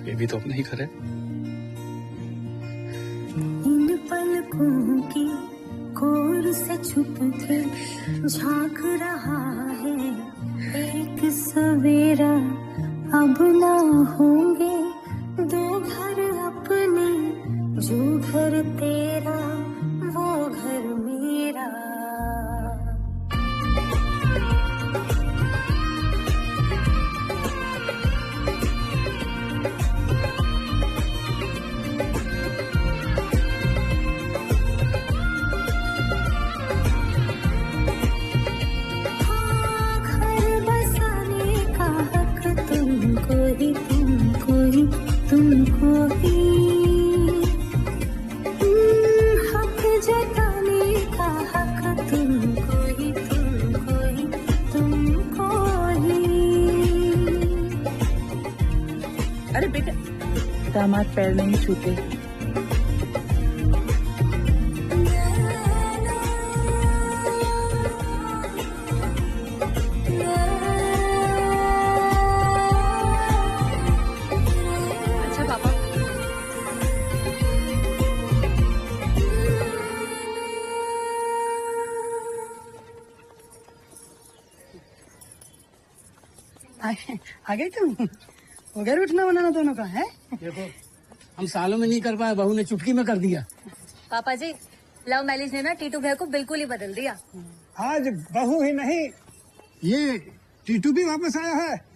Speaker 19: ये भी तो अपने ही घर है।
Speaker 1: इन पलकों की कोर से छुप के झांक रहा है एक सवेरा। अब ना होंगे दो घर अपने, जो घर तेरा वो घर मेरा। तुमको ही हक जताने का हक तुमको ही
Speaker 11: अरे बेटा, दामाद पैर नहीं छूते।
Speaker 2: आ गई तुम? हो गया उठना बनाना दोनों का है?
Speaker 5: देखो, हम सालों में नहीं कर पाए, बहू ने चुटकी में कर दिया।
Speaker 10: पापा जी, लव मैरिज ने ना टीटू भैया को बिल्कुल ही बदल दिया।
Speaker 13: आज बहू ही नहीं, ये टीटू भी वापस आया है।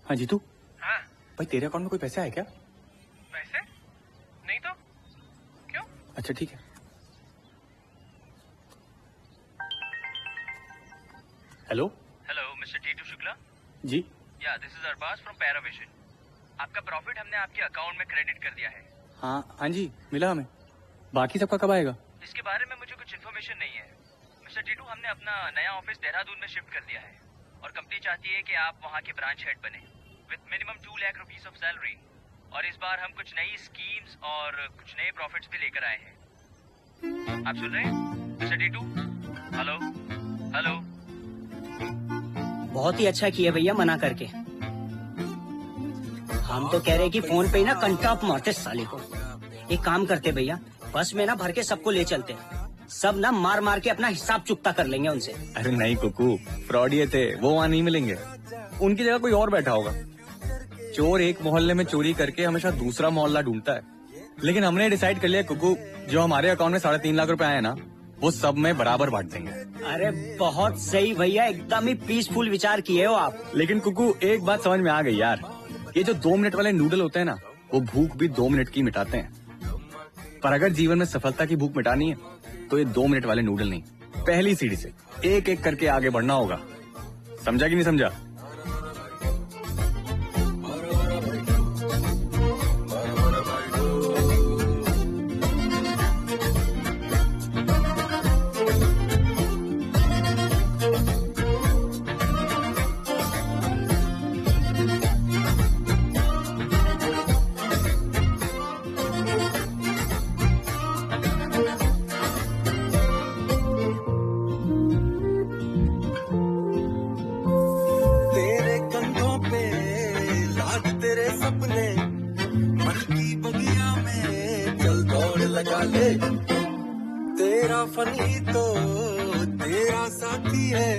Speaker 19: हाँ जीतू। हाँ भाई, तेरे अकाउंट में कोई पैसे आए क्या?
Speaker 3: पैसे? नहीं तो क्यों?
Speaker 19: अच्छा ठीक है। Hello
Speaker 18: hello mister Titu Shukla.
Speaker 19: जी।
Speaker 18: Yeah this is Arbaaz from Paravision. आपका प्रॉफिट हमने आपके अकाउंट में क्रेडिट कर दिया है।
Speaker 19: हाँ जी, मिला हमें। बाकी सबका कब आएगा?
Speaker 18: इसके बारे में मुझे कुछ इन्फॉर्मेशन नहीं है मिस्टर टीटू। हमने अपना नया ऑफिस देहरादून में शिफ्ट कर दिया है और कंपनी चाहती है कि आप वहाँ के ब्रांच हेड बने with minimum 2 lakh rupees of salary. और इस बार हम कुछ नई स्कीम्स और कुछ नए प्रॉफिट्स भी लेकर आए हैं। आप सुन रहे हैं मिस्टर टीटू? Hello hello.
Speaker 17: बहुत ही अच्छा किया भैया मना करके। हम तो कह रहे कि फोन पे ही ना कंटाप मारते साले को। एक काम करते भैया, बस में ना भर के सबको ले चलते, सब ना मार मार के अपना हिसाब चुकता कर लेंगे उनसे।
Speaker 19: अरे नहीं कुकू, फ्रॉड ये थे, वो वहाँ नहीं मिलेंगे। उनकी जगह कोई और बैठा होगा। चोर एक मोहल्ले में चोरी करके हमेशा दूसरा मोहल्ला ढूंढता है, लेकिन हमने डिसाइड कर लिया कुकू, जो हमारे अकाउंट में 3.5 लाख रुपए आए ना, वो सब में बराबर बांट देंगे।
Speaker 17: अरे बहुत सही भैया, एकदम ही पीसफुल विचार किए हो आप।
Speaker 19: लेकिन कुकू एक बात समझ में आ गई यार, ये जो 2 मिनट वाले नूडल होते हैं ना, वो भूख भी 2 मिनट की मिटाते हैं। पर अगर जीवन में सफलता की भूख मिटानी है तो ये 2 मिनट वाले नूडल नहीं, पहली सीढ़ी से एक एक करके आगे बढ़ना होगा। समझा कि नहीं समझा?
Speaker 8: चल दौड़ लगा ले, तेरा फनी तो तेरा साथी है,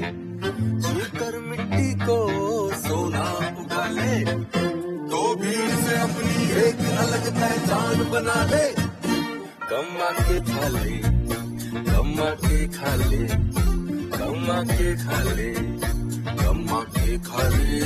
Speaker 8: छूकर मिट्टी को सोना उगा ले, तो भी से अपनी एक अलग पहचान बना ले, कमा के खा ले, कमा के खा ले, कमा के खा ले, कमा के खा ले,